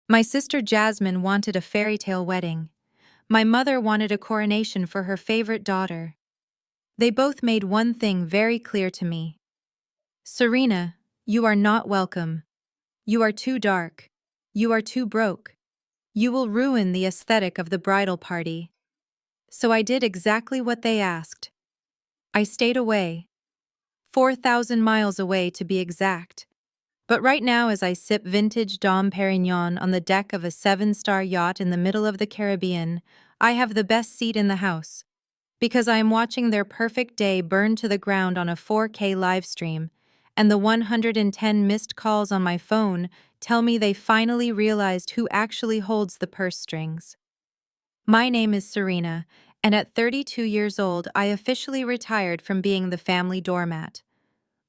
My sister Jasmine wanted a fairy tale wedding. My mother wanted a coronation for her favorite daughter. They both made one thing very clear to me. Serena, you are not welcome. You are too dark. You are too broke. You will ruin the aesthetic of the bridal party. So I did exactly what they asked. I stayed away. 4,000 miles away to be exact. But right now, as I sip vintage Dom Pérignon on the deck of a 7-star yacht in the middle of the Caribbean, I have the best seat in the house. Because I am watching their perfect day burn to the ground on a 4K livestream, and the 110 missed calls on my phone tell me they finally realized who actually holds the purse strings. My name is Serena, and at 32 years old, I officially retired from being the family doormat.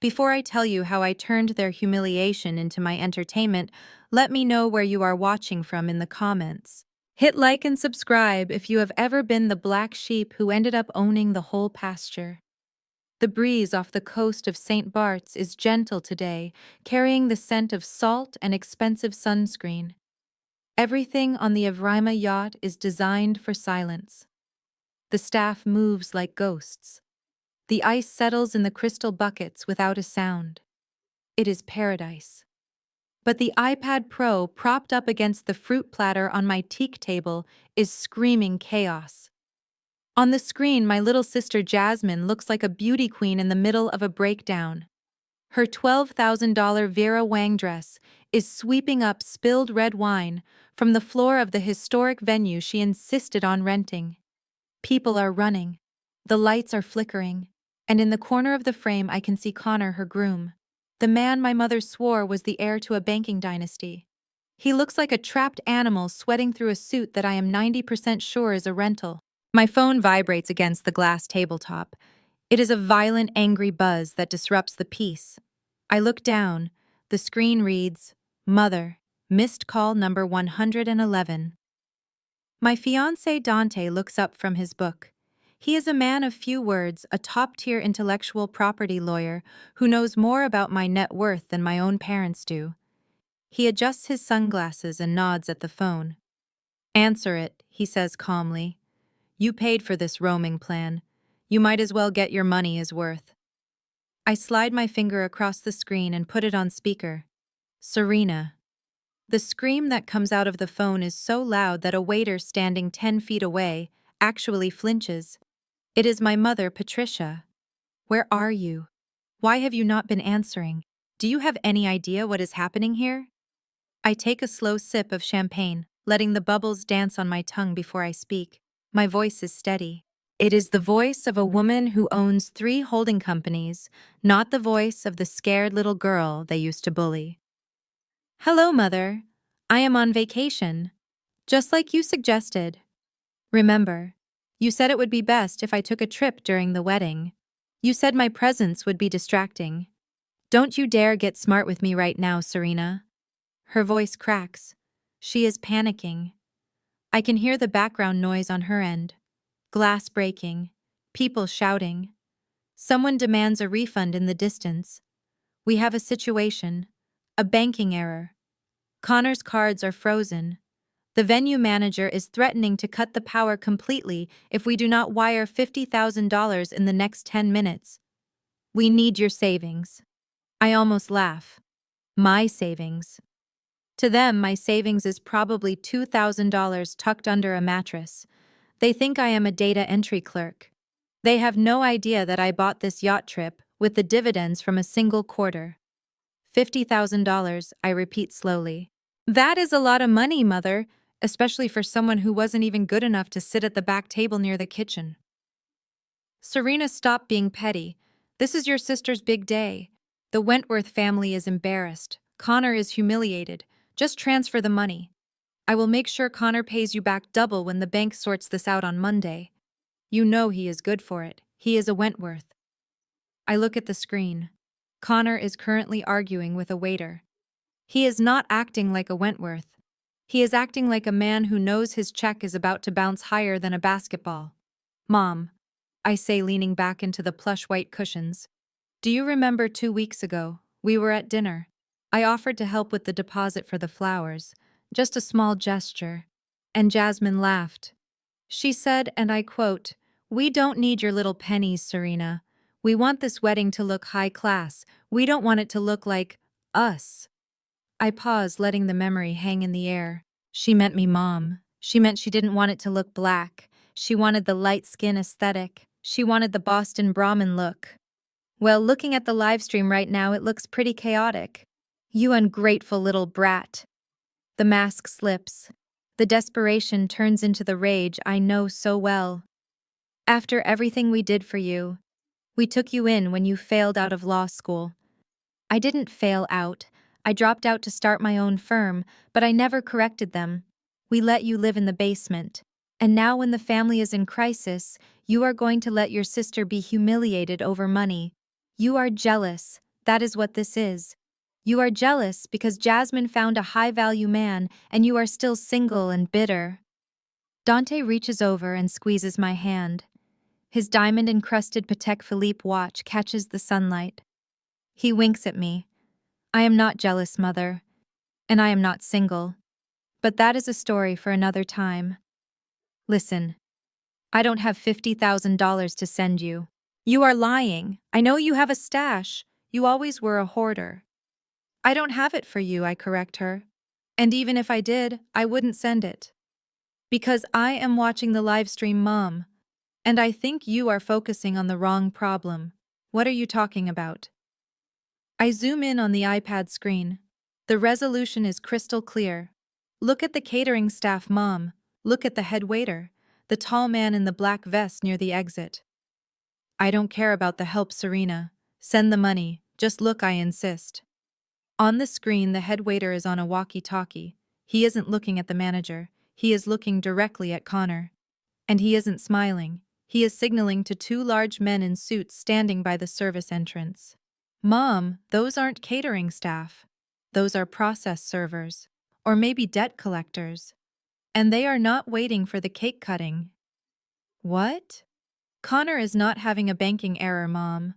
Before I tell you how I turned their humiliation into my entertainment, let me know where you are watching from in the comments. Hit like and subscribe if you have ever been the black sheep who ended up owning the whole pasture. The breeze off the coast of St. Bart's is gentle today, carrying the scent of salt and expensive sunscreen. Everything on the Evrima yacht is designed for silence. The staff moves like ghosts. The ice settles in the crystal buckets without a sound. It is paradise. But the iPad Pro propped up against the fruit platter on my teak table is screaming chaos. On the screen, my little sister Jasmine looks like a beauty queen in the middle of a breakdown. Her $12,000 Vera Wang dress is sweeping up spilled red wine from the floor of the historic venue she insisted on renting. People are running. The lights are flickering. And in the corner of the frame I can see Connor, her groom. The man my mother swore was the heir to a banking dynasty. He looks like a trapped animal sweating through a suit that I am 90% sure is a rental. My phone vibrates against the glass tabletop. It is a violent, angry buzz that disrupts the peace. I look down. The screen reads, Mother, missed call number 111. My fiancé Dante looks up from his book. He is a man of few words, a top-tier intellectual property lawyer who knows more about my net worth than my own parents do. He adjusts his sunglasses and nods at the phone. Answer it, he says calmly. You paid for this roaming plan. You might as well get your money is worth. I slide my finger across the screen and put it on speaker. Serena. The scream that comes out of the phone is so loud that a waiter standing 10 feet away actually flinches. It is my mother, Patricia. Where are you? Why have you not been answering? Do you have any idea what is happening here? I take a slow sip of champagne, letting the bubbles dance on my tongue before I speak. My voice is steady. It is the voice of a woman who owns 3 holding companies, not the voice of the scared little girl they used to bully. Hello, Mother. I am on vacation. Just like you suggested. Remember, you said it would be best if I took a trip during the wedding. You said my presence would be distracting. Don't you dare get smart with me right now, Serena. Her voice cracks. She is panicking. I can hear the background noise on her end. Glass breaking. People shouting. Someone demands a refund in the distance. We have a situation. A banking error. Connor's cards are frozen. The venue manager is threatening to cut the power completely if we do not wire $50,000 in the next 10 minutes. We need your savings. I almost laugh. My savings. To them, my savings is probably $2,000 tucked under a mattress. They think I am a data entry clerk. They have no idea that I bought this yacht trip with the dividends from a single quarter. $50,000, I repeat slowly. That is a lot of money, Mother, especially for someone who wasn't even good enough to sit at the back table near the kitchen. Serena, stop being petty. This is your sister's big day. The Wentworth family is embarrassed. Connor is humiliated. Just transfer the money. I will make sure Connor pays you back double when the bank sorts this out on Monday. You know he is good for it. He is a Wentworth. I look at the screen. Connor is currently arguing with a waiter. He is not acting like a Wentworth. He is acting like a man who knows his check is about to bounce higher than a basketball. Mom, I say, leaning back into the plush white cushions. Do you remember 2 weeks ago? We were at dinner. I offered to help with the deposit for the flowers. just a small gesture. And Jasmine laughed. She said, and I quote, "We don't need your little pennies, Serena. We want this wedding to look high class. We don't want it to look like us." I paused, letting the memory hang in the air. She meant me, Mom. She meant she didn't want it to look black. She wanted the light skin aesthetic. She wanted the Boston Brahmin look. Well, looking at the live stream right now, it looks pretty chaotic. You ungrateful little brat. The mask slips. The desperation turns into the rage I know so well. After everything we did for you, we took you in when you failed out of law school. I didn't fail out. I dropped out to start my own firm, but I never corrected them. We let you live in the basement. And now when the family is in crisis, you are going to let your sister be humiliated over money. You are jealous. That is what this is. You are jealous because Jasmine found a high-value man and you are still single and bitter. Dante reaches over and squeezes my hand. His diamond-encrusted Patek Philippe watch catches the sunlight. He winks at me. I am not jealous, Mother. And I am not single. But that is a story for another time. Listen, I don't have $50,000 to send you. You are lying. I know you have a stash. You always were a hoarder. I don't have it for you, I correct her. And even if I did, I wouldn't send it. Because I am watching the live stream, Mom. And I think you are focusing on the wrong problem. What are you talking about? I zoom in on the iPad screen. The resolution is crystal clear. Look at the catering staff, Mom. Look at the head waiter, the tall man in the black vest near the exit. I don't care about the help, Serena. Send the money. Just look, I insist. On the screen, the head waiter is on a walkie-talkie. He isn't looking at the manager. He is looking directly at Connor. And he isn't smiling. He is signaling to two large men in suits standing by the service entrance. Mom, those aren't catering staff. Those are process servers. Or maybe debt collectors. And they are not waiting for the cake cutting. What? Connor is not having a banking error, Mom.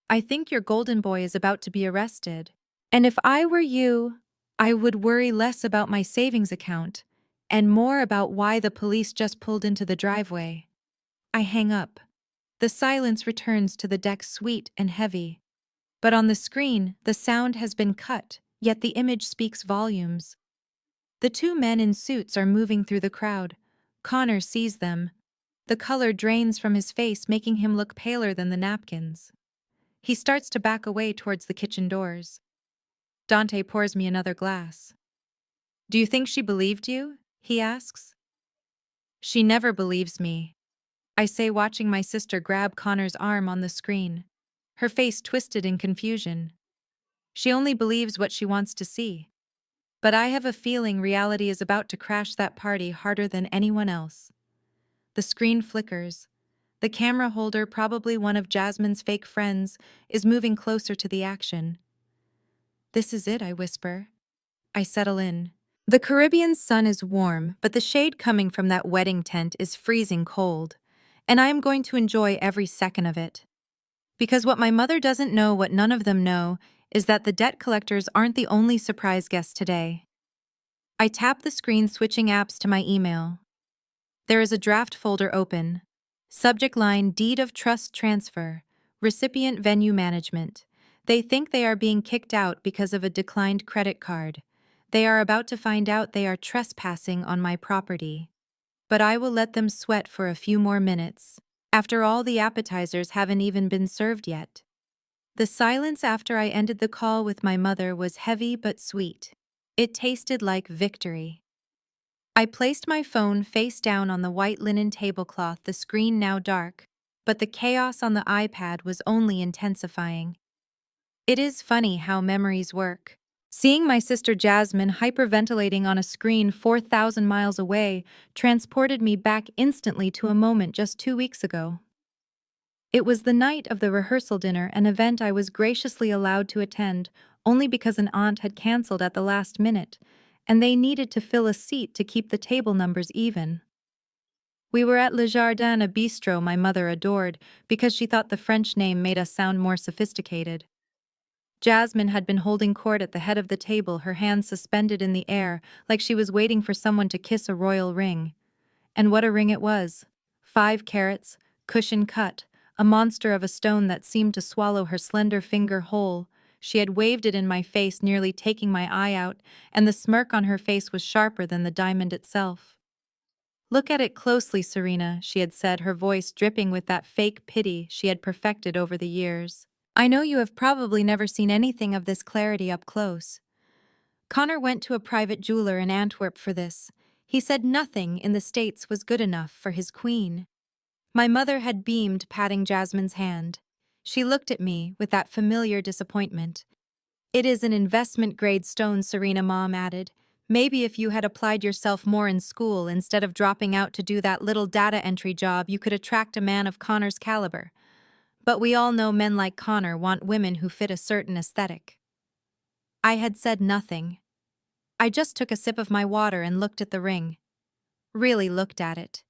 I think your golden boy is about to be arrested. And if I were you, I would worry less about my savings account and more about why the police just pulled into the driveway. I hang up. The silence returns to the deck, sweet and heavy. But on the screen, the sound has been cut, yet the image speaks volumes. The two men in suits are moving through the crowd. Connor sees them. The color drains from his face, making him look paler than the napkins. He starts to back away towards the kitchen doors. Dante pours me another glass. "Do you think she believed you?" he asks. "She never believes me," I say, watching my sister grab Connor's arm on the screen, her face twisted in confusion. She only believes what she wants to see. But I have a feeling reality is about to crash that party harder than anyone else. The screen flickers. The camera holder, probably one of Jasmine's fake friends, is moving closer to the action. "This is it," I whisper. I settle in. The Caribbean sun is warm, but the shade coming from that wedding tent is freezing cold, and I am going to enjoy every second of it. Because what my mother doesn't know, what none of them know, is that the debt collectors aren't the only surprise guests today. I tap the screen, switching apps to my email. There is a draft folder open. Subject line: Deed of Trust Transfer. Recipient Venue Management. They think they are being kicked out because of a declined credit card. They are about to find out they are trespassing on my property. But I will let them sweat for a few more minutes. After all, the appetizers haven't even been served yet. The silence after I ended the call with my mother was heavy but sweet. It tasted like victory. I placed my phone face down on the white linen tablecloth, the screen now dark, but the chaos on the iPad was only intensifying. It is funny how memories work. Seeing my sister Jasmine hyperventilating on a screen 4,000 miles away transported me back instantly to a moment just 2 weeks ago. It was the night of the rehearsal dinner, an event I was graciously allowed to attend only because an aunt had canceled at the last minute, and they needed to fill a seat to keep the table numbers even. We were at Le Jardin, a bistro my mother adored because she thought the French name made us sound more sophisticated. Jasmine had been holding court at the head of the table, her hands suspended in the air, like she was waiting for someone to kiss a royal ring. And what a ring it was. 5 carats, cushion cut, a monster of a stone that seemed to swallow her slender finger whole. She had waved it in my face, nearly taking my eye out, and the smirk on her face was sharper than the diamond itself. "Look at it closely, Serena," she had said, her voice dripping with that fake pity she had perfected over the years. "I know you have probably never seen anything of this clarity up close. Connor went to a private jeweler in Antwerp for this. He said nothing in the States was good enough for his queen." My mother had beamed, patting Jasmine's hand. She looked at me with that familiar disappointment. "It is an investment-grade stone," Serena Mom added. "Maybe if you had applied yourself more in school instead of dropping out to do that little data entry job, you could attract a man of Connor's caliber. But we all know men like Connor want women who fit a certain aesthetic." I had said nothing. I just took a sip of my water and looked at the ring. Really looked at it.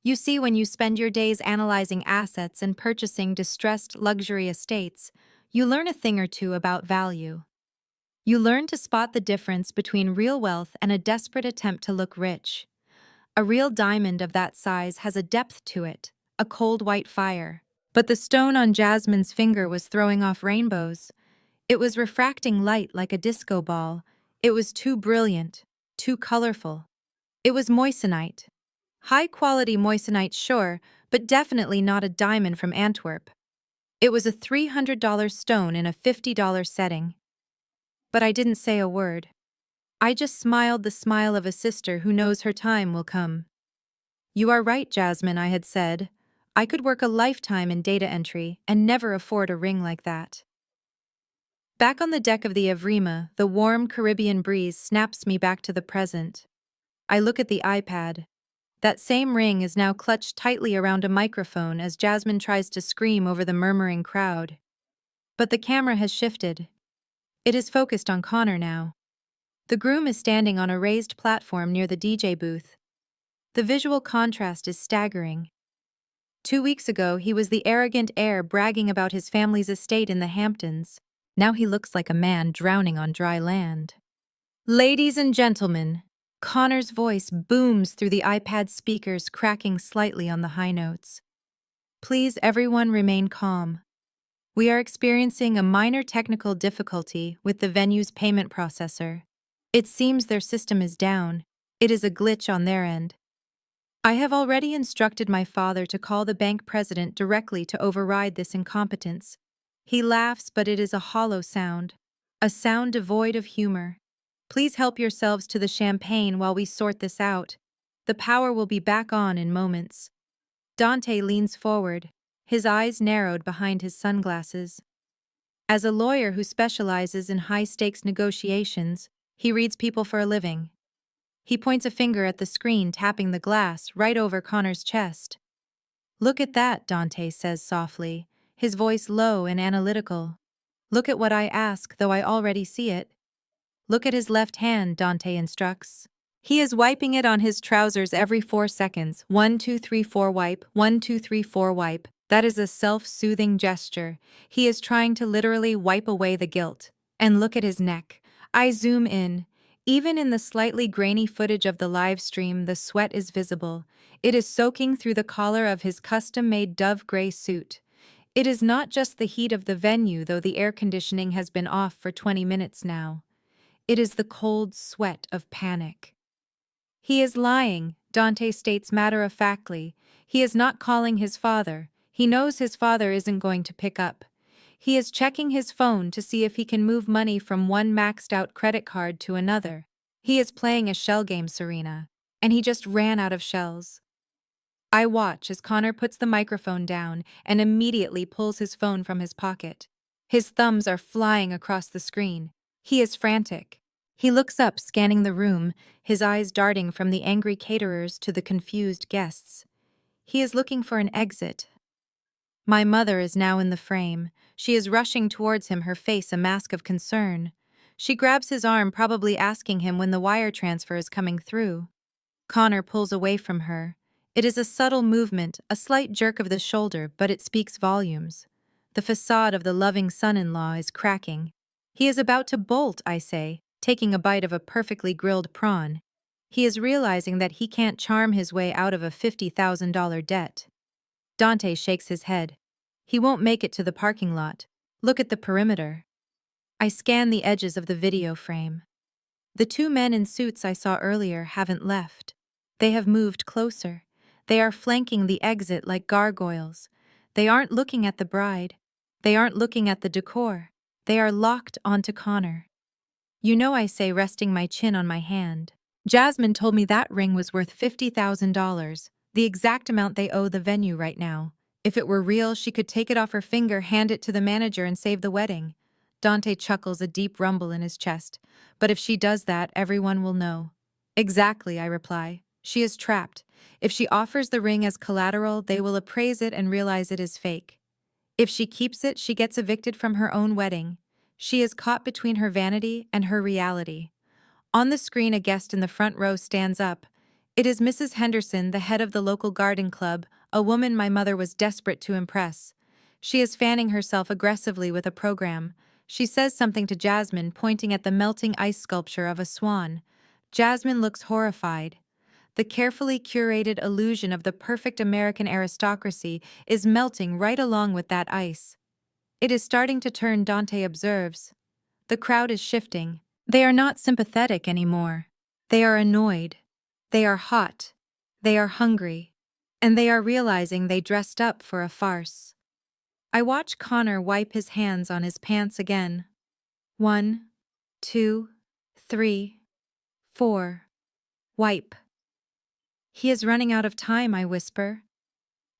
You see, when you spend your days analyzing assets and purchasing distressed luxury estates, you learn a thing or two about value. You learn to spot the difference between real wealth and a desperate attempt to look rich. A real diamond of that size has a depth to it, a cold white fire. But the stone on Jasmine's finger was throwing off rainbows. It was refracting light like a disco ball. It was too brilliant, too colorful. It was moissanite. High-quality moissanite, sure, but definitely not a diamond from Antwerp. It was a $300 stone in a $50 setting. But I didn't say a word. I just smiled the smile of a sister who knows her time will come. "You are right, Jasmine," I had said. "I could work a lifetime in data entry and never afford a ring like that." Back on the deck of the Evrima, the warm Caribbean breeze snaps me back to the present. I look at the iPad. That same ring is now clutched tightly around a microphone as Jasmine tries to scream over the murmuring crowd. But the camera has shifted. It is focused on Connor now. The groom is standing on a raised platform near the DJ booth. The visual contrast is staggering. 2 weeks ago, he was the arrogant heir bragging about his family's estate in the Hamptons. Now he looks like a man drowning on dry land. "Ladies and gentlemen," Connor's voice booms through the iPad speakers, cracking slightly on the high notes. "Please everyone remain calm. We are experiencing a minor technical difficulty with the venue's payment processor. It seems their system is down. It is a glitch on their end. I have already instructed my father to call the bank president directly to override this incompetence." He laughs, but it is a hollow sound. A sound devoid of humor. "Please help yourselves to the champagne while we sort this out. The power will be back on in moments." Dante leans forward, his eyes narrowed behind his sunglasses. As a lawyer who specializes in high-stakes negotiations, he reads people for a living. He points a finger at the screen, tapping the glass right over Connor's chest. "Look at that," Dante says softly, his voice low and analytical. "Look at what I ask, though I already see it." "Look at his left hand," Dante instructs. "He is wiping it on his trousers every 4 seconds. 1, 2, 3, 4 wipe, 1, 2, 3, 4 wipe. That is a self-soothing gesture. He is trying to literally wipe away the guilt. And look at his neck." I zoom in. Even in the slightly grainy footage of the live stream, the sweat is visible. It is soaking through the collar of his custom-made dove gray suit. It is not just the heat of the venue, though the air conditioning has been off for 20 minutes now. It is the cold sweat of panic. "He is lying," Dante states matter-of-factly. "He is not calling his father. He knows his father isn't going to pick up. He is checking his phone to see if he can move money from one maxed-out credit card to another. He is playing a shell game, Serena, and he just ran out of shells." I watch as Connor puts the microphone down and immediately pulls his phone from his pocket. His thumbs are flying across the screen. He is frantic. He looks up, scanning the room, his eyes darting from the angry caterers to the confused guests. He is looking for an exit. My mother is now in the frame. She is rushing towards him, her face a mask of concern. She grabs his arm, probably asking him when the wire transfer is coming through. Connor pulls away from her. It is a subtle movement, a slight jerk of the shoulder, but it speaks volumes. The facade of the loving son-in-law is cracking. He is about to bolt, I say, taking a bite of a perfectly grilled prawn. He is realizing that he can't charm his way out of a $50,000 debt. Dante shakes his head. He won't make it to the parking lot. Look at the perimeter. I scan the edges of the video frame. The two men in suits I saw earlier haven't left. They have moved closer. They are flanking the exit like gargoyles. They aren't looking at the bride. They aren't looking at the decor. They are locked onto Connor. You know, I say, resting my chin on my hand. Jasmine told me that ring was worth $50,000, the exact amount they owe the venue right now. If it were real, she could take it off her finger, hand it to the manager, and save the wedding. Dante chuckles, a deep rumble in his chest. But if she does that, everyone will know. Exactly, I reply. She is trapped. If she offers the ring as collateral, they will appraise it and realize it is fake. If she keeps it, she gets evicted from her own wedding. She is caught between her vanity and her reality. On the screen, a guest in the front row stands up. It is Mrs. Henderson, the head of the local garden club, a woman my mother was desperate to impress. She is fanning herself aggressively with a program. She says something to Jasmine, pointing at the melting ice sculpture of a swan. Jasmine looks horrified. The carefully curated illusion of the perfect American aristocracy is melting right along with that ice. It is starting to turn, Dante observes. The crowd is shifting. They are not sympathetic anymore. They are annoyed. They are hot. They are hungry. And they are realizing they dressed up for a farce. I watch Connor wipe his hands on his pants again. 1, 2, 3, 4. Wipe. He is running out of time, I whisper.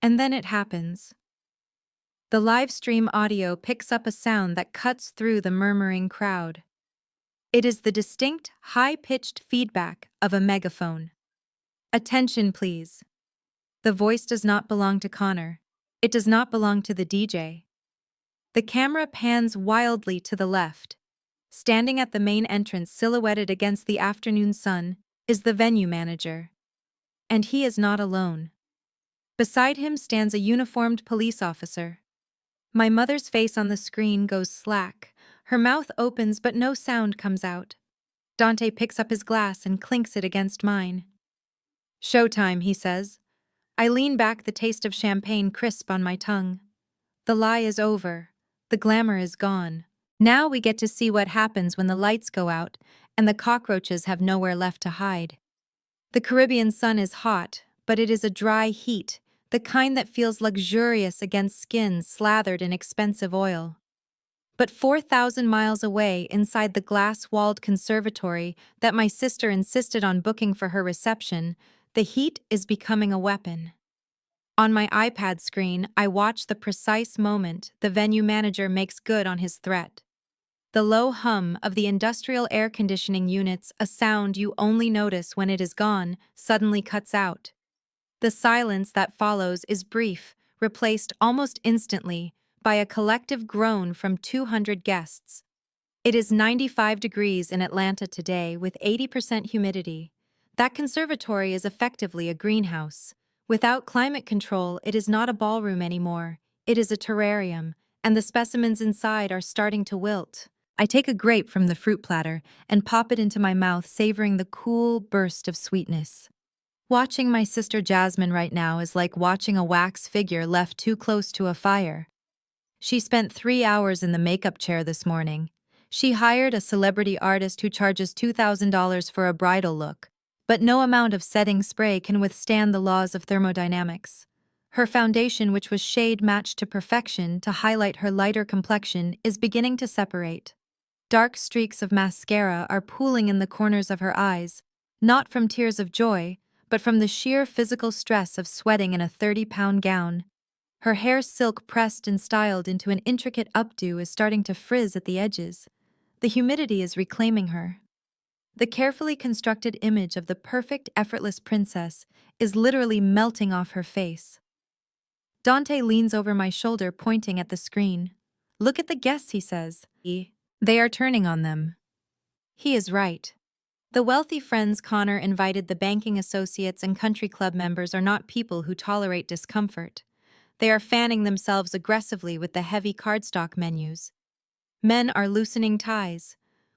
And then it happens. The live stream audio picks up a sound that cuts through the murmuring crowd. It is the distinct, high-pitched feedback of a megaphone. Attention, please. The voice does not belong to Connor. It does not belong to the DJ. The camera pans wildly to the left. Standing at the main entrance, silhouetted against the afternoon sun, is the venue manager. And he is not alone. Beside him stands a uniformed police officer. My mother's face on the screen goes slack. Her mouth opens, but no sound comes out. Dante picks up his glass and clinks it against mine. Showtime, he says. I lean back, the taste of champagne crisp on my tongue. The lie is over. The glamour is gone. Now we get to see what happens when the lights go out and the cockroaches have nowhere left to hide. The Caribbean sun is hot, but it is a dry heat, the kind that feels luxurious against skin slathered in expensive oil. But 4,000 miles away, inside the glass-walled conservatory that my sister insisted on booking for her reception, the heat is becoming a weapon. On my iPad screen, I watch the precise moment the venue manager makes good on his threat. The low hum of the industrial air conditioning units, a sound you only notice when it is gone, suddenly cuts out. The silence that follows is brief, replaced almost instantly by a collective groan from 200 guests. It is 95 degrees in Atlanta today with 80% humidity. That conservatory is effectively a greenhouse. Without climate control, it is not a ballroom anymore. It is a terrarium, and the specimens inside are starting to wilt. I take a grape from the fruit platter and pop it into my mouth, savoring the cool burst of sweetness. Watching my sister Jasmine right now is like watching a wax figure left too close to a fire. She spent 3 hours in the makeup chair this morning. She hired a celebrity artist who charges $2,000 for a bridal look, but no amount of setting spray can withstand the laws of thermodynamics. Her foundation, which was shade-matched to perfection to highlight her lighter complexion, is beginning to separate. Dark streaks of mascara are pooling in the corners of her eyes, not from tears of joy, but from the sheer physical stress of sweating in a 30-pound gown. Her hair, silk pressed and styled into an intricate updo, is starting to frizz at the edges. The humidity is reclaiming her. The carefully constructed image of the perfect, effortless princess is literally melting off her face. Dante leans over my shoulder, pointing at the screen. Look at the guests, he says. They are turning on them. He is right. The wealthy friends Connor invited, the banking associates and country club members, are not people who tolerate discomfort. They are fanning themselves aggressively with the heavy cardstock menus. Men are loosening ties.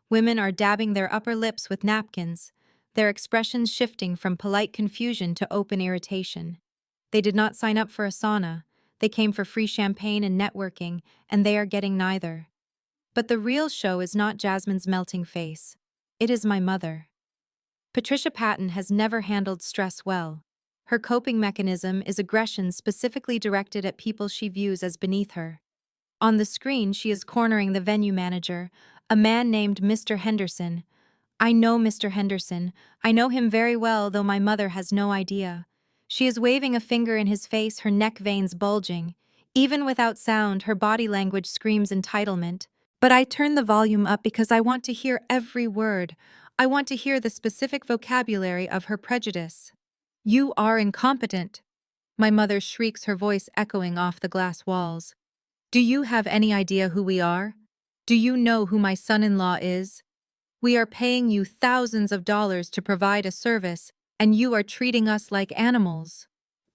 Women are dabbing their upper lips with napkins, their expressions shifting from polite confusion to open irritation. They did not sign up for a sauna. They came for free champagne and networking, and they are getting neither. But the real show is not Jasmine's melting face. It is my mother. Patricia Patton has never handled stress well. Her coping mechanism is aggression specifically directed at people she views as beneath her. On the screen, she is cornering the venue manager, a man named Mr. Henderson. I know Mr. Henderson. I know him very well, though my mother has no idea. She is waving a finger in his face, her neck veins bulging. Even without sound, her body language screams entitlement. But I turn the volume up because I want to hear every word. I want to hear the specific vocabulary of her prejudice. You are incompetent. My mother shrieks, her voice echoing off the glass walls. Do you have any idea who we are? Do you know who my son-in-law is? We are paying you thousands of dollars to provide a service, and you are treating us like animals.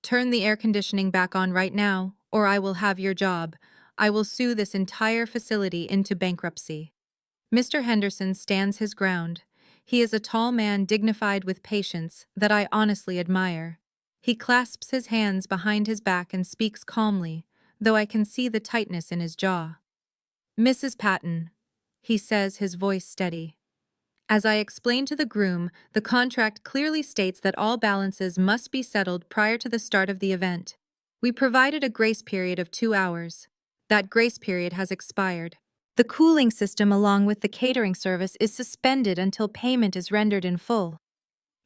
Turn the air conditioning back on right now, or I will have your job. I will sue this entire facility into bankruptcy. Mr. Henderson stands his ground. He is a tall man dignified with patience that I honestly admire. He clasps his hands behind his back and speaks calmly, though I can see the tightness in his jaw. Mrs. Patton, he says, his voice steady. As I explain to the groom, the contract clearly states that all balances must be settled prior to the start of the event. We provided a grace period of 2 hours. That grace period has expired. The cooling system along with the catering service is suspended until payment is rendered in full.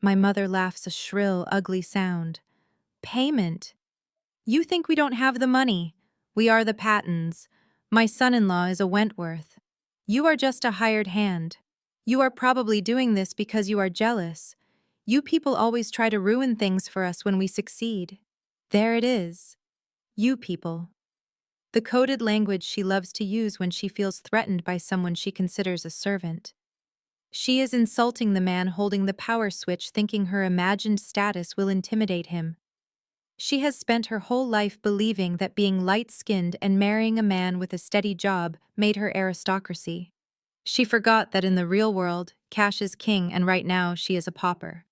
My mother laughs a shrill, ugly sound. Payment? You think we don't have the money? We are the Pattons. My son-in-law is a Wentworth. You are just a hired hand. You are probably doing this because you are jealous. You people always try to ruin things for us when we succeed. There it is. You people. The coded language she loves to use when she feels threatened by someone she considers a servant. She is insulting the man holding the power switch, thinking her imagined status will intimidate him. She has spent her whole life believing that being light-skinned and marrying a man with a steady job made her aristocracy. She forgot that in the real world, cash is king, and right now she is a pauper.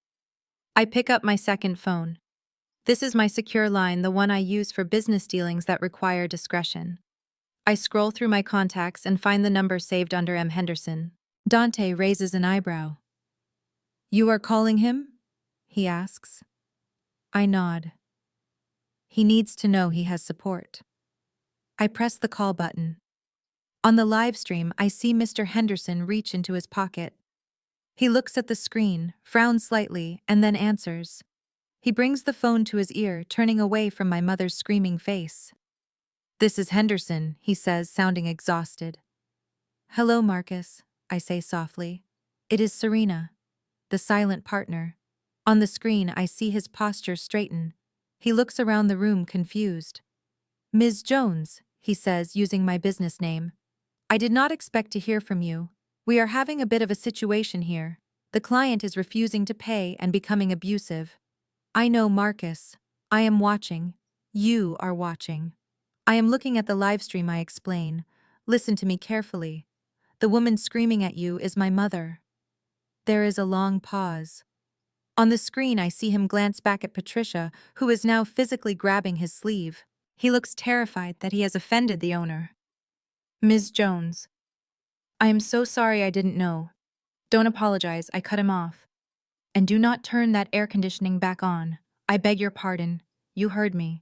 I pick up my second phone. This is my secure line, the one I use for business dealings that require discretion. I scroll through my contacts and find the number saved under M. Henderson. Dante raises an eyebrow. You are calling him? He asks. I nod. He needs to know he has support. I press the call button. On the live stream, I see Mr. Henderson reach into his pocket. He looks at the screen, frowns slightly, and then answers. He brings the phone to his ear, turning away from my mother's screaming face. This is Henderson, he says, sounding exhausted. Hello, Marcus, I say softly. It is Serena, the silent partner. On the screen, I see his posture straighten. He looks around the room confused. Ms. Jones, he says, using my business name. I did not expect to hear from you. We are having a bit of a situation here. The client is refusing to pay and becoming abusive. I know, Marcus. I am watching. You are watching. I am looking at the live stream, I explain. Listen to me carefully. The woman screaming at you is my mother. There is a long pause. On the screen, I see him glance back at Patricia, who is now physically grabbing his sleeve. He looks terrified that he has offended the owner. Ms. Jones. I am so sorry, I didn't know. Don't apologize, I cut him off. And do not turn that air conditioning back on. I beg your pardon. You heard me.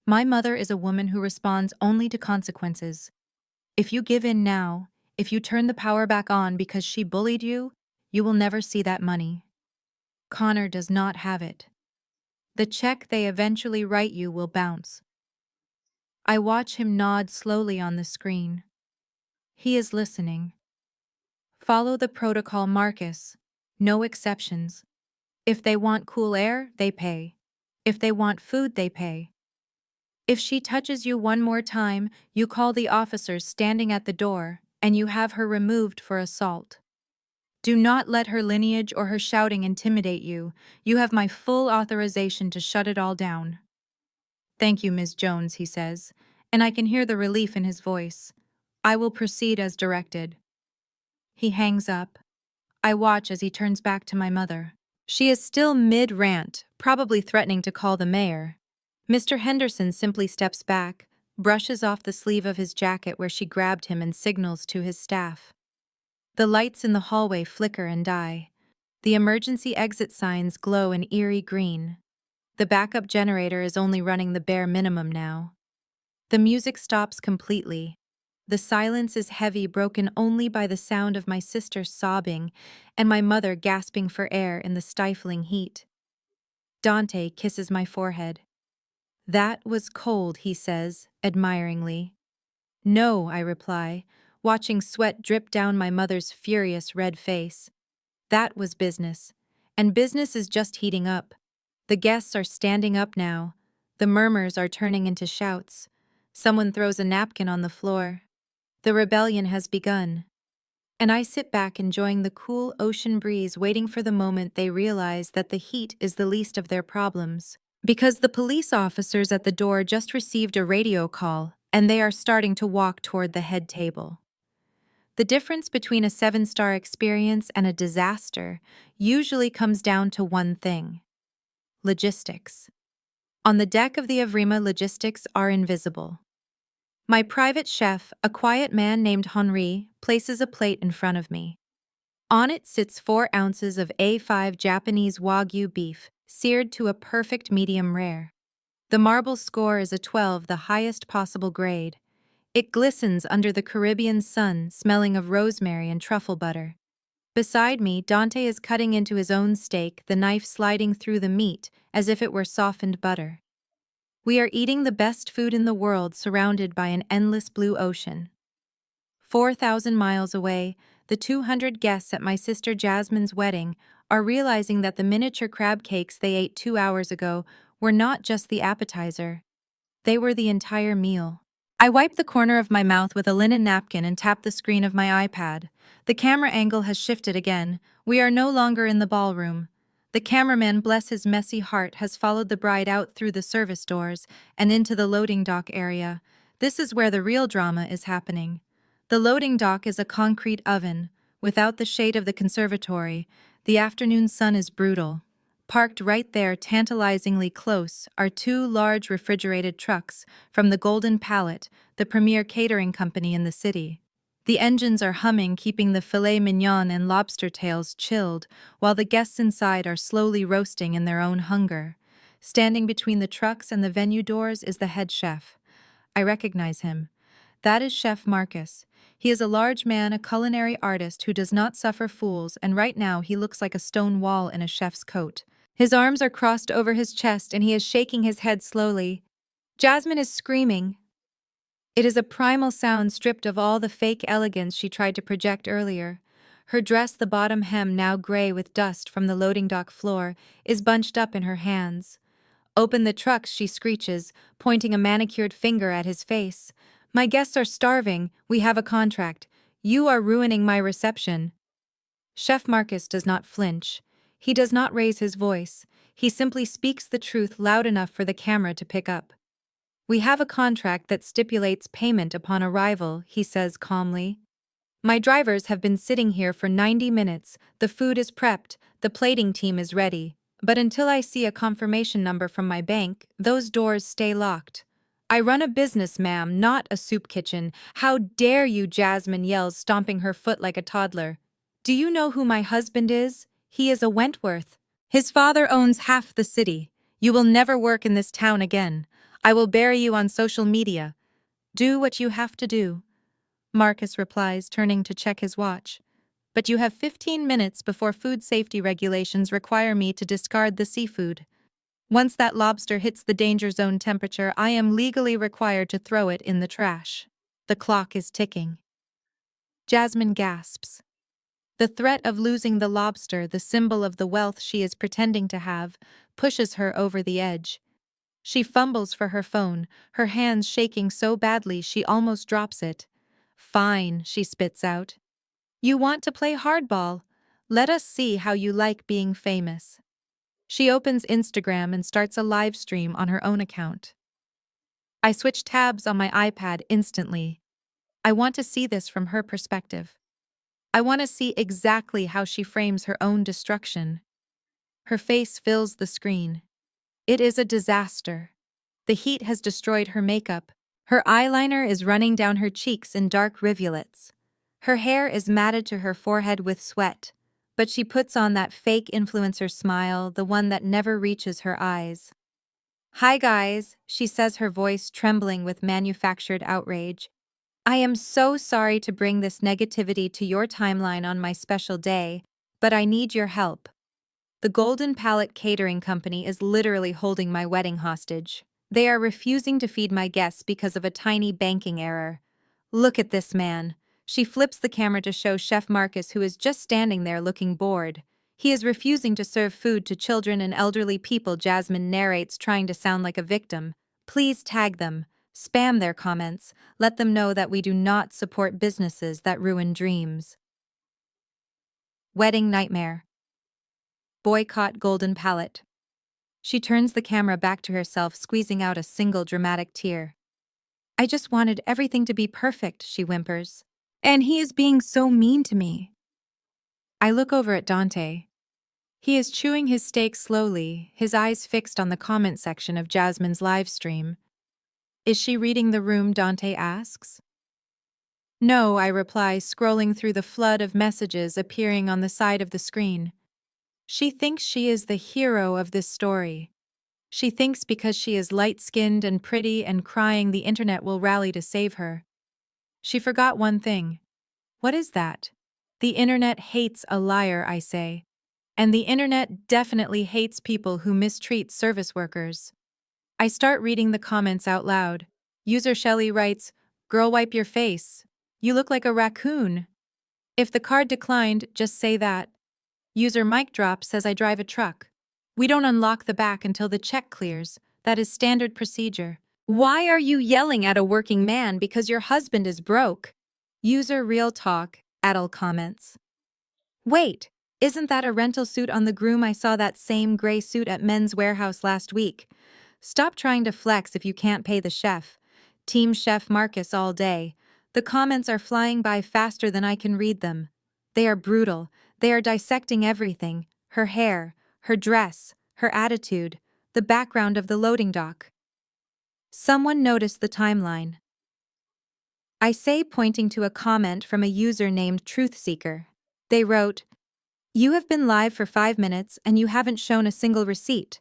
My mother is a woman who responds only to consequences. If you give in now, if you turn the power back on because she bullied you, you will never see that money. Connor does not have it. The check they eventually write you will bounce. I watch him nod slowly on the screen. He is listening. Follow the protocol, Marcus. No exceptions. If they want cool air, they pay. If they want food, they pay. If she touches you one more time, you call the officers standing at the door, and you have her removed for assault. Do not let her lineage or her shouting intimidate you. You have my full authorization to shut it all down. Thank you, Ms. Jones, he says, and I can hear the relief in his voice. I will proceed as directed. He hangs up. I watch as he turns back to my mother. She is still mid-rant, probably threatening to call the mayor. Mr. Henderson simply steps back, brushes off the sleeve of his jacket where she grabbed him and signals to his staff. The lights in the hallway flicker and die. The emergency exit signs glow an eerie green. The backup generator is only running the bare minimum now. The music stops completely. The silence is heavy, broken only by the sound of my sister sobbing and my mother gasping for air in the stifling heat. Dante kisses my forehead. "That was cold," he says, admiringly. "No," I reply, watching sweat drip down my mother's furious red face. "That was business. And business is just heating up. The guests are standing up now. The murmurs are turning into shouts. Someone throws a napkin on the floor. The rebellion has begun." And I sit back enjoying the cool ocean breeze, waiting for the moment they realize that the heat is the least of their problems. Because the police officers at the door just received a radio call, and they are starting to walk toward the head table. The difference between a 7-star experience and a disaster usually comes down to one thing: logistics. On the deck of the Avrima, logistics are invisible. My private chef, a quiet man named Henri, places a plate in front of me. On it sits 4 ounces of A5 Japanese Wagyu beef, seared to a perfect medium rare. The marble score is a 12, the highest possible grade. It glistens under the Caribbean sun, smelling of rosemary and truffle butter. Beside me, Dante is cutting into his own steak, the knife sliding through the meat as if it were softened butter. We are eating the best food in the world, surrounded by an endless blue ocean. 4,000 miles away, the 200 guests at my sister Jasmine's wedding are realizing that the miniature crab cakes they ate 2 hours ago were not just the appetizer. They were the entire meal. I wipe the corner of my mouth with a linen napkin and tap the screen of my iPad. The camera angle has shifted again. We are no longer in the ballroom. The cameraman, bless his messy heart, has followed the bride out through the service doors and into the loading dock area. This is where the real drama is happening. The loading dock is a concrete oven. Without the shade of the conservatory, the afternoon sun is brutal. Parked right there, tantalizingly close, are 2 large refrigerated trucks from the Golden Palette, the premier catering company in the city. The engines are humming, keeping the filet mignon and lobster tails chilled, while the guests inside are slowly roasting in their own hunger. Standing between the trucks and the venue doors is the head chef. I recognize him. That is Chef Marcus. He is a large man, a culinary artist who does not suffer fools, and right now he looks like a stone wall in a chef's coat. His arms are crossed over his chest and he is shaking his head slowly. Jasmine is screaming. It is a primal sound stripped of all the fake elegance she tried to project earlier. Her dress, the bottom hem now gray with dust from the loading dock floor, is bunched up in her hands. "Open the trucks," she screeches, pointing a manicured finger at his face. "My guests are starving. We have a contract. You are ruining my reception." Chef Marcus does not flinch. He does not raise his voice. He simply speaks the truth loud enough for the camera to pick up. "We have a contract that stipulates payment upon arrival," he says calmly. "My drivers have been sitting here for 90 minutes, the food is prepped, the plating team is ready. But until I see a confirmation number from my bank, those doors stay locked. I run a business, ma'am, not a soup kitchen. How dare you?" Jasmine yells, stomping her foot like a toddler. "Do you know who my husband is? He is a Wentworth. His father owns half the city. You will never work in this town again. I will bury you on social media. Do what you have to do." Marcus replies, turning to check his watch. "But you have 15 minutes before food safety regulations require me to discard the seafood. Once that lobster hits the danger zone temperature, I am legally required to throw it in the trash." The clock is ticking. Jasmine gasps. The threat of losing the lobster, the symbol of the wealth she is pretending to have, pushes her over the edge. She fumbles for her phone, her hands shaking so badly she almost drops it. "Fine," she spits out. "You want to play hardball? Let us see how you like being famous." She opens Instagram and starts a live stream on her own account. I switch tabs on my iPad instantly. I want to see this from her perspective. I want to see exactly how she frames her own destruction. Her face fills the screen. It is a disaster. The heat has destroyed her makeup. Her eyeliner is running down her cheeks in dark rivulets. Her hair is matted to her forehead with sweat, but she puts on that fake influencer smile, the one that never reaches her eyes. "Hi guys," she says, her voice trembling with manufactured outrage. "I am so sorry to bring this negativity to your timeline on my special day, but I need your help. The Golden Palette Catering Company is literally holding my wedding hostage. They are refusing to feed my guests because of a tiny banking error. Look at this man." She flips the camera to show Chef Marcus, who is just standing there looking bored. He is refusing to serve food to children and elderly people, Jasmine narrates, trying to sound like a victim. "Please tag them. Spam their comments. Let them know that we do not support businesses that ruin dreams." Wedding nightmare. Boycott Golden Palette. She turns the camera back to herself, squeezing out a single dramatic tear. "I just wanted everything to be perfect," she whimpers. "And he is being so mean to me." I look over at Dante. He is chewing his steak slowly, his eyes fixed on the comment section of Jasmine's live stream. "Is she reading the room?" Dante asks. "No," I reply, scrolling through the flood of messages appearing on the side of the screen. "She thinks she is the hero of this story. She thinks because she is light-skinned and pretty and crying, the internet will rally to save her. She forgot one thing." "What is that?" "The internet hates a liar," I say. "And the internet definitely hates people who mistreat service workers." I start reading the comments out loud. User Shelly writes, "Girl, wipe your face. You look like a raccoon. If the card declined, just say that." User Mic Drop says, "I drive a truck. We don't unlock the back until the check clears. That is standard procedure." "Why are you yelling at a working man because your husband is broke?" User Real Talk, Adel comments. "Wait, isn't that a rental suit on the groom? I saw that same gray suit at Men's Warehouse last week. Stop trying to flex if you can't pay the chef." Team Chef Marcus all day. The comments are flying by faster than I can read them. They are brutal. They are dissecting everything: her hair, her dress, her attitude, the background of the loading dock. "Someone noticed the timeline," I say, pointing to a comment from a user named Truthseeker. They wrote, "You have been live for 5 minutes and you haven't shown a single receipt.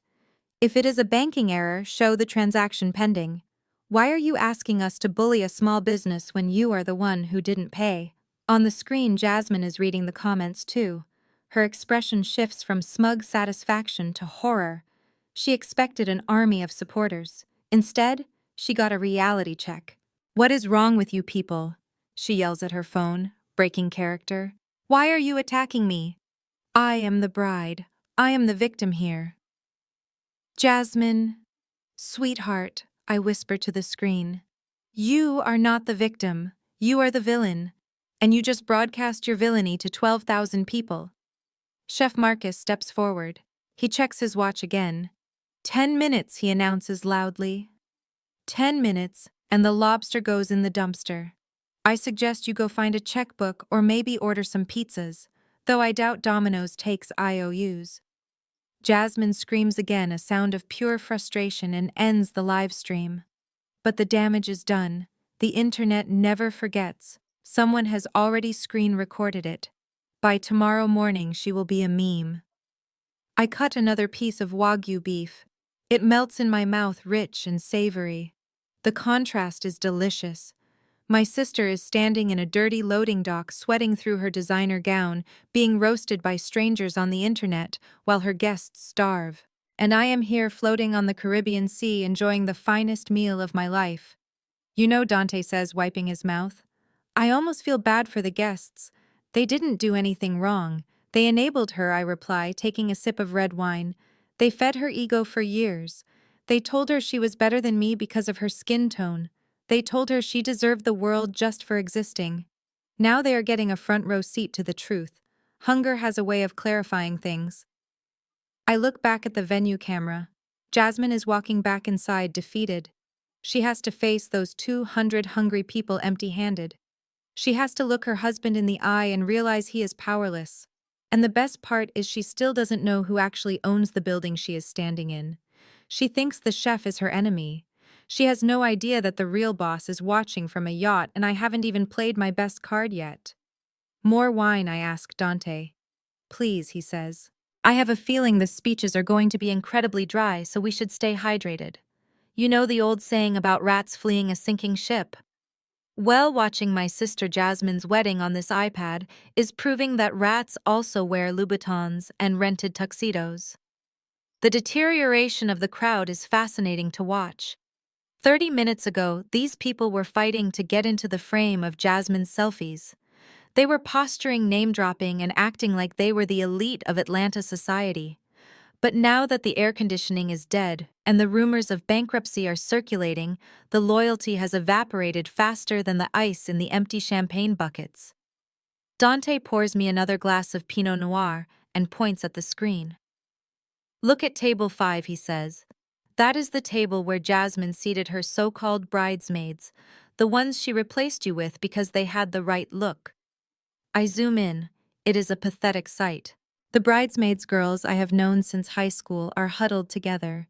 If it is a banking error, show the transaction pending. Why are you asking us to bully a small business when you are the one who didn't pay?" On the screen, Jasmine is reading the comments too. Her expression shifts from smug satisfaction to horror. She expected an army of supporters. Instead, she got a reality check. "What is wrong with you people?" she yells at her phone, breaking character. "Why are you attacking me? I am the bride. I am the victim here." "Jasmine, sweetheart," I whisper to the screen. "You are not the victim. You are the villain. And you just broadcast your villainy to 12,000 people." Chef Marcus steps forward. He checks his watch again. 10 minutes, he announces loudly. 10 minutes, and the lobster goes in the dumpster. I suggest you go find a checkbook or maybe order some pizzas, though I doubt Domino's takes IOUs. Jasmine screams again, a sound of pure frustration, and ends the live stream. But the damage is done. The internet never forgets. Someone has already screen recorded it. By tomorrow morning, she will be a meme. I cut another piece of Wagyu beef. It melts in my mouth, rich and savory. The contrast is delicious. My sister is standing in a dirty loading dock, sweating through her designer gown, being roasted by strangers on the internet while her guests starve. And I am here floating on the Caribbean Sea, enjoying the finest meal of my life. "You know," Dante says, wiping his mouth, "I almost feel bad for the guests. They didn't do anything wrong. They enabled her," I reply, taking a sip of red wine. "They fed her ego for years. They told her she was better than me because of her skin tone. They told her she deserved the world just for existing. Now they are getting a front row seat to the truth. Hunger has a way of clarifying things." I look back at the venue camera. Jasmine is walking back inside, defeated. She has to face those 200 hungry people empty-handed. She has to look her husband in the eye and realize he is powerless. And the best part is she still doesn't know who actually owns the building she is standing in. She thinks the chef is her enemy. She has no idea that the real boss is watching from a yacht, and I haven't even played my best card yet. More wine, I ask Dante. Please, he says. I have a feeling the speeches are going to be incredibly dry, so we should stay hydrated. You know the old saying about rats fleeing a sinking ship? Well, watching my sister Jasmine's wedding on this iPad is proving that rats also wear Louboutins and rented tuxedos. The deterioration of the crowd is fascinating to watch. 30 minutes ago, these people were fighting to get into the frame of Jasmine's selfies. They were posturing, name-dropping, and acting like they were the elite of Atlanta society. But now that the air conditioning is dead and the rumors of bankruptcy are circulating, the loyalty has evaporated faster than the ice in the empty champagne buckets. Dante pours me another glass of Pinot Noir and points at the screen. Look at table 5, he says. That is the table where Jasmine seated her so-called bridesmaids, the ones she replaced you with because they had the right look. I zoom in. It is a pathetic sight. The bridesmaids girls I have known since high school are huddled together.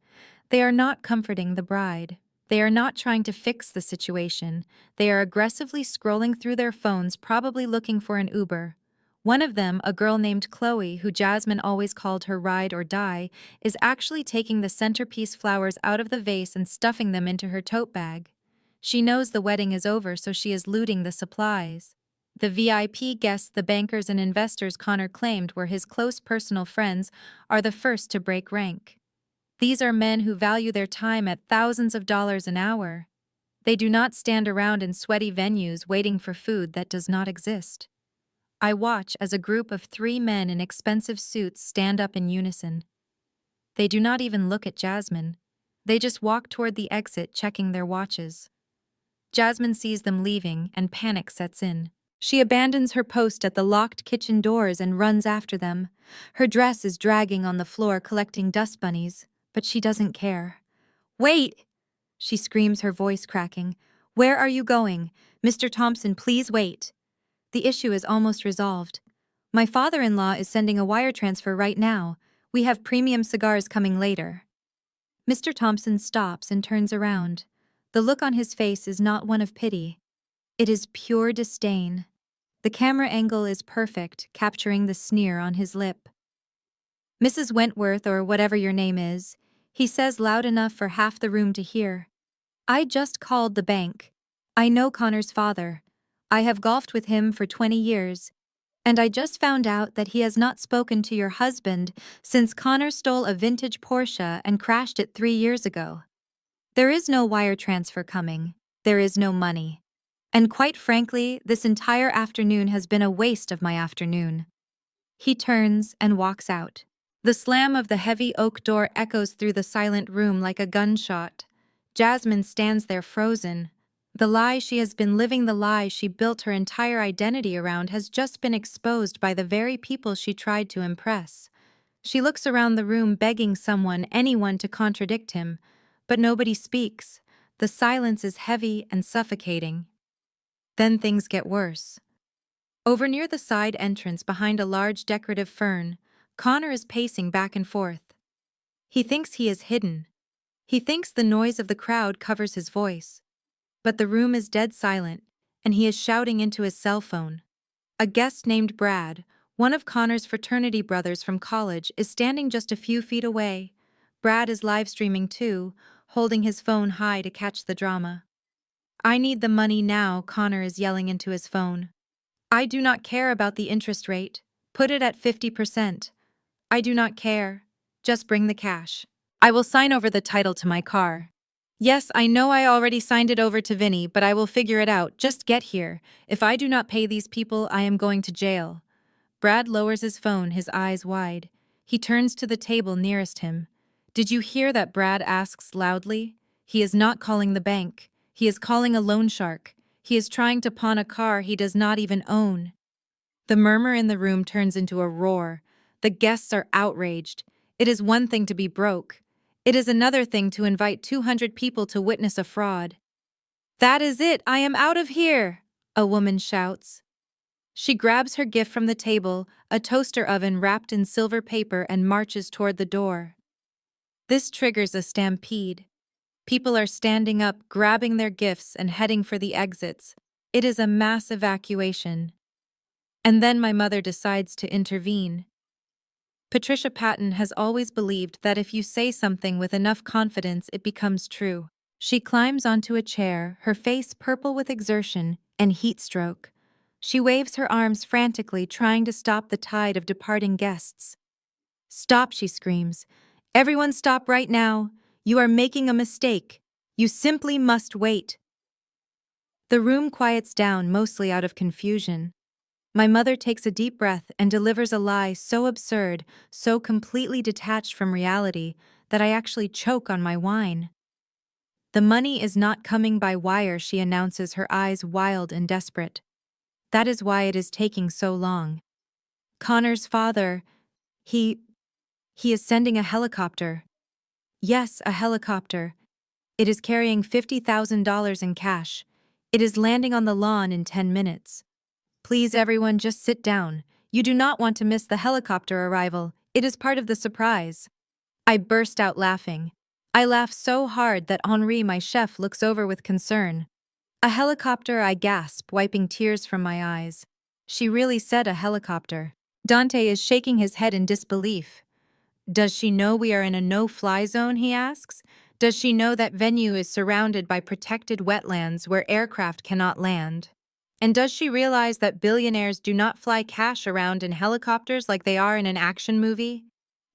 They are not comforting the bride. They are not trying to fix the situation. They are aggressively scrolling through their phones, probably looking for an Uber. One of them, a girl named Chloe, who Jasmine always called her ride or die, is actually taking the centerpiece flowers out of the vase and stuffing them into her tote bag. She knows the wedding is over, so she is looting the supplies. The VIP guests the bankers and investors Connor claimed were his close personal friends are the first to break rank. These are men who value their time at thousands of dollars an hour. They do not stand around in sweaty venues waiting for food that does not exist. I watch as a group of 3 men in expensive suits stand up in unison. They do not even look at Jasmine. They just walk toward the exit, checking their watches. Jasmine sees them leaving, and panic sets in. She abandons her post at the locked kitchen doors and runs after them. Her dress is dragging on the floor, collecting dust bunnies, but she doesn't care. "Wait!" she screams, her voice cracking. "Where are you going? Mr. Thompson, please wait." The issue is almost resolved. My father-in-law is sending a wire transfer right now. We have premium cigars coming later. Mr. Thompson stops and turns around. The look on his face is not one of pity. It is pure disdain. The camera angle is perfect, capturing the sneer on his lip. "Mrs. Wentworth, or whatever your name is," he says loud enough for half the room to hear. "I just called the bank. I know Connor's father. I have golfed with him for 20 years. And I just found out that he has not spoken to your husband since Connor stole a vintage Porsche and crashed it 3 years ago. There is no wire transfer coming. There is no money. And quite frankly, this entire afternoon has been a waste of my afternoon." He turns and walks out. The slam of the heavy oak door echoes through the silent room like a gunshot. Jasmine stands there frozen. The lie she has been living, the lie she built her entire identity around, has just been exposed by the very people she tried to impress. She looks around the room, begging someone, anyone, to contradict him, but nobody speaks. The silence is heavy and suffocating. Then things get worse. Over near the side entrance behind a large decorative fern, Connor is pacing back and forth. He thinks he is hidden. He thinks the noise of the crowd covers his voice. But the room is dead silent, and he is shouting into his cell phone. A guest named Brad, one of Connor's fraternity brothers from college, is standing just a few feet away. Brad is live streaming too, holding his phone high to catch the drama. "I need the money now," Connor is yelling into his phone. "I do not care about the interest rate. Put it at 50%. I do not care. Just bring the cash. I will sign over the title to my car. Yes, I know I already signed it over to Vinny, but I will figure it out. Just get here. If I do not pay these people, I am going to jail." Brad lowers his phone, his eyes wide. He turns to the table nearest him. "Did you hear that?" Brad asks loudly. He is not calling the bank. He is calling a loan shark. He is trying to pawn a car he does not even own. The murmur in the room turns into a roar. The guests are outraged. It is one thing to be broke. It is another thing to invite 200 people to witness a fraud. "That is it, I am out of here!" a woman shouts. She grabs her gift from the table, a toaster oven wrapped in silver paper, and marches toward the door. This triggers a stampede. People are standing up, grabbing their gifts, and heading for the exits. It is a mass evacuation. And then my mother decides to intervene. Patricia Patton has always believed that if you say something with enough confidence, it becomes true. She climbs onto a chair, her face purple with exertion and heat stroke. She waves her arms frantically, trying to stop the tide of departing guests. "Stop," she screams. "Everyone stop right now. You are making a mistake. You simply must wait." The room quiets down, mostly out of confusion. My mother takes a deep breath and delivers a lie so absurd, so completely detached from reality, that I actually choke on my wine. "The money is not coming by wire," she announces, her eyes wild and desperate. "That is why it is taking so long. Connor's father, he is sending a helicopter." "Yes, a helicopter. It is carrying $50,000 in cash. It is landing on the lawn in 10 minutes. Please everyone, just sit down. You do not want to miss the helicopter arrival. It is part of the surprise." I burst out laughing. I laugh so hard that Henri, my chef, looks over with concern. "A helicopter," I gasp, wiping tears from my eyes. She really said a helicopter. Dante is shaking his head in disbelief. "Does she know we are in a no-fly zone?" he asks. "Does she know that venue is surrounded by protected wetlands where aircraft cannot land? And does she realize that billionaires do not fly cash around in helicopters like they are in an action movie?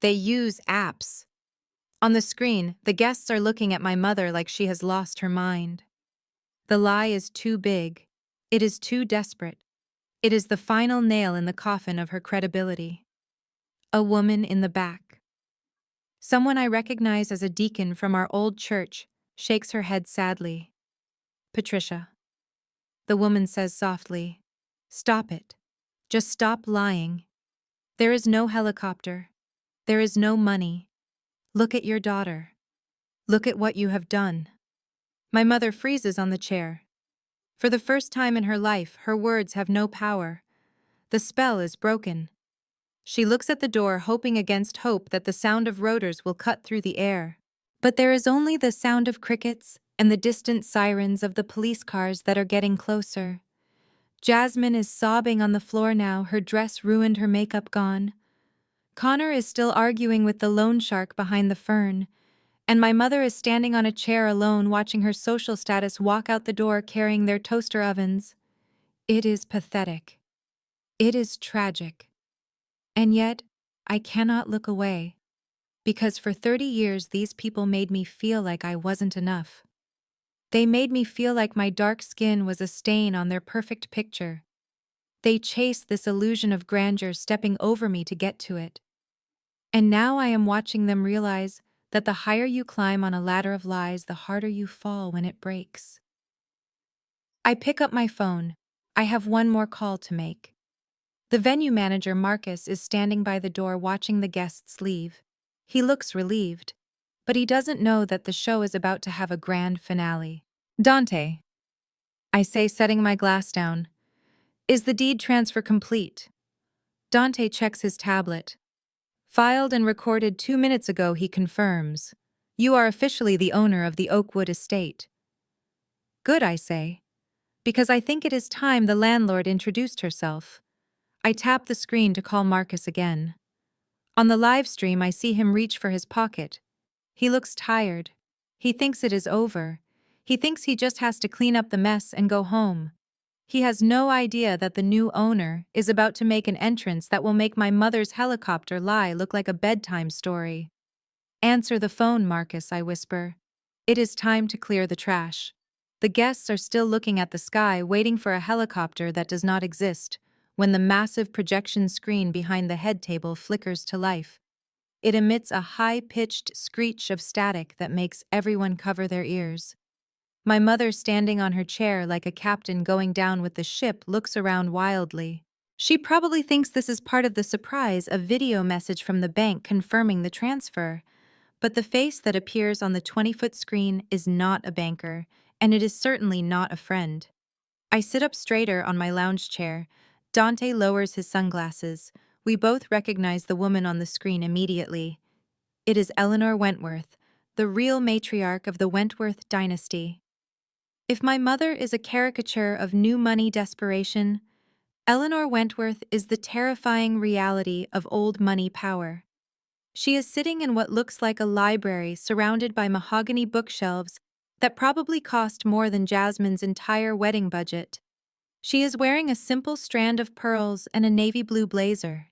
They use apps." On the screen, the guests are looking at my mother like she has lost her mind. The lie is too big. It is too desperate. It is the final nail in the coffin of her credibility. A woman in the back, someone I recognize as a deacon from our old church, shakes her head sadly. "Patricia." The woman says softly, "Stop it. Just stop lying. There is no helicopter. There is no money. Look at your daughter. Look at what you have done." My mother freezes on the chair. For the first time in her life, her words have no power. The spell is broken. She looks at the door, hoping against hope that the sound of rotors will cut through the air. But there is only the sound of crickets and the distant sirens of the police cars that are getting closer. Jasmine is sobbing on the floor now, her dress ruined, her makeup gone. Connor is still arguing with the loan shark behind the fern, and my mother is standing on a chair alone, watching her social status walk out the door carrying their toaster ovens. It is pathetic. It is tragic. And yet, I cannot look away. Because for 30 years these people made me feel like I wasn't enough. They made me feel like my dark skin was a stain on their perfect picture. They chased this illusion of grandeur, stepping over me to get to it. And now I am watching them realize that the higher you climb on a ladder of lies, the harder you fall when it breaks. I pick up my phone. I have one more call to make. The venue manager, Marcus, is standing by the door watching the guests leave. He looks relieved, but he doesn't know that the show is about to have a grand finale. "Dante," I say, setting my glass down, "is the deed transfer complete?" Dante checks his tablet. "Filed and recorded 2 minutes ago," he confirms. "You are officially the owner of the Oakwood estate." "Good," I say, because I think it is time the landlord introduced herself. I tap the screen to call Marcus again. On the live stream, I see him reach for his pocket. He looks tired. He thinks it is over. He thinks he just has to clean up the mess and go home. He has no idea that the new owner is about to make an entrance that will make my mother's helicopter lie look like a bedtime story. "Answer the phone, Marcus," I whisper. It is time to clear the trash. The guests are still looking at the sky, waiting for a helicopter that does not exist, when the massive projection screen behind the head table flickers to life. It emits a high-pitched screech of static that makes everyone cover their ears. My mother, standing on her chair like a captain going down with the ship, looks around wildly. She probably thinks this is part of the surprise, a video message from the bank confirming the transfer. But the face that appears on the 20-foot screen is not a banker, and it is certainly not a friend. I sit up straighter on my lounge chair. Dante lowers his sunglasses. We both recognize the woman on the screen immediately. It is Eleanor Wentworth, the real matriarch of the Wentworth dynasty. If my mother is a caricature of new money desperation, Eleanor Wentworth is the terrifying reality of old money power. She is sitting in what looks like a library surrounded by mahogany bookshelves that probably cost more than Jasmine's entire wedding budget. She is wearing a simple strand of pearls and a navy blue blazer.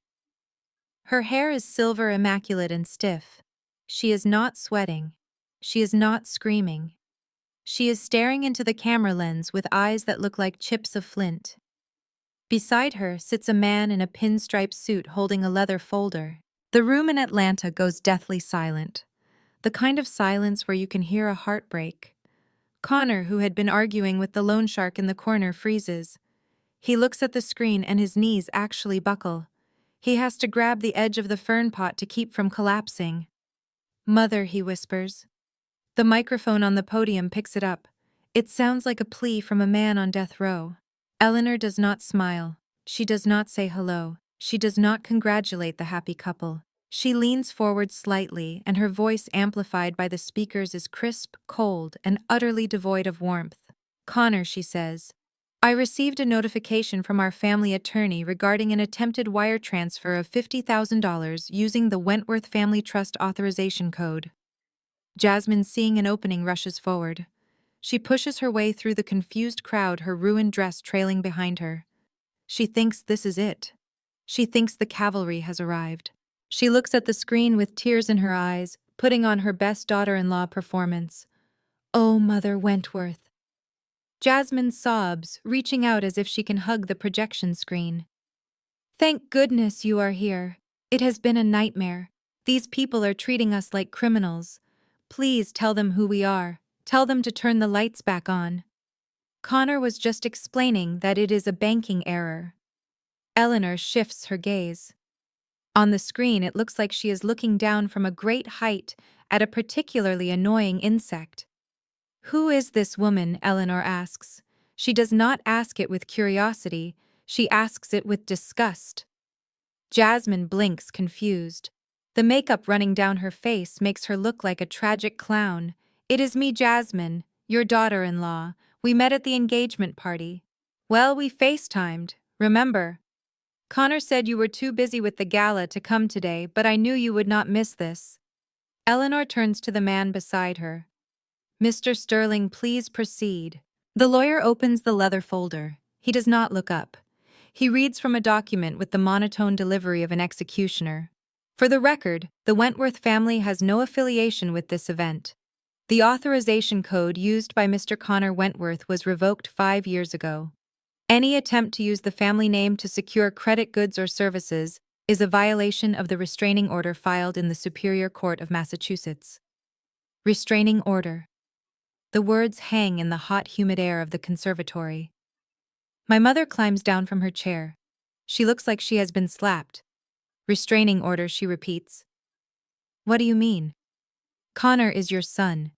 Her hair is silver, immaculate, and stiff. She is not sweating. She is not screaming. She is staring into the camera lens with eyes that look like chips of flint. Beside her sits a man in a pinstripe suit holding a leather folder. The room in Atlanta goes deathly silent. The kind of silence where you can hear a heart break. Connor, who had been arguing with the loan shark in the corner, freezes. He looks at the screen and his knees actually buckle. He has to grab the edge of the fern pot to keep from collapsing. "Mother," he whispers. The microphone on the podium picks it up. It sounds like a plea from a man on death row. Eleanor does not smile. She does not say hello. She does not congratulate the happy couple. She leans forward slightly, and her voice, amplified by the speakers, is crisp, cold, and utterly devoid of warmth. "Connor," she says, "I received a notification from our family attorney regarding an attempted wire transfer of $50,000 using the Wentworth Family Trust Authorization Code." Jasmine, seeing an opening, rushes forward. She pushes her way through the confused crowd, her ruined dress trailing behind her. She thinks this is it. She thinks the cavalry has arrived. She looks at the screen with tears in her eyes, putting on her best daughter-in-law performance. "Oh, Mother Wentworth." Jasmine sobs, reaching out as if she can hug the projection screen. "Thank goodness you are here. It has been a nightmare. These people are treating us like criminals. Please tell them who we are. Tell them to turn the lights back on." Connor was just explaining that it is a banking error. Eleanor shifts her gaze. On the screen, it looks like she is looking down from a great height at a particularly annoying insect. "Who is this woman?" Eleanor asks. She does not ask it with curiosity, she asks it with disgust. Jasmine blinks, confused. The makeup running down her face makes her look like a tragic clown. "It is me, Jasmine, your daughter-in-law. We met at the engagement party. Well, we FaceTimed, remember? Connor said you were too busy with the gala to come today, but I knew you would not miss this." Eleanor turns to the man beside her. "Mr. Sterling, please proceed." The lawyer opens the leather folder. He does not look up. He reads from a document with the monotone delivery of an executioner. "For the record, the Wentworth family has no affiliation with this event. The authorization code used by Mr. Connor Wentworth was revoked 5 years ago. Any attempt to use the family name to secure credit, goods, or services is a violation of the restraining order filed in the Superior Court of Massachusetts." Restraining order. The words hang in the hot, humid air of the conservatory. My mother climbs down from her chair. She looks like she has been slapped. "Restraining order," she repeats. "What do you mean?" "Connor is your son.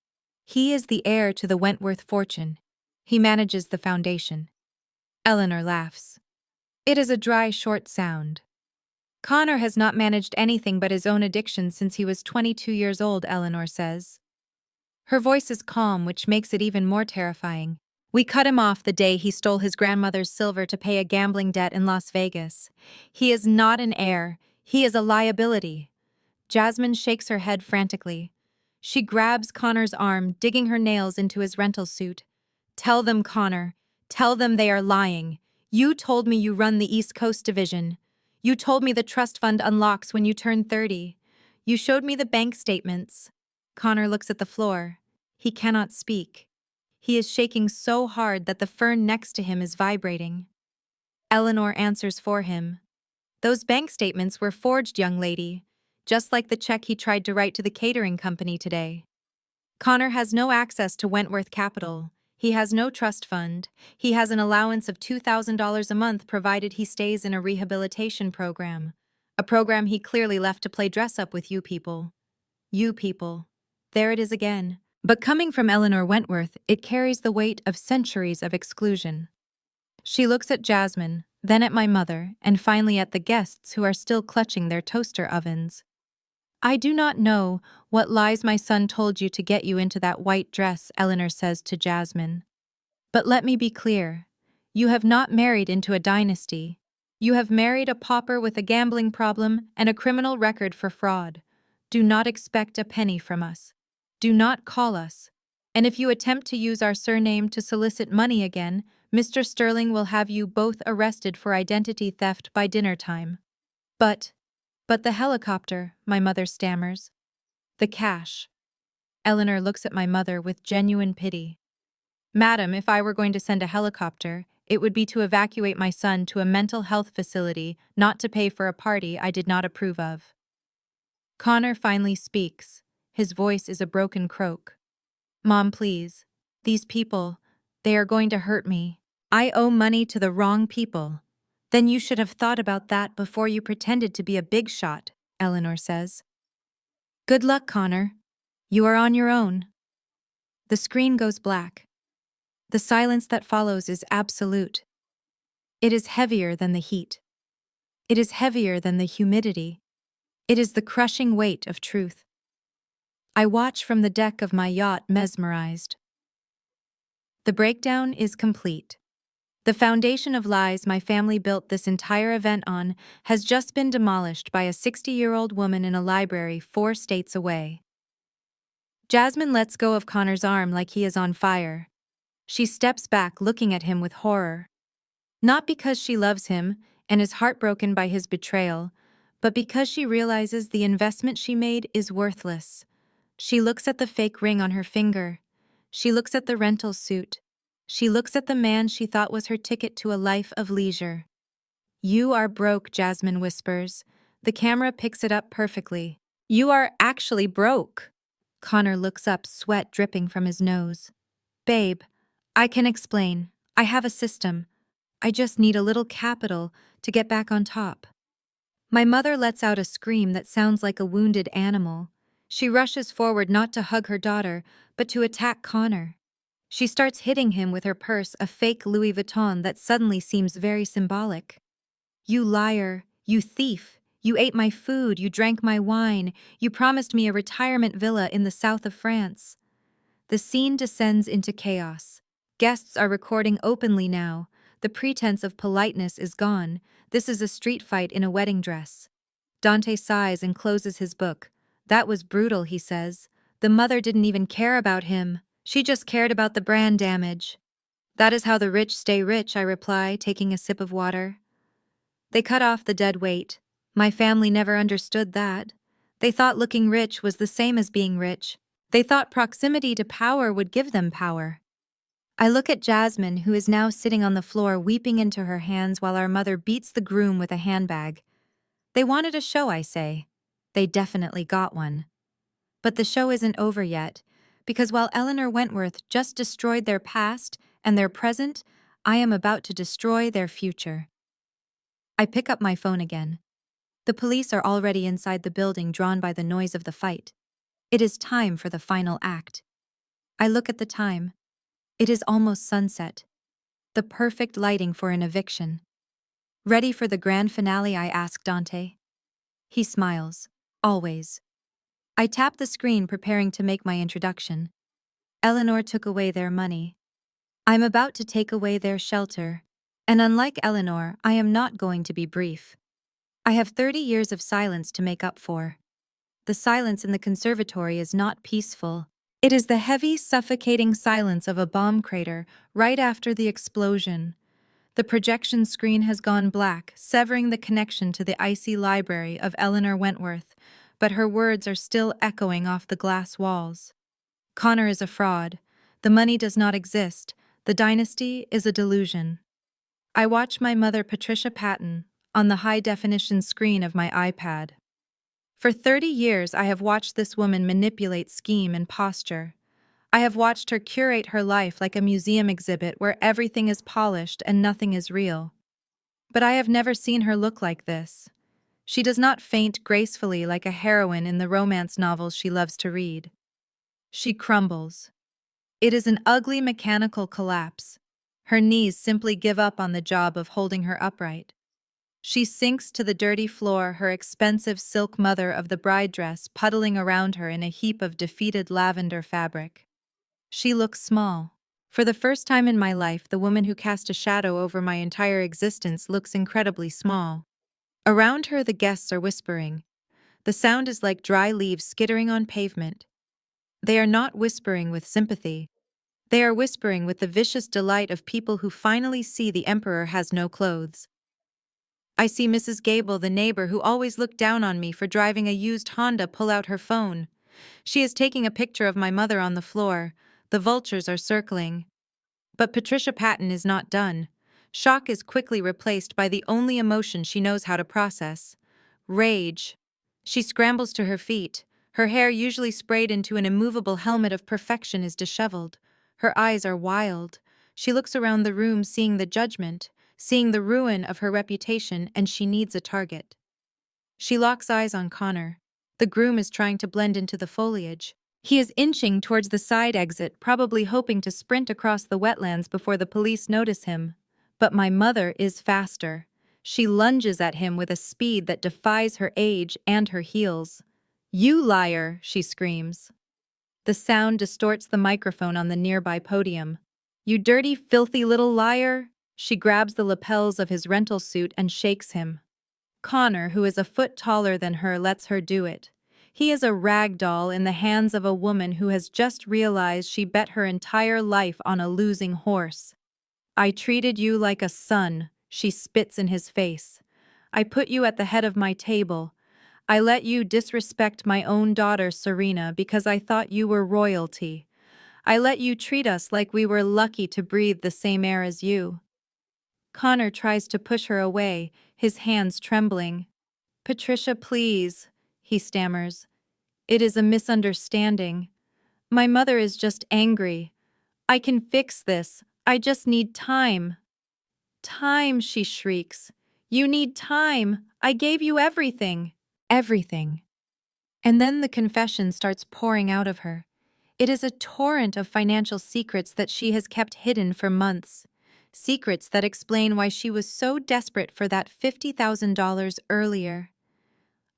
He is the heir to the Wentworth fortune. He manages the foundation." Eleanor laughs. It is a dry, short sound. "Connor has not managed anything but his own addiction since he was 22 years old," Eleanor says. Her voice is calm, which makes it even more terrifying. "We cut him off the day he stole his grandmother's silver to pay a gambling debt in Las Vegas. He is not an heir. He is a liability." Jasmine shakes her head frantically. She grabs Connor's arm, digging her nails into his rental suit. "Tell them, Connor. Tell them they are lying. You told me you run the East Coast Division. You told me the trust fund unlocks when you turn 30. You showed me the bank statements." Connor looks at the floor. He cannot speak. He is shaking so hard that the fern next to him is vibrating. Eleanor answers for him. "Those bank statements were forged, young lady, just like the check he tried to write to the catering company today. Connor has no access to Wentworth Capital. He has no trust fund. He has an allowance of $2,000 a month provided he stays in a rehabilitation program. A program he clearly left to play dress-up with you people. You people. There it is again. But coming from Eleanor Wentworth, it carries the weight of centuries of exclusion. She looks at Jasmine, then at my mother, and finally at the guests who are still clutching their toaster ovens. I do not know what lies my son told you to get you into that white dress, Eleanor says to Jasmine. But let me be clear. You have not married into a dynasty. You have married a pauper with a gambling problem and a criminal record for fraud. Do not expect a penny from us. Do not call us. And if you attempt to use our surname to solicit money again, Mr. Sterling will have you both arrested for identity theft by dinner time. But the helicopter, my mother stammers. The cash. Eleanor looks at my mother with genuine pity. Madam, if I were going to send a helicopter, it would be to evacuate my son to a mental health facility, not to pay for a party I did not approve of. Connor finally speaks. His voice is a broken croak. Mom, please. These people, they are going to hurt me. I owe money to the wrong people. Then you should have thought about that before you pretended to be a big shot, Eleanor says. Good luck, Connor. You are on your own. The screen goes black. The silence that follows is absolute. It is heavier than the heat. It is heavier than the humidity. It is the crushing weight of truth. I watch from the deck of my yacht mesmerized. The breakdown is complete. The foundation of lies my family built this entire event on has just been demolished by a 60-year-old woman in a library 4 states away. Jasmine lets go of Connor's arm like he is on fire. She steps back, looking at him with horror. Not because she loves him and is heartbroken by his betrayal, but because she realizes the investment she made is worthless. She looks at the fake ring on her finger. She looks at the rental suit. She looks at the man she thought was her ticket to a life of leisure. You are broke, Jasmine whispers. The camera picks it up perfectly. You are actually broke. Connor looks up, sweat dripping from his nose. Babe, I can explain. I have a system. I just need a little capital to get back on top. My mother lets out a scream that sounds like a wounded animal. She rushes forward not to hug her daughter, but to attack Connor. She starts hitting him with her purse, a fake Louis Vuitton that suddenly seems very symbolic. You liar, you thief, you ate my food, you drank my wine, you promised me a retirement villa in the south of France. The scene descends into chaos. Guests are recording openly now. The pretense of politeness is gone. This is a street fight in a wedding dress. Dante sighs and closes his book. That was brutal, he says. The mother didn't even care about him. She just cared about the brand damage. That is how the rich stay rich, I reply, taking a sip of water. They cut off the dead weight. My family never understood that. They thought looking rich was the same as being rich. They thought proximity to power would give them power. I look at Jasmine, who is now sitting on the floor weeping into her hands while our mother beats the groom with a handbag. They wanted a show, I say. They definitely got one. But the show isn't over yet, because while Eleanor Wentworth just destroyed their past and their present, I am about to destroy their future. I pick up my phone again. The police are already inside the building, drawn by the noise of the fight. It is time for the final act. I look at the time. It is almost sunset. The perfect lighting for an eviction. Ready for the grand finale, I ask Dante. He smiles. Always. I tap the screen, preparing to make my introduction. Eleanor took away their money. I'm about to take away their shelter. And unlike Eleanor, I am not going to be brief. I have 30 years of silence to make up for. The silence in the conservatory is not peaceful. It is the heavy, suffocating silence of a bomb crater right after the explosion. The projection screen has gone black, severing the connection to the icy library of Eleanor Wentworth, but her words are still echoing off the glass walls. Connor is a fraud. The money does not exist. The dynasty is a delusion. I watch my mother, Patricia Patton, on the high-definition screen of my iPad. For 30 years, I have watched this woman manipulate scheme and posture. I have watched her curate her life like a museum exhibit where everything is polished and nothing is real. But I have never seen her look like this. She does not faint gracefully like a heroine in the romance novels she loves to read. She crumbles. It is an ugly mechanical collapse. Her knees simply give up on the job of holding her upright. She sinks to the dirty floor, her expensive silk mother of the bride dress puddling around her in a heap of defeated lavender fabric. She looks small. For the first time in my life, the woman who cast a shadow over my entire existence looks incredibly small. Around her, the guests are whispering. The sound is like dry leaves skittering on pavement. They are not whispering with sympathy. They are whispering with the vicious delight of people who finally see the emperor has no clothes. I see Mrs. Gable, the neighbor who always looked down on me for driving a used Honda, pull out her phone. She is taking a picture of my mother on the floor. The vultures are circling. But Patricia Patton is not done. Shock is quickly replaced by the only emotion she knows how to process: rage. She scrambles to her feet. Her hair, usually sprayed into an immovable helmet of perfection, is disheveled. Her eyes are wild. She looks around the room, seeing the judgment, seeing the ruin of her reputation, and she needs a target. She locks eyes on Connor. The groom is trying to blend into the foliage. He is inching towards the side exit, probably hoping to sprint across the wetlands before the police notice him. But my mother is faster. She lunges at him with a speed that defies her age and her heels. "You liar!" she screams. The sound distorts the microphone on the nearby podium. "You dirty, filthy little liar!" She grabs the lapels of his rental suit and shakes him. Connor, who is a foot taller than her, lets her do it. He is a rag doll in the hands of a woman who has just realized she bet her entire life on a losing horse. "I treated you like a son," she spits in his face. "I put you at the head of my table. I let you disrespect my own daughter, Serena, because I thought you were royalty. I let you treat us like we were lucky to breathe the same air as you." Connor tries to push her away, his hands trembling. "Patricia, please," he stammers. "It is a misunderstanding. My mother is just angry. I can fix this. I just need time." "Time," she shrieks. "You need time. I gave you everything." Everything. And then the confession starts pouring out of her. It is a torrent of financial secrets that she has kept hidden for months. Secrets that explain why she was so desperate for that $50,000 earlier.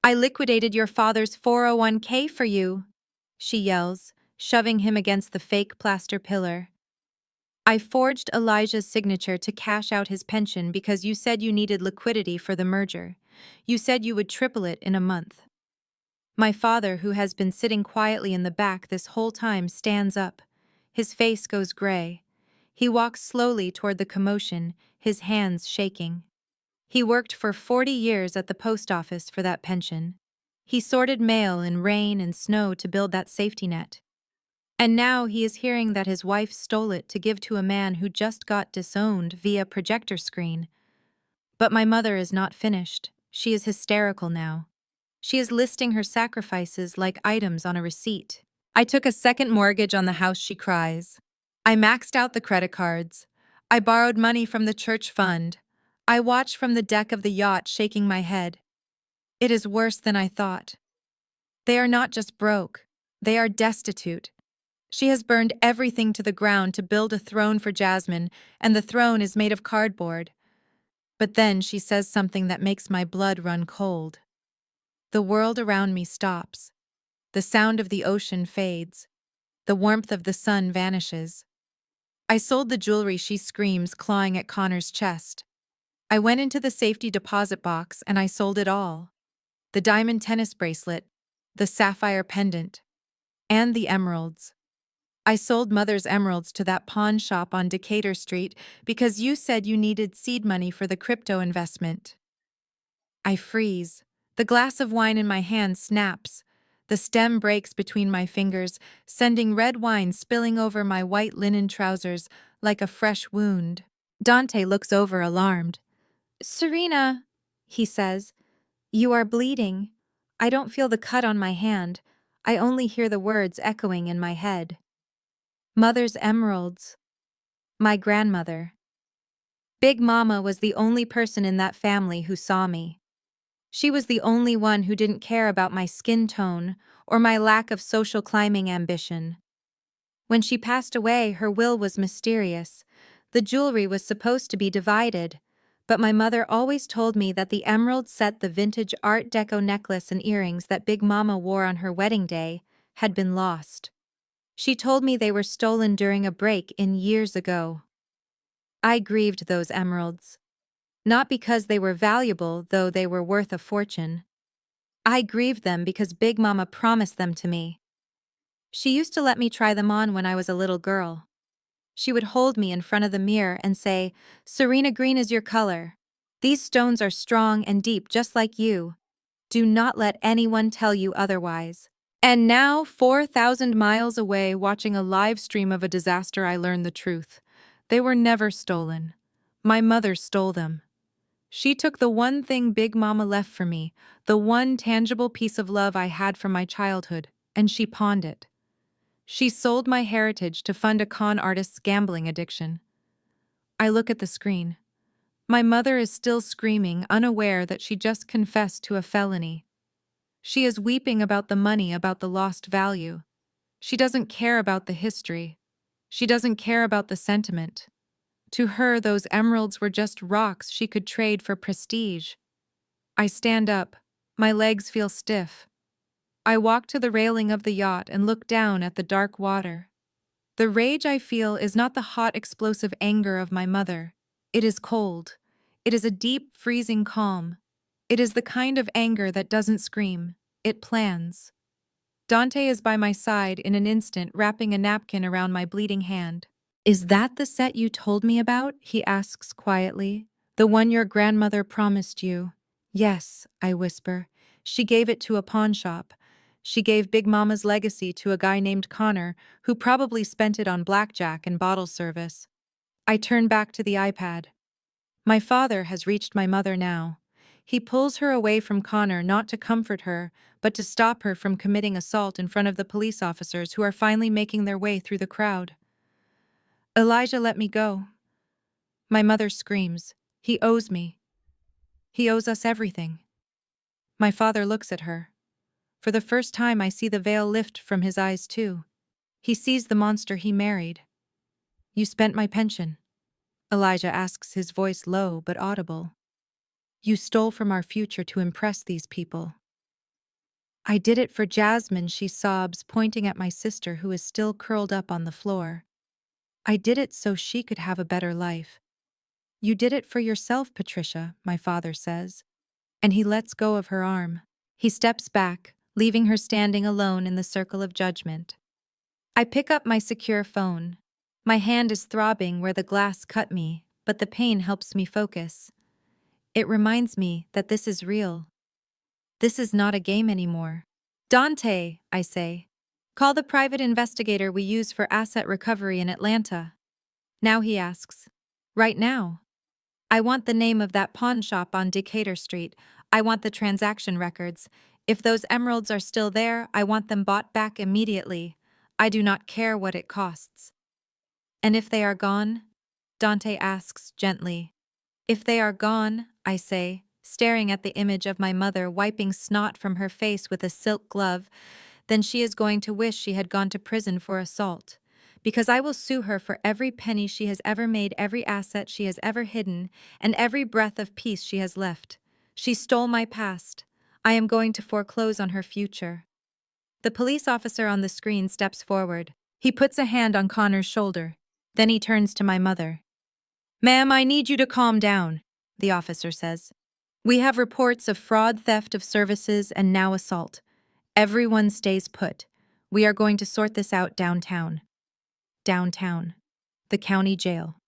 "I liquidated your father's 401k for you," she yells, shoving him against the fake plaster pillar. "I forged Elijah's signature to cash out his pension because you said you needed liquidity for the merger. You said you would triple it in a month." My father, who has been sitting quietly in the back this whole time, stands up. His face goes gray. He walks slowly toward the commotion, his hands shaking. He worked for 40 years at the post office for that pension. He sorted mail in rain and snow to build that safety net. And now he is hearing that his wife stole it to give to a man who just got disowned via projector screen. But my mother is not finished. She is hysterical now. She is listing her sacrifices like items on a receipt. "I took a second mortgage on the house," she cries. "I maxed out the credit cards. I borrowed money from the church fund. I watched from the deck of the yacht, shaking my head. It is worse than I thought. They are not just broke. They are destitute. She has burned everything to the ground to build a throne for Jasmine, and the throne is made of cardboard." But then she says something that makes my blood run cold. The world around me stops. The sound of the ocean fades. The warmth of the sun vanishes. "I sold the jewelry," she screams, clawing at Connor's chest. "I went into the safety deposit box and I sold it all. The diamond tennis bracelet, the sapphire pendant, and the emeralds. I sold Mother's emeralds to that pawn shop on Decatur Street because you said you needed seed money for the crypto investment." I freeze. The glass of wine in my hand snaps. The stem breaks between my fingers, sending red wine spilling over my white linen trousers like a fresh wound. Dante looks over, alarmed. "Serena," he says, "you are bleeding. I don't feel the cut on my hand. I only hear the words echoing in my head. Mother's emeralds. My grandmother. Big Mama was the only person in that family who saw me. She was the only one who didn't care about my skin tone or my lack of social climbing ambition. When she passed away, her will was mysterious. The jewelry was supposed to be divided, but my mother always told me that the emerald set, the vintage Art Deco necklace and earrings that Big Mama wore on her wedding day, had been lost. She told me they were stolen during a break-in years ago. I grieved those emeralds. Not because they were valuable, though they were worth a fortune. I grieved them because Big Mama promised them to me. She used to let me try them on when I was a little girl. She would hold me in front of the mirror and say, "Serena, green is your color. These stones are strong and deep just like you. Do not let anyone tell you otherwise." And now, 4,000 miles away, watching a live stream of a disaster, I learned the truth. They were never stolen. My mother stole them. She took the one thing Big Mama left for me, the one tangible piece of love I had from my childhood, and she pawned it. She sold my heritage to fund a con artist's gambling addiction. I look at the screen. My mother is still screaming, unaware that she just confessed to a felony. She is weeping about the money, about the lost value. She doesn't care about the history. She doesn't care about the sentiment. To her, those emeralds were just rocks she could trade for prestige. I stand up. My legs feel stiff. I walk to the railing of the yacht and look down at the dark water. The rage I feel is not the hot, explosive anger of my mother. It is cold. It is a deep, freezing calm. It is the kind of anger that doesn't scream. It plans. Dante is by my side in an instant, wrapping a napkin around my bleeding hand. "Is that the set you told me about?" he asks quietly. "The one your grandmother promised you?" "Yes," I whisper. "She gave it to a pawn shop. She gave Big Mama's legacy to a guy named Connor, who probably spent it on blackjack and bottle service." I turn back to the iPad. My father has reached my mother now. He pulls her away from Connor, not to comfort her, but to stop her from committing assault in front of the police officers who are finally making their way through the crowd. "Elijah, let me go." My mother screams. "He owes me. He owes us everything." My father looks at her. For the first time, I see the veil lift from his eyes too. He sees the monster he married. "You spent my pension," Elijah asks, his voice low but audible. "You stole from our future to impress these people." "I did it for Jasmine," she sobs, pointing at my sister who is still curled up on the floor. "I did it so she could have a better life." "You did it for yourself, Patricia," my father says. And he lets go of her arm. He steps back, leaving her standing alone in the circle of judgment. I pick up my secure phone. My hand is throbbing where the glass cut me, but the pain helps me focus. It reminds me that this is real. This is not a game anymore. "Dante," I say. "Call the private investigator we use for asset recovery in Atlanta." Now he asks. "Right now?" "I want the name of that pawn shop on Decatur Street. I want the transaction records. If those emeralds are still there, I want them bought back immediately. I do not care what it costs." "And if they are gone?" Dante asks gently. "If they are gone," I say, staring at the image of my mother wiping snot from her face with a silk glove, "then she is going to wish she had gone to prison for assault. Because I will sue her for every penny she has ever made, every asset she has ever hidden, and every breath of peace she has left. She stole my past. I am going to foreclose on her future." The police officer on the screen steps forward. He puts a hand on Connor's shoulder. Then he turns to my mother. "Ma'am, I need you to calm down," the officer says. "We have reports of fraud, theft of services, and now assault. Everyone stays put. We are going to sort this out downtown." Downtown. The county jail.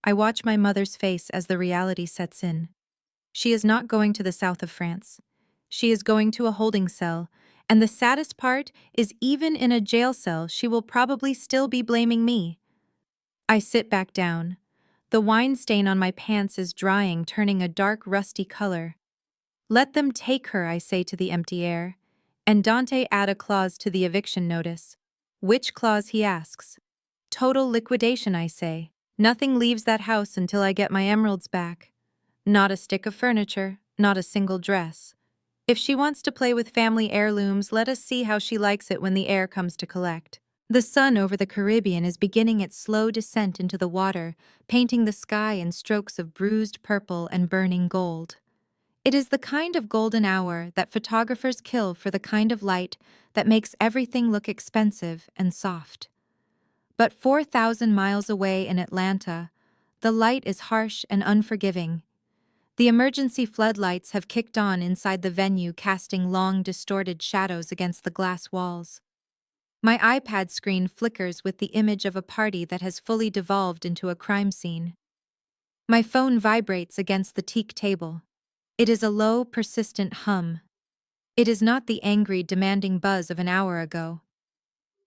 I watch my mother's face as the reality sets in. She is not going to the south of France. She is going to a holding cell, and the saddest part is even in a jail cell, she will probably still be blaming me. I sit back down. The wine stain on my pants is drying, turning a dark, rusty color. "Let them take her," I say to the empty air. And Dante add a clause to the eviction notice. "Which clause?" he asks. "Total liquidation," I say. "Nothing leaves that house until I get my emeralds back. Not a stick of furniture, not a single dress. If she wants to play with family heirlooms, let us see how she likes it when the heir comes to collect." The sun over the Caribbean is beginning its slow descent into the water, painting the sky in strokes of bruised purple and burning gold. It is the kind of golden hour that photographers kill for the kind of light that makes everything look expensive and soft. But 4,000 miles away in Atlanta, the light is harsh and unforgiving. The emergency floodlights have kicked on inside the venue, casting long, distorted shadows against the glass walls. My iPad screen flickers with the image of a party that has fully devolved into a crime scene. My phone vibrates against the teak table. It is a low, persistent hum. It is not the angry, demanding buzz of an hour ago.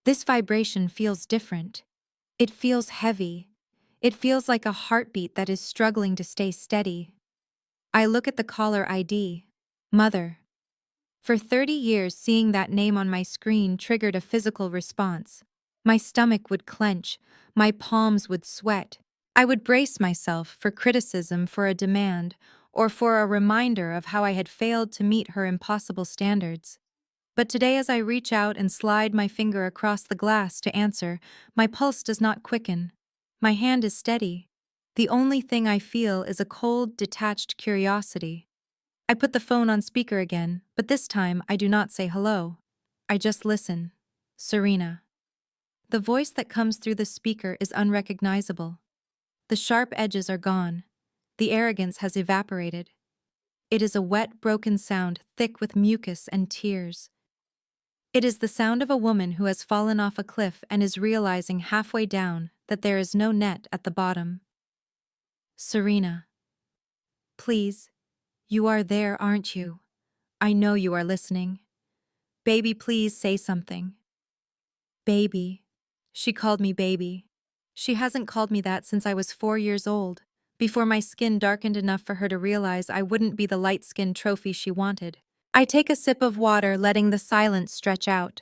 This vibration feels different. It feels heavy. It feels like a heartbeat that is struggling to stay steady. I look at the caller ID. Mother. For 30 years, seeing that name on my screen triggered a physical response. My stomach would clench, my palms would sweat. I would brace myself for criticism, for a demand, or for a reminder of how I had failed to meet her impossible standards. But today, as I reach out and slide my finger across the glass to answer, my pulse does not quicken. My hand is steady. The only thing I feel is a cold, detached curiosity. I put the phone on speaker again, but this time I do not say hello. I just listen. Serena. The voice that comes through the speaker is unrecognizable. The sharp edges are gone. The arrogance has evaporated. It is a wet, broken sound, thick with mucus and tears. It is the sound of a woman who has fallen off a cliff and is realizing halfway down that there is no net at the bottom. Serena. Please. You are there, aren't you? I know you are listening. Baby, please say something. Baby. She called me baby. She hasn't called me that since I was 4 years old, before my skin darkened enough for her to realize I wouldn't be the light-skinned trophy she wanted. I take a sip of water, letting the silence stretch out.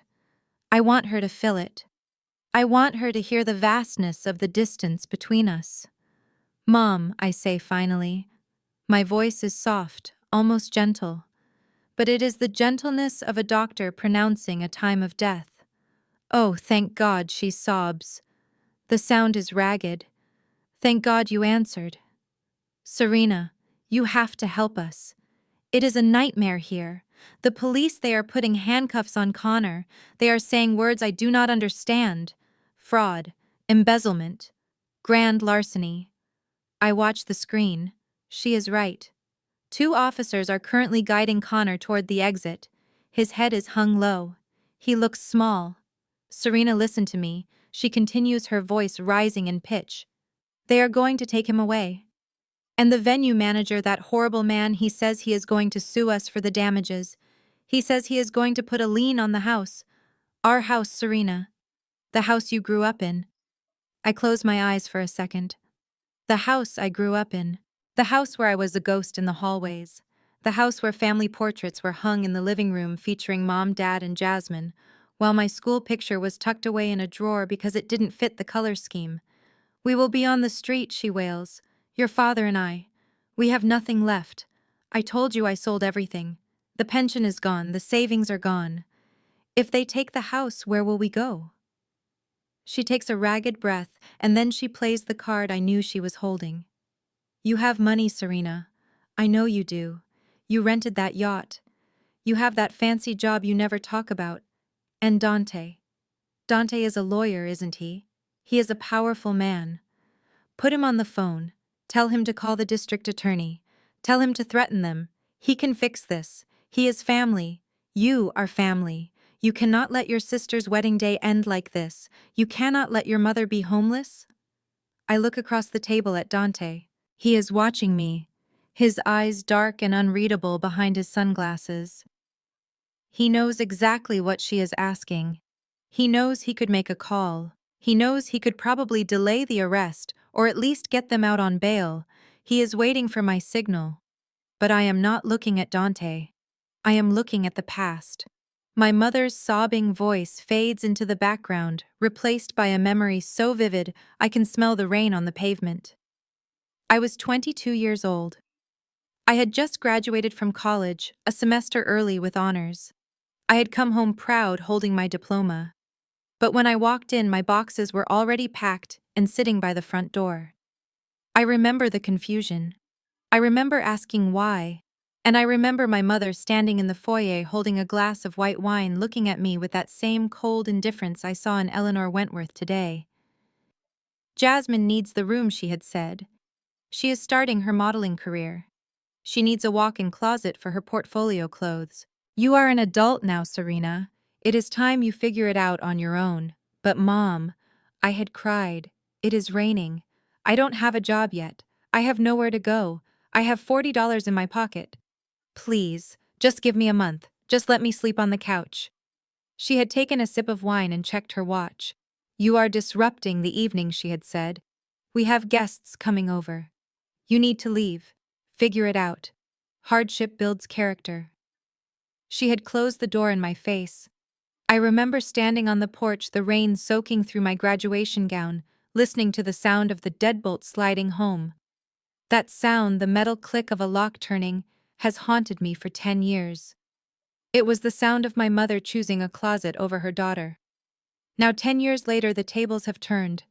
I want her to feel it. I want her to hear the vastness of the distance between us. Mom, I say finally. My voice is soft, almost gentle. But it is the gentleness of a doctor pronouncing a time of death. Oh, thank God, she sobs. The sound is ragged. Thank God you answered. Serena, you have to help us. It is a nightmare here. The police, they are putting handcuffs on Connor. They are saying words I do not understand. Fraud, embezzlement, grand larceny. I watch the screen. She is right. 2 officers are currently guiding Connor toward the exit. His head is hung low. He looks small. Serena, listen to me. She continues, her voice rising in pitch. They are going to take him away. And the venue manager, that horrible man, he says he is going to sue us for the damages. He says he is going to put a lien on the house. Our house, Serena. The house you grew up in. I close my eyes for a second. The house I grew up in. The house where I was a ghost in the hallways. The house where family portraits were hung in the living room featuring Mom, Dad, and Jasmine, while my school picture was tucked away in a drawer because it didn't fit the color scheme. We will be on the street, she wails. Your father and I. We have nothing left. I told you I sold everything. The pension is gone, the savings are gone. If they take the house, where will we go? She takes a ragged breath, and then she plays the card I knew she was holding. You have money, Serena. I know you do. You rented that yacht. You have that fancy job you never talk about. And Dante. Dante is a lawyer, isn't he? He is a powerful man. Put him on the phone. Tell him to call the district attorney. Tell him to threaten them. He can fix this. He is family. You are family. You cannot let your sister's wedding day end like this. You cannot let your mother be homeless. I look across the table at Dante. He is watching me, his eyes dark and unreadable behind his sunglasses. He knows exactly what she is asking. He knows he could make a call. He knows he could probably delay the arrest, or at least get them out on bail. He is waiting for my signal. But I am not looking at Dante. I am looking at the past. My mother's sobbing voice fades into the background, replaced by a memory so vivid I can smell the rain on the pavement. I was 22 years old. I had just graduated from college, a semester early with honors. I had come home proud, holding my diploma. But when I walked in, my boxes were already packed and sitting by the front door. I remember the confusion. I remember asking why. And I remember my mother standing in the foyer holding a glass of white wine looking at me with that same cold indifference I saw in Eleanor Wentworth today. Jasmine needs the room, she had said. She is starting her modeling career. She needs a walk-in closet for her portfolio clothes. You are an adult now, Serena. It is time you figure it out on your own. But Mom, I had cried. It is raining. I don't have a job yet. I have nowhere to go. I have $40 in my pocket. Please, just give me a month. Just let me sleep on the couch. She had taken a sip of wine and checked her watch. You are disrupting the evening, she had said. We have guests coming over. You need to leave. Figure it out. Hardship builds character. She had closed the door in my face. I remember standing on the porch, the rain soaking through my graduation gown, listening to the sound of the deadbolt sliding home. That sound, the metal click of a lock turning, has haunted me for 10 years. It was the sound of my mother choosing a closet over her daughter. Now 10 years later, the tables have turned.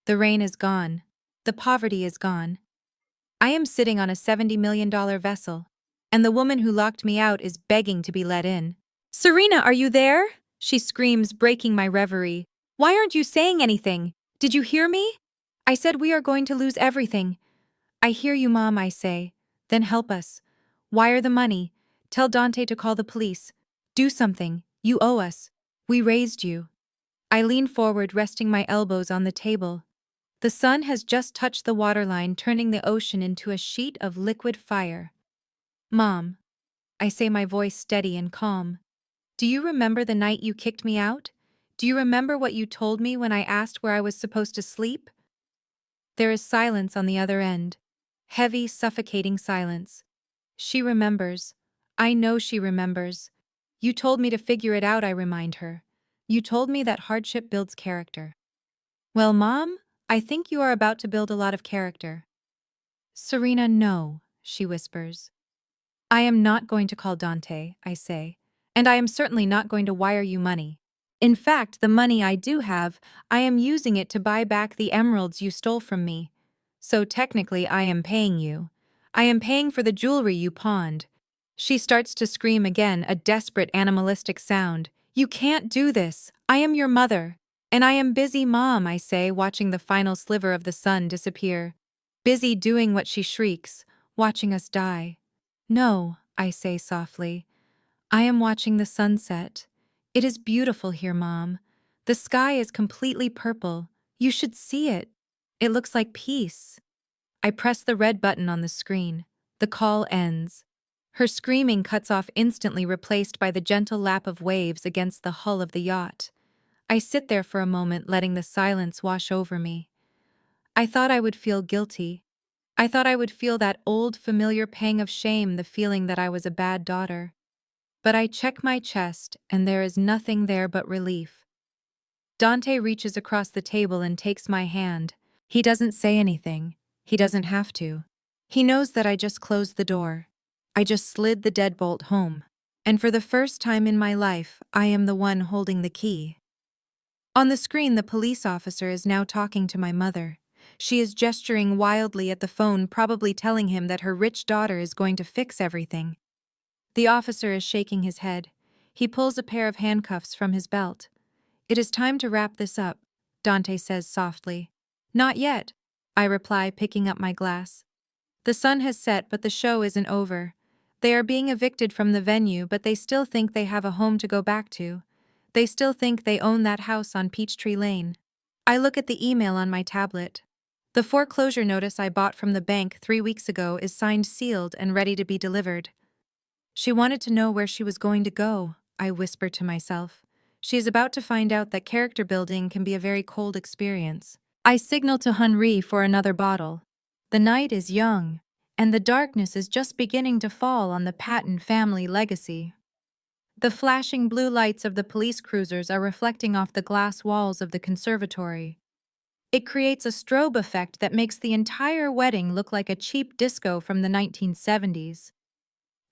The rain is gone. The poverty is gone. I am sitting on a $70 million vessel, and the woman who locked me out is begging to be let in. Serena, are you there? She screams, breaking my reverie. Why aren't you saying anything? Did you hear me? I said we are going to lose everything. I hear you, Mom, I say. Then help us. Wire the money. Tell Dante to call the police. Do something. You owe us. We raised you. I lean forward, resting my elbows on the table. The sun has just touched the waterline, turning the ocean into a sheet of liquid fire. Mom, I say, my voice steady and calm. Do you remember the night you kicked me out? Do you remember what you told me when I asked where I was supposed to sleep? There is silence on the other end. Heavy, suffocating silence. She remembers. I know she remembers. You told me to figure it out, I remind her. You told me that hardship builds character. Well, Mom, I think you are about to build a lot of character. Serena, no, she whispers. I am not going to call Dante, I say, and I am certainly not going to wire you money. In fact, the money I do have, I am using it to buy back the emeralds you stole from me. So technically, I am paying you. I am paying for the jewelry you pawned. She starts to scream again, a desperate animalistic sound. You can't do this. I am your mother. And I am busy, Mom, I say, watching the final sliver of the sun disappear. Busy doing what she shrieks, watching us die. No, I say softly. I am watching the sunset. It is beautiful here, Mom. The sky is completely purple. You should see it. It looks like peace. I press the red button on the screen. The call ends. Her screaming cuts off, instantly replaced by the gentle lap of waves against the hull of the yacht. I sit there for a moment, letting the silence wash over me. I thought I would feel guilty. I thought I would feel that old familiar pang of shame, the feeling that I was a bad daughter. But I check my chest, and there is nothing there but relief. Dante reaches across the table and takes my hand. He doesn't say anything. He doesn't have to. He knows that I just closed the door. I just slid the deadbolt home. And for the first time in my life, I am the one holding the key. On the screen, the police officer is now talking to my mother. She is gesturing wildly at the phone, probably telling him that her rich daughter is going to fix everything. The officer is shaking his head. He pulls a pair of handcuffs from his belt. It is time to wrap this up, Dante says softly. Not yet, I reply, picking up my glass. The sun has set, but the show isn't over. They are being evicted from the venue, but they still think they have a home to go back to. They still think they own that house on Peachtree Lane. I look at the email on my tablet. The foreclosure notice I bought from the bank 3 weeks ago is signed, sealed, and ready to be delivered. She wanted to know where she was going to go, I whisper to myself. She is about to find out that character building can be a very cold experience. I signal to Henri for another bottle. The night is young, and the darkness is just beginning to fall on the Patton family legacy. The flashing blue lights of the police cruisers are reflecting off the glass walls of the conservatory. It creates a strobe effect that makes the entire wedding look like a cheap disco from the 1970s.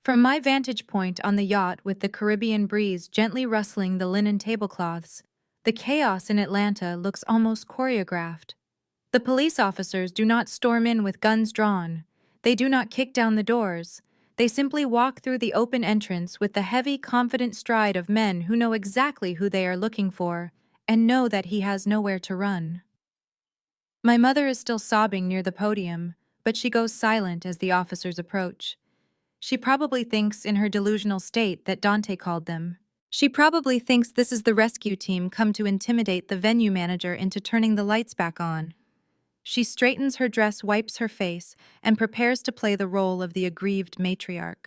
From my vantage point on the yacht, with the Caribbean breeze gently rustling the linen tablecloths, The chaos in Atlanta looks almost choreographed. The police officers do not storm in with guns drawn. They do not kick down the doors. They simply walk through the open entrance with the heavy, confident stride of men who know exactly who they are looking for and know that he has nowhere to run. My mother is still sobbing near the podium, but she goes silent as the officers approach. She probably thinks in her delusional state that Dante called them. She probably thinks this is the rescue team come to intimidate the venue manager into turning the lights back on. She straightens her dress, wipes her face, and prepares to play the role of the aggrieved matriarch.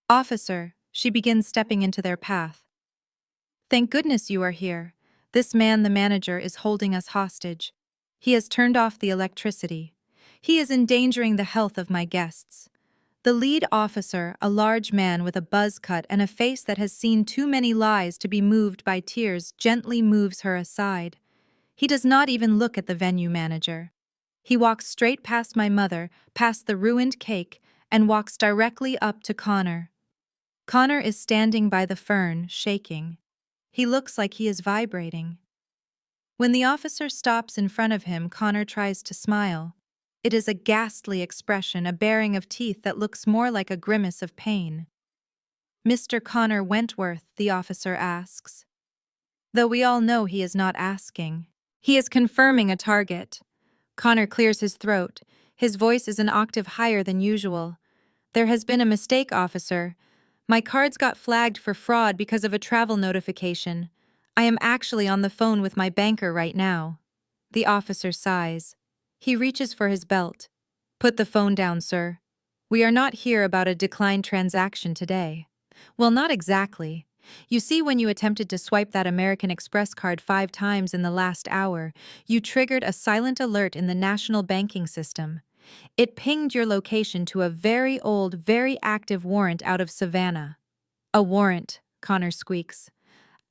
Officer, she begins stepping into their path. Thank goodness you are here. This man, the manager, is holding us hostage. He has turned off the electricity. He is endangering the health of my guests. The lead officer, a large man with a buzz cut and a face that has seen too many lies to be moved by tears, gently moves her aside. He does not even look at the venue manager. He walks straight past my mother, past the ruined cake, and walks directly up to Connor. Connor is standing by the fern, shaking. He looks like he is vibrating. When the officer stops in front of him, Connor tries to smile. It is a ghastly expression, a baring of teeth that looks more like a grimace of pain. Mr. Connor Wentworth, the officer asks. Though we all know he is not asking. He is confirming a target. Connor clears his throat. His voice is an octave higher than usual. There has been a mistake, officer. My cards got flagged for fraud because of a travel notification. I am actually on the phone with my banker right now. The officer sighs. He reaches for his belt. Put the phone down, sir. We are not here about a declined transaction today. Well, not exactly. You see, when you attempted to swipe that American Express card 5 times in the last hour, you triggered a silent alert in the national banking system. It pinged your location to a very old, very active warrant out of Savannah. A warrant, Connor squeaks.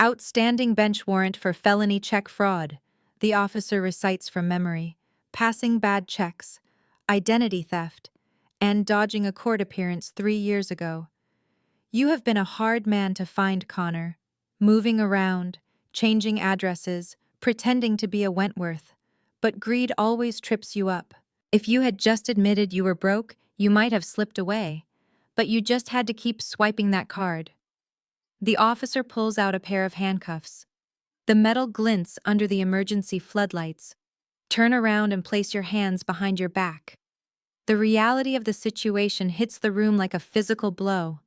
Outstanding bench warrant for felony check fraud, the officer recites from memory. Passing bad checks, identity theft, and dodging a court appearance 3 years ago. You have been a hard man to find, Connor. Moving around, changing addresses, pretending to be a Wentworth. But greed always trips you up. If you had just admitted you were broke, you might have slipped away. But you just had to keep swiping that card. The officer pulls out a pair of handcuffs. The metal glints under the emergency floodlights. Turn around and place your hands behind your back. The reality of the situation hits the room like a physical blow.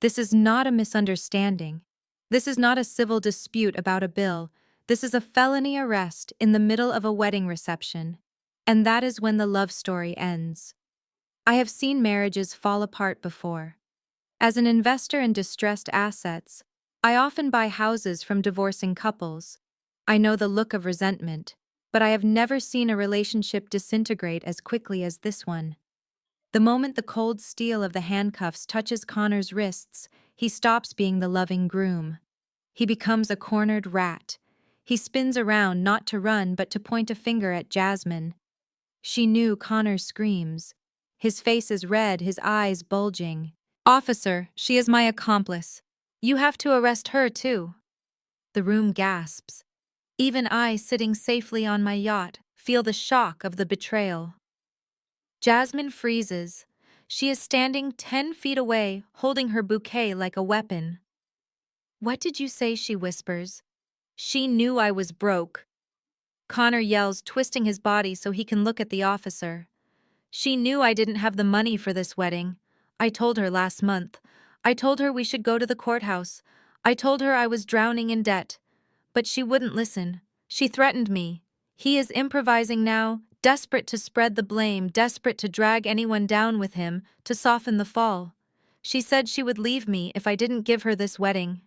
This is not a misunderstanding. This is not a civil dispute about a bill. This is a felony arrest in the middle of a wedding reception. And that is when the love story ends. I have seen marriages fall apart before. As an investor in distressed assets, I often buy houses from divorcing couples. I know the look of resentment, but I have never seen a relationship disintegrate as quickly as this one. The moment the cold steel of the handcuffs touches Connor's wrists, he stops being the loving groom. He becomes a cornered rat. He spins around not to run but to point a finger at Jasmine. She knew Connor's screams. His face is red, his eyes bulging. Officer, she is my accomplice. You have to arrest her too. The room gasps. Even I, sitting safely on my yacht, feel the shock of the betrayal. Jasmine freezes. She is standing 10 feet away, holding her bouquet like a weapon. What did you say? She whispers. She knew I was broke. Connor yells, twisting his body so he can look at the officer. She knew I didn't have the money for this wedding. I told her last month. I told her we should go to the courthouse. I told her I was drowning in debt. But she wouldn't listen. She threatened me. He is improvising now, desperate to spread the blame, desperate to drag anyone down with him, to soften the fall. She said she would leave me if I didn't give her this wedding.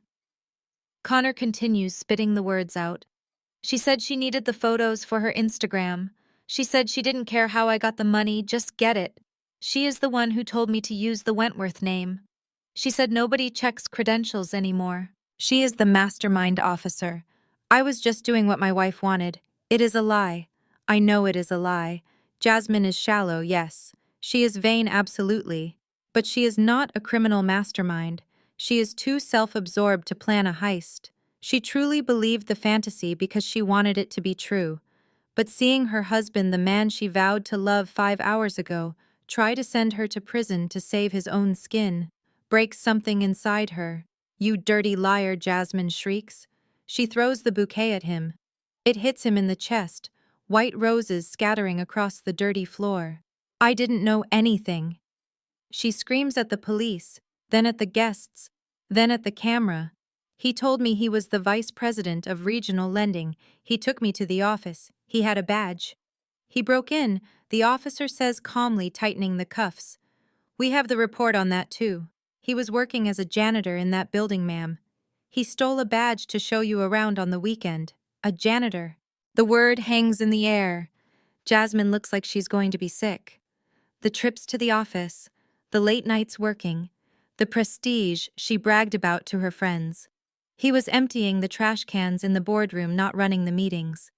Connor continues, spitting the words out. She said she needed the photos for her Instagram. She said she didn't care how I got the money, just get it. She is the one who told me to use the Wentworth name. She said nobody checks credentials anymore. She is the mastermind officer. I was just doing what my wife wanted. It is a lie. I know it is a lie. Jasmine is shallow, yes. She is vain, absolutely. But she is not a criminal mastermind. She is too self-absorbed to plan a heist. She truly believed the fantasy because she wanted it to be true. But seeing her husband, the man she vowed to love 5 hours ago, try to send her to prison to save his own skin, breaks something inside her. "You dirty liar," Jasmine shrieks. She throws the bouquet at him. It hits him in the chest, white roses scattering across the dirty floor. "I didn't know anything." She screams at the police, then at the guests, then at the camera. "He told me he was the vice president of regional lending. He took me to the office. He had a badge. He broke in," the officer says calmly, tightening the cuffs. "We have the report on that too. He was working as a janitor in that building, ma'am. He stole a badge to show you around on the weekend. A janitor." The word hangs in the air. Jasmine looks like she's going to be sick. The trips to the office, the late nights working, the prestige she bragged about to her friends. He was emptying the trash cans in the boardroom, not running the meetings.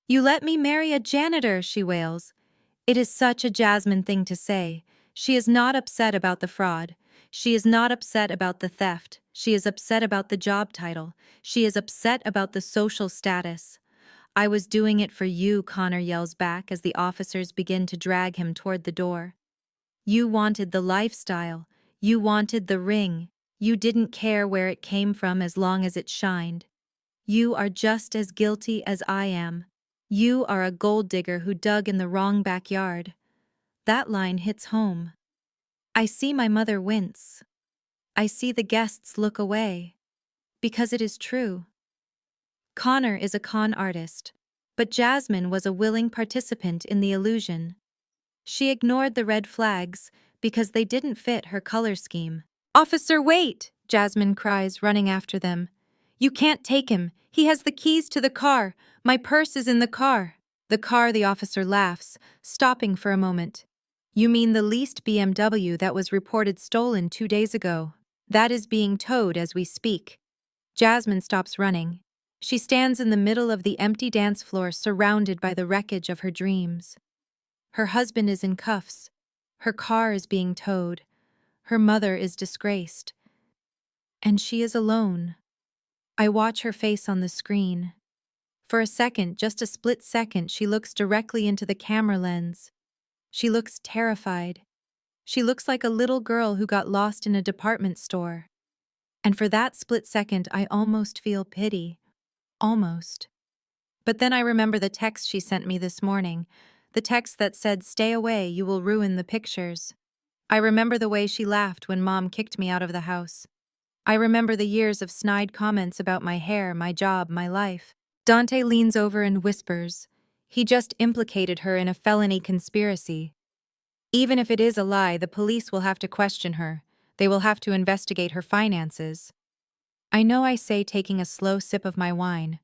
"You let me marry a janitor," she wails. It is such a Jasmine thing to say. She is not upset about the fraud. She is not upset about the theft. She is upset about the job title. She is upset about the social status. "I was doing it for you," Connor yells back as the officers begin to drag him toward the door. "You wanted the lifestyle. You wanted the ring. You didn't care where it came from as long as it shined. You are just as guilty as I am. You are a gold digger who dug in the wrong backyard." That line hits home. I see my mother wince. I see the guests look away. Because it is true. Connor is a con artist, but Jasmine was a willing participant in the illusion. She ignored the red flags because they didn't fit her color scheme. "Officer, wait!" Jasmine cries, running after them. "You can't take him. He has the keys to the car. My purse is in the car." The car, the officer laughs, stopping for a moment. "You mean the leased BMW that was reported stolen 2 days ago? That is being towed as we speak." Jasmine stops running. She stands in the middle of the empty dance floor, surrounded by the wreckage of her dreams. Her husband is in cuffs. Her car is being towed. Her mother is disgraced. And she is alone. I watch her face on the screen. For a second, just a split second, she looks directly into the camera lens. She looks terrified. She looks like a little girl who got lost in a department store. And for that split second, I almost feel pity. Almost. But then I remember the text she sent me this morning. The text that said, "Stay away, you will ruin the pictures." I remember the way she laughed when Mom kicked me out of the house. I remember the years of snide comments about my hair, my job, my life. Dante leans over and whispers, "He just implicated her in a felony conspiracy. Even if it is a lie, the police will have to question her. They will have to investigate her finances." I know, I say, taking a slow sip of my wine.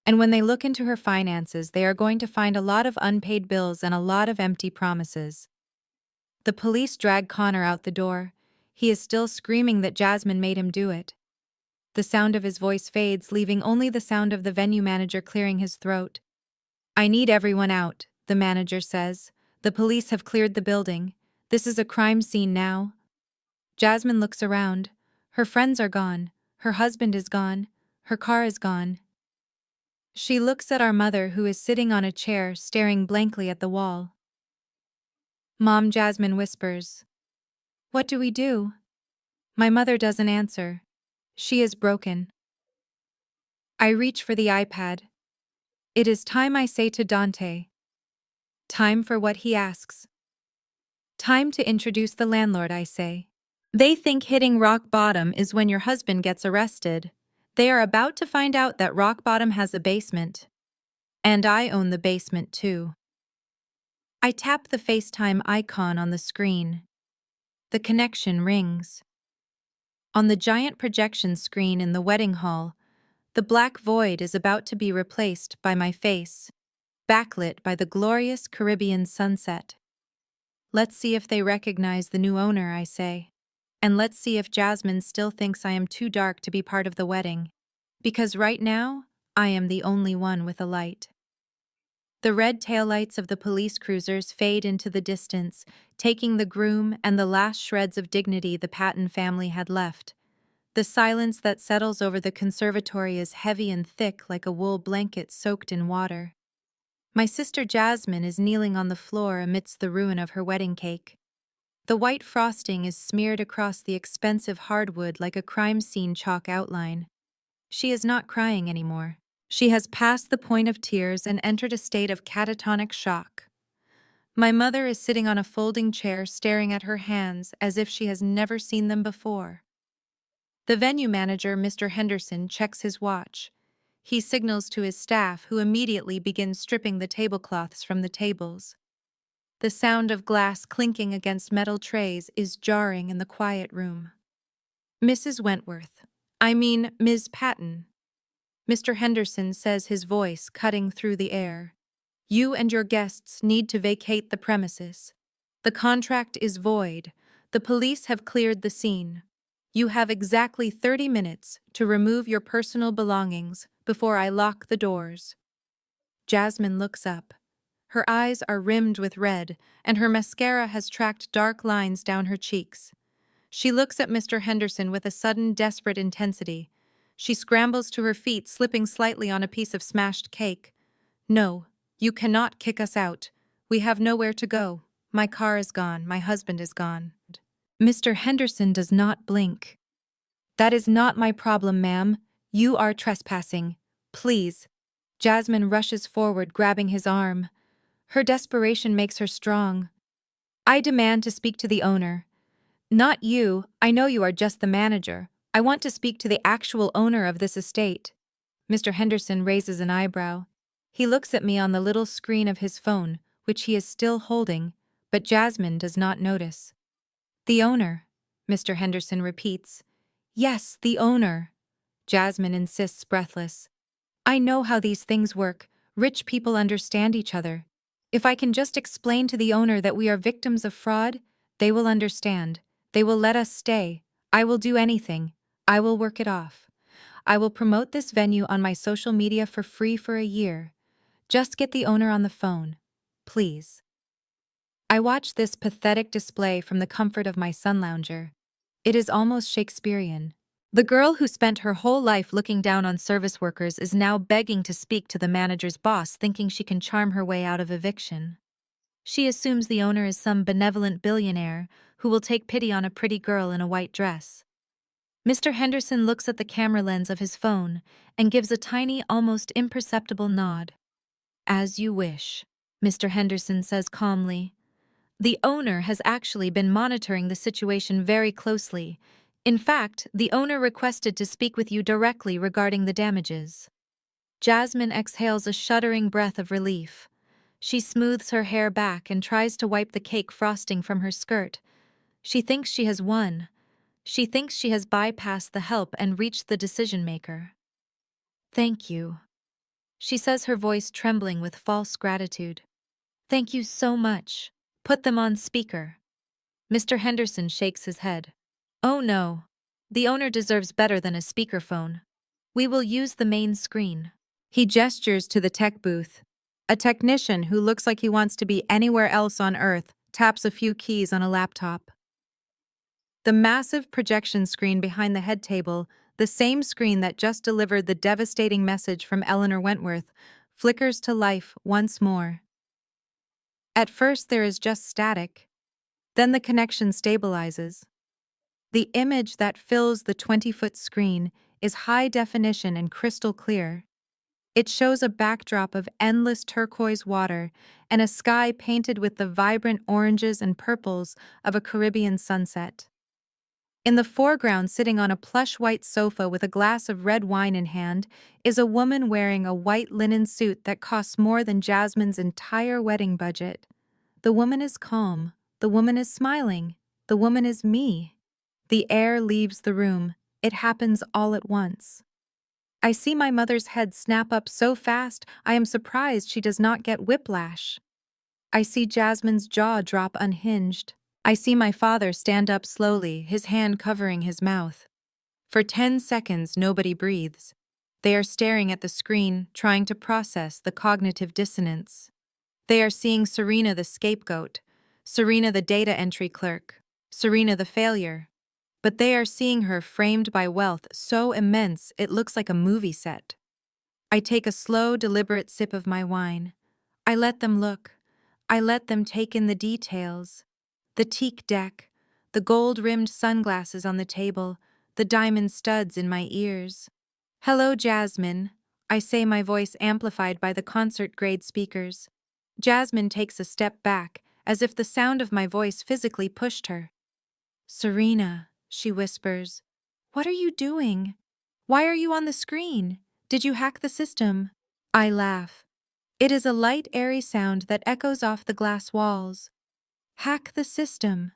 "And when they look into her finances, they are going to find a lot of unpaid bills and a lot of empty promises." The police drag Connor out the door. He is still screaming that Jasmine made him do it. The sound of his voice fades, leaving only the sound of the venue manager clearing his throat. "I need everyone out," the manager says. "The police have cleared the building. This is a crime scene now." Jasmine looks around. Her friends are gone. Her husband is gone. Her car is gone. She looks at our mother, who is sitting on a chair, staring blankly at the wall. "Mom," Jasmine whispers. "What do we do?" My mother doesn't answer. She is broken. I reach for the iPad. It is time, I say to Dante. Time for what he asks. Time to introduce the landlord, I say. They think hitting rock bottom is when your husband gets arrested. They are about to find out that rock bottom has a basement. And I own the basement too. I tap the FaceTime icon on the screen. The connection rings. On the giant projection screen in the wedding hall, the black void is about to be replaced by my face, backlit by the glorious Caribbean sunset. Let's see if they recognize the new owner, I say. And let's see if Jasmine still thinks I am too dark to be part of the wedding. Because right now, I am the only one with a light. The red taillights of the police cruisers fade into the distance, taking the groom and the last shreds of dignity the Patton family had left. The silence that settles over the conservatory is heavy and thick like a wool blanket soaked in water. My sister Jasmine is kneeling on the floor amidst the ruin of her wedding cake. The white frosting is smeared across the expensive hardwood like a crime scene chalk outline. She is not crying anymore. She has passed the point of tears and entered a state of catatonic shock. My mother is sitting on a folding chair staring at her hands as if she has never seen them before. The venue manager, Mr. Henderson, checks his watch. He signals to his staff, who immediately begin stripping the tablecloths from the tables. The sound of glass clinking against metal trays is jarring in the quiet room. Mrs. Wentworth, Ms. Patton. Mr. Henderson says, his voice cutting through the air. You and your guests need to vacate the premises. The contract is void. The police have cleared the scene. You have exactly 30 minutes to remove your personal belongings before I lock the doors. Jasmine looks up. Her eyes are rimmed with red, and her mascara has tracked dark lines down her cheeks. She looks at Mr. Henderson with a sudden, desperate intensity. She scrambles to her feet, slipping slightly on a piece of smashed cake. No, you cannot kick us out. We have nowhere to go. My car is gone. My husband is gone. Mr. Henderson does not blink. That is not my problem, ma'am. You are trespassing. Please. Jasmine rushes forward, grabbing his arm. Her desperation makes her strong. I demand to speak to the owner. Not you. I know you are just the manager. I want to speak to the actual owner of this estate. Mr. Henderson raises an eyebrow. He looks at me on the little screen of his phone, which he is still holding, but Jasmine does not notice. The owner, Mr. Henderson repeats. Yes, the owner. Jasmine insists, breathless. I know how these things work. Rich people understand each other. If I can just explain to the owner that we are victims of fraud, they will understand. They will let us stay. I will do anything. I will work it off. I will promote this venue on my social media for free for a year. Just get the owner on the phone. Please. I watch this pathetic display from the comfort of my sun lounger. It is almost Shakespearean. The girl who spent her whole life looking down on service workers is now begging to speak to the manager's boss, thinking she can charm her way out of eviction. She assumes the owner is some benevolent billionaire who will take pity on a pretty girl in a white dress. Mr. Henderson looks at the camera lens of his phone and gives a tiny, almost imperceptible nod. As you wish, Mr. Henderson says calmly. The owner has actually been monitoring the situation very closely. In fact, the owner requested to speak with you directly regarding the damages. Jasmine exhales a shuddering breath of relief. She smooths her hair back and tries to wipe the cake frosting from her skirt. She thinks she has won. She thinks she has bypassed the help and reached the decision-maker. Thank you, she says, her voice trembling with false gratitude. Thank you so much. Put them on speaker. Mr. Henderson shakes his head. Oh no. The owner deserves better than a speakerphone. We will use the main screen. He gestures to the tech booth. A technician who looks like he wants to be anywhere else on Earth taps a few keys on a laptop. The massive projection screen behind the head table, the same screen that just delivered the devastating message from Eleanor Wentworth, flickers to life once more. At first there is just static. Then the connection stabilizes. The image that fills the 20-foot screen is high definition and crystal clear. It shows a backdrop of endless turquoise water and a sky painted with the vibrant oranges and purples of a Caribbean sunset. In the foreground, sitting on a plush white sofa with a glass of red wine in hand, is a woman wearing a white linen suit that costs more than Jasmine's entire wedding budget. The woman is calm. The woman is smiling. The woman is me. The air leaves the room. It happens all at once. I see my mother's head snap up so fast, I am surprised she does not get whiplash. I see Jasmine's jaw drop unhinged. I see my father stand up slowly, his hand covering his mouth. For 10 seconds, nobody breathes. They are staring at the screen, trying to process the cognitive dissonance. They are seeing Serena the scapegoat, Serena the data entry clerk, Serena the failure. but they are seeing her framed by wealth so immense it looks like a movie set. I take a slow, deliberate sip of my wine. I let them look. I let them take in the details. The teak deck, the gold-rimmed sunglasses on the table, the diamond studs in my ears. "Hello, Jasmine," I say, my voice amplified by the concert-grade speakers. Jasmine takes a step back, as if the sound of my voice physically pushed her. "Serena," she whispers, "what are you doing? Why are you on the screen? Did you hack the system?" I laugh. It is a light, airy sound that echoes off the glass walls. Hack the system.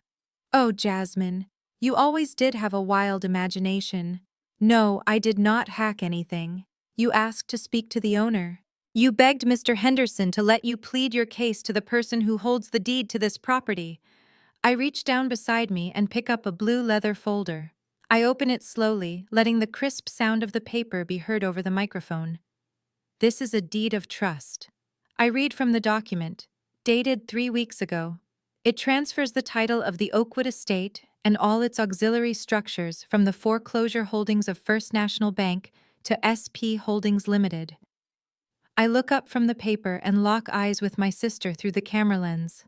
Oh, Jasmine, you always did have a wild imagination. No, I did not hack anything. You asked to speak to the owner. You begged Mr. Henderson to let you plead your case to the person who holds the deed to this property. I reach down beside me and pick up a blue leather folder. I open it slowly, letting the crisp sound of the paper be heard over the microphone. This is a deed of trust. I read from the document, dated 3 weeks ago. It transfers the title of the Oakwood estate and all its auxiliary structures from the foreclosure holdings of First National Bank to SP Holdings Limited. I look up from the paper and lock eyes with my sister through the camera lens.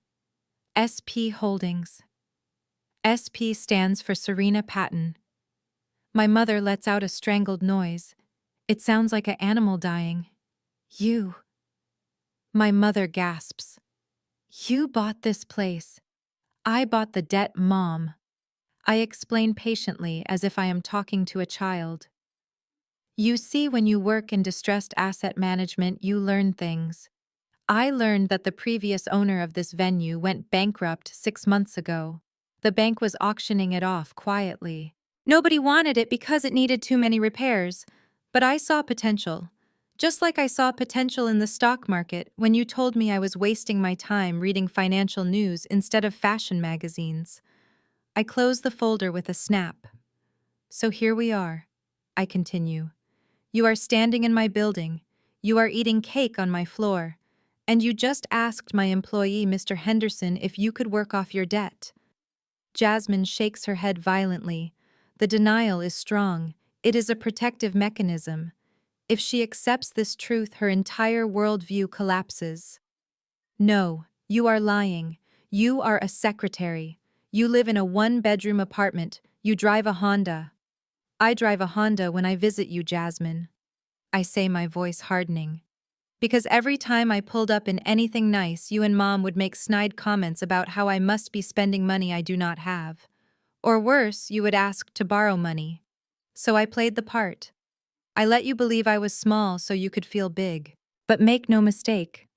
SP Holdings. SP stands for Serena Patton. My mother lets out a strangled noise. It sounds like an animal dying. "You." My mother gasps. "You bought this place. I bought the debt, Mom." I explain patiently as if I am talking to a child. You see, when you work in distressed asset management, you learn things. I learned that the previous owner of this venue went bankrupt 6 months ago. The bank was auctioning it off quietly. Nobody wanted it because it needed too many repairs, but I saw potential. Just like I saw potential in the stock market when you told me I was wasting my time reading financial news instead of fashion magazines. I close the folder with a snap. "So here we are," I continue. "You are standing in my building, you are eating cake on my floor, and you just asked my employee, Mr. Henderson, if you could work off your debt." Jasmine shakes her head violently. The denial is strong. It is a protective mechanism. If she accepts this truth, her entire worldview collapses. "No, you are lying. You are a secretary. You live in a one-bedroom apartment. You drive a Honda." "I drive a Honda when I visit you, Jasmine," I say, my voice hardening. "Because every time I pulled up in anything nice, you and Mom would make snide comments about how I must be spending money I do not have. Or worse, you would ask to borrow money. So I played the part. I let you believe I was small so you could feel big. But make no mistake,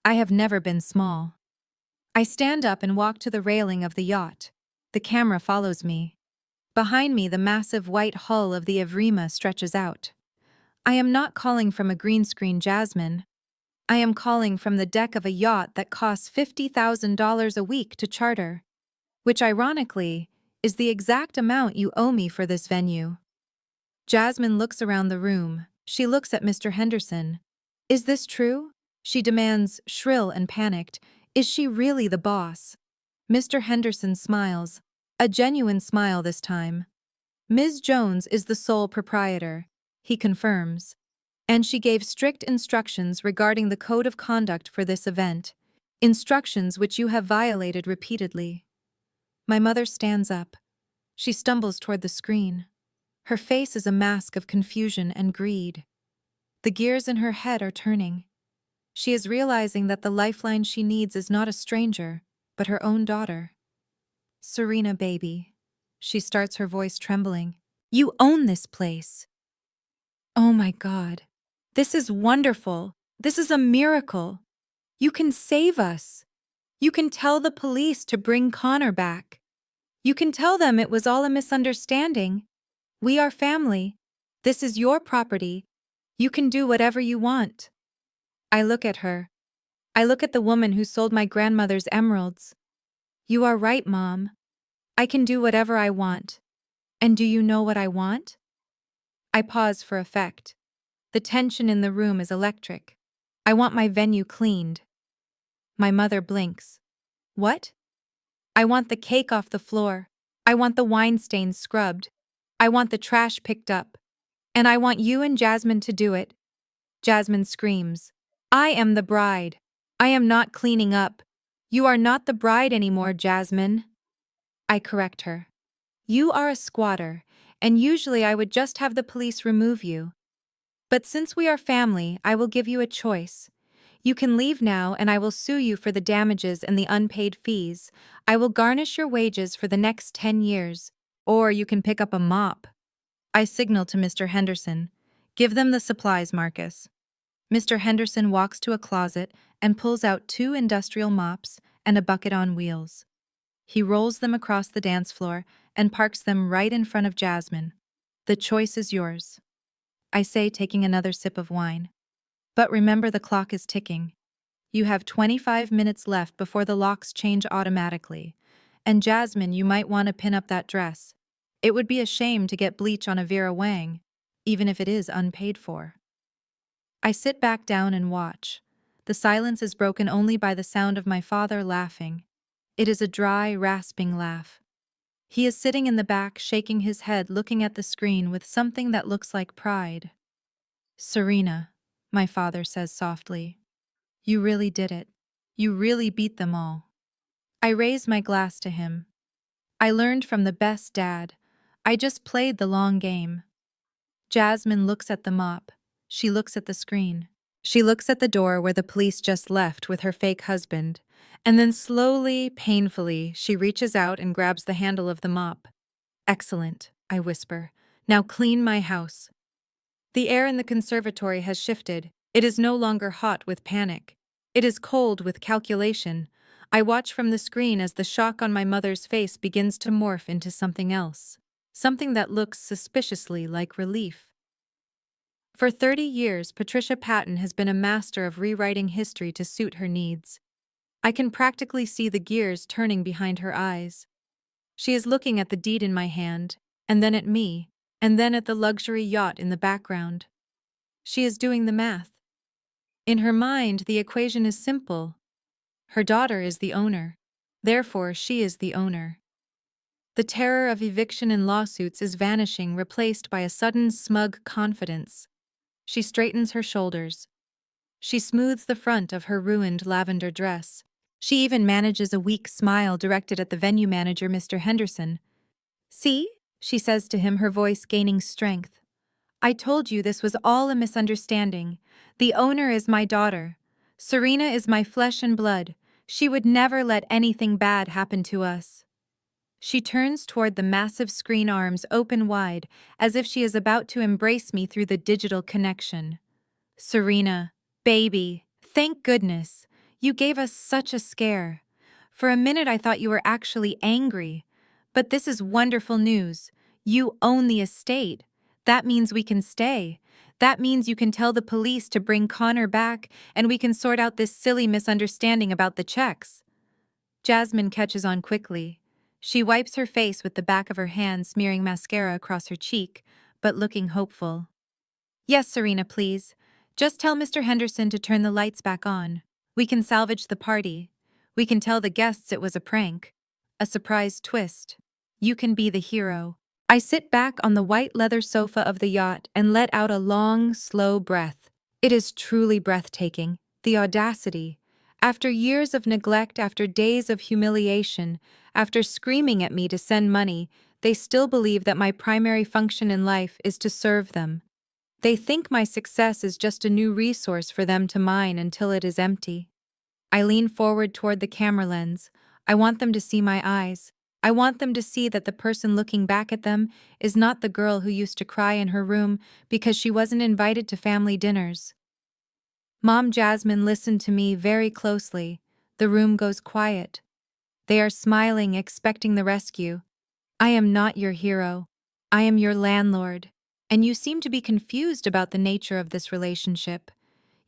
I have never been small." I stand up and walk to the railing of the yacht. The camera follows me. Behind me, the massive white hull of the Evrima stretches out. I am not calling from a green screen, Jasmine. I am calling from the deck of a yacht that costs $50,000 a week to charter, which ironically is the exact amount you owe me for this venue. Jasmine looks around the room. She looks at Mr. Henderson. "Is this true?" she demands, shrill and panicked. "Is she really the boss?" Mr. Henderson smiles, a genuine smile this time. "Ms. Jones is the sole proprietor," he confirms. "And she gave strict instructions regarding the code of conduct for this event, instructions which you have violated repeatedly." My mother stands up. She stumbles toward the screen. Her face is a mask of confusion and greed. The gears in her head are turning. She is realizing that the lifeline she needs is not a stranger, but her own daughter. "Serena, baby," she starts, her voice trembling. "You own this place." Oh my God. This is wonderful. This is a miracle. You can save us. You can tell the police to bring Connor back. You can tell them it was all a misunderstanding. We are family. This is your property. You can do whatever you want. I look at her. I look at the woman who sold my grandmother's emeralds. "You are right, Mom. I can do whatever I want. And do you know what I want?" I pause for effect. The tension in the room is electric. "I want my venue cleaned." My mother blinks. "What?" "I want the cake off the floor. I want the wine stains scrubbed. I want the trash picked up. And I want you and Jasmine to do it. Jasmine screams. I am the bride. I am not cleaning up. You are not the bride anymore, Jasmine. I correct her. You are a squatter, and usually I would just have the police remove you. But since we are family, I will give you a choice. You can leave now and I will sue you for the damages and the unpaid fees. I will garnish your wages for the next 10 years. Or you can pick up a mop. I signal to Mr. Henderson. Give them the supplies, Marcus. Mr. Henderson walks to a closet and pulls out 2 industrial mops and a bucket on wheels. He rolls them across the dance floor and parks them right in front of Jasmine. The choice is yours, I say, taking another sip of wine. But remember, the clock is ticking. You have 25 minutes left before the locks change automatically. And Jasmine, you might want to pin up that dress. It would be a shame to get bleach on a Vera Wang, even if it is unpaid for. I sit back down and watch. The silence is broken only by the sound of my father laughing. It is a dry, rasping laugh. He is sitting in the back, shaking his head, looking at the screen with something that looks like pride. Serena, my father says softly. You really did it. You really beat them all. I raise my glass to him. I learned from the best dad. I just played the long game. Jasmine looks at the mop. She looks at the screen. She looks at the door where the police just left with her fake husband. And then slowly, painfully, she reaches out and grabs the handle of the mop. Excellent, I whisper. Now clean my house. The air in the conservatory has shifted. It is no longer hot with panic. It is cold with calculation. I watch from the screen as the shock on my mother's face begins to morph into something else. Something that looks suspiciously like relief. For 30 years, Patricia Patton has been a master of rewriting history to suit her needs. I can practically see the gears turning behind her eyes. She is looking at the deed in my hand, and then at me, and then at the luxury yacht in the background. She is doing the math. In her mind, the equation is simple. Her daughter is the owner. Therefore, she is the owner. The terror of eviction and lawsuits is vanishing, replaced by a sudden smug confidence. She straightens her shoulders. She smooths the front of her ruined lavender dress. She even manages a weak smile directed at the venue manager, Mr. Henderson. See, she says to him, her voice gaining strength. I told you this was all a misunderstanding. The owner is my daughter. Serena is my flesh and blood. She would never let anything bad happen to us. She turns toward the massive screen, arms open wide, as if she is about to embrace me through the digital connection. Serena, baby, thank goodness. You gave us such a scare. For a minute I thought you were actually angry. But this is wonderful news. You own the estate. That means we can stay. That means you can tell the police to bring Connor back, and we can sort out this silly misunderstanding about the checks. Jasmine catches on quickly. She wipes her face with the back of her hand, smearing mascara across her cheek, but looking hopeful. Yes, Serena, please. Just tell Mr. Henderson to turn the lights back on. We can salvage the party. We can tell the guests it was a prank. A surprise twist. You can be the hero. I sit back on the white leather sofa of the yacht and let out a long, slow breath. It is truly breathtaking. The audacity. After years of neglect, after days of humiliation, after screaming at me to send money, they still believe that my primary function in life is to serve them. They think my success is just a new resource for them to mine until it is empty. I lean forward toward the camera lens. I want them to see my eyes. I want them to see that the person looking back at them is not the girl who used to cry in her room because she wasn't invited to family dinners. Mom Jasmine listened to me very closely. The room goes quiet. They are smiling, expecting the rescue. I am not your hero. I am your landlord. And you seem to be confused about the nature of this relationship.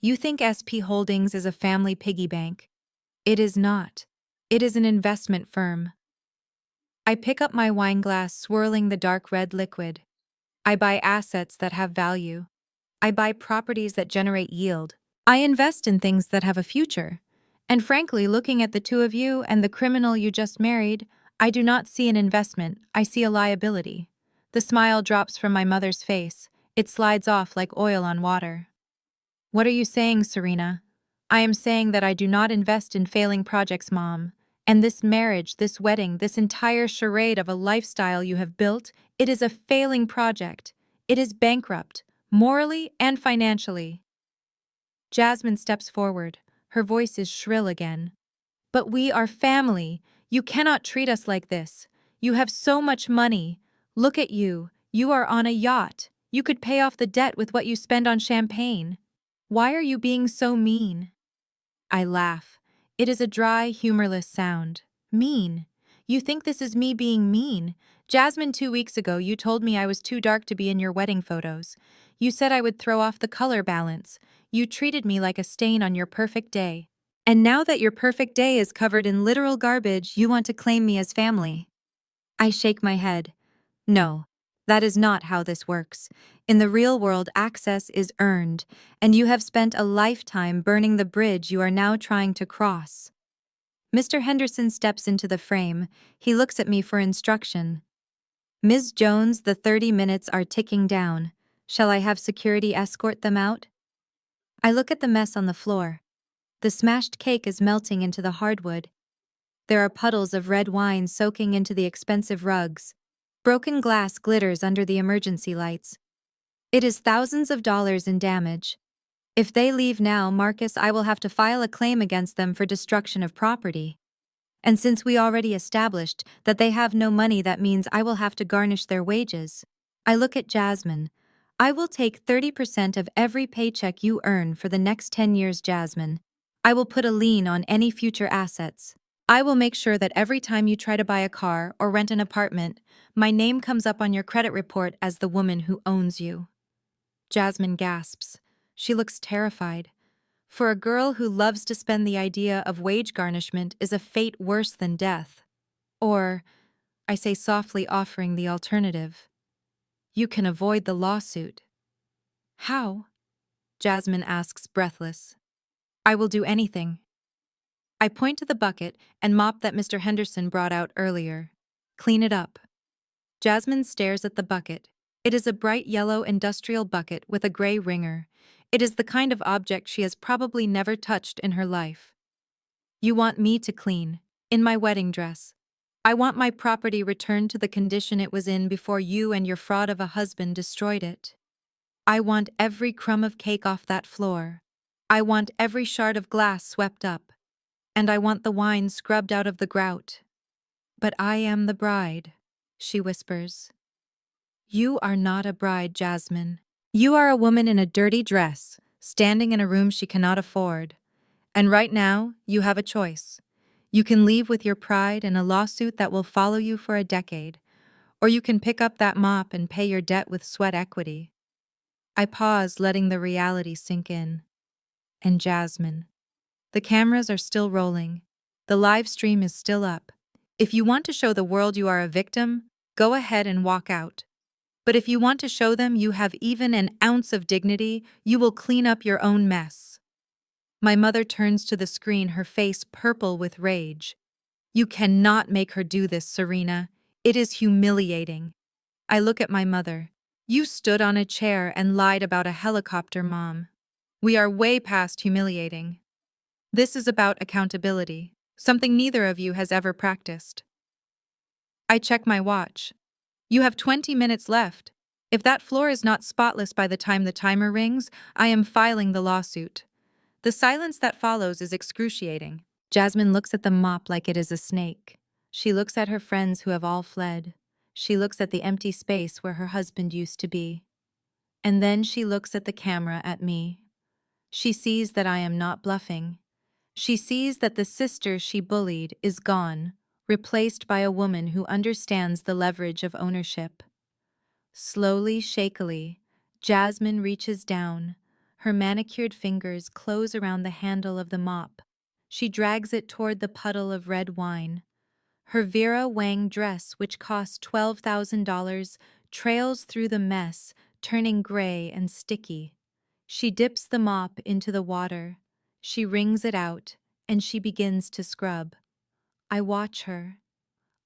You think SP Holdings is a family piggy bank. It is not. It is an investment firm. I pick up my wine glass, swirling the dark red liquid. I buy assets that have value. I buy properties that generate yield. I invest in things that have a future. And frankly, looking at the two of you and the criminal you just married, I do not see an investment, I see a liability. The smile drops from my mother's face. It slides off like oil on water. What are you saying, Serena? I am saying that I do not invest in failing projects, Mom. And this marriage, this wedding, this entire charade of a lifestyle you have built, it is a failing project. It is bankrupt, morally and financially. Jasmine steps forward. Her voice is shrill again. But we are family. You cannot treat us like this. You have so much money. Look at you. You are on a yacht. You could pay off the debt with what you spend on champagne. Why are you being so mean? I laugh. It is a dry, humorless sound. Mean. You think this is me being mean? Jasmine, 2 weeks ago, you told me I was too dark to be in your wedding photos. You said I would throw off the color balance. You treated me like a stain on your perfect day. And now that your perfect day is covered in literal garbage, you want to claim me as family. I shake my head. No, that is not how this works. In the real world, access is earned, and you have spent a lifetime burning the bridge you are now trying to cross. Mr. Henderson steps into the frame. He looks at me for instruction. Ms. Jones, the 30 minutes are ticking down. Shall I have security escort them out? I look at the mess on the floor. The smashed cake is melting into the hardwood. There are puddles of red wine soaking into the expensive rugs. Broken glass glitters under the emergency lights. It is thousands of dollars in damage. If they leave now, Marcus, I will have to file a claim against them for destruction of property. And since we already established that they have no money, that means I will have to garnish their wages. I look at Jasmine. I will take 30% of every paycheck you earn for the next 10 years, Jasmine. I will put a lien on any future assets. I will make sure that every time you try to buy a car or rent an apartment, my name comes up on your credit report as the woman who owns you. Jasmine gasps. She looks terrified. For a girl who loves to spend, the idea of wage garnishment is a fate worse than death. Or, I say softly, offering the alternative. You can avoid the lawsuit. How? Jasmine asks, breathless. I will do anything. I point to the bucket and mop that Mr. Henderson brought out earlier. Clean it up. Jasmine stares at the bucket. It is a bright yellow industrial bucket with a gray ringer. It is the kind of object she has probably never touched in her life. You want me to clean, in my wedding dress. I want my property returned to the condition it was in before you and your fraud of a husband destroyed it. I want every crumb of cake off that floor. I want every shard of glass swept up. And I want the wine scrubbed out of the grout. But I am the bride, she whispers. You are not a bride, Jasmine. You are a woman in a dirty dress, standing in a room she cannot afford. And right now, you have a choice. You can leave with your pride and a lawsuit that will follow you for a decade, or you can pick up that mop and pay your debt with sweat equity. I pause, letting the reality sink in. And Jasmine. The cameras are still rolling. The live stream is still up. If you want to show the world you are a victim, go ahead and walk out. But if you want to show them you have even an ounce of dignity, you will clean up your own mess. My mother turns to the screen, her face purple with rage. You cannot make her do this, Serena. It is humiliating. I look at my mother. You stood on a chair and lied about a helicopter, Mom. We are way past humiliating. This is about accountability, something neither of you has ever practiced. I check my watch. You have 20 minutes left. If that floor is not spotless by the time the timer rings, I am filing the lawsuit. The silence that follows is excruciating. Jasmine looks at the mop like it is a snake. She looks at her friends who have all fled. She looks at the empty space where her husband used to be. And then she looks at the camera at me. She sees that I am not bluffing. She sees that the sister she bullied is gone, replaced by a woman who understands the leverage of ownership. Slowly, shakily, Jasmine reaches down. Her manicured fingers close around the handle of the mop. She drags it toward the puddle of red wine. Her Vera Wang dress, which cost $12,000, trails through the mess, turning gray and sticky. She dips the mop into the water. She wrings it out, and she begins to scrub. I watch her.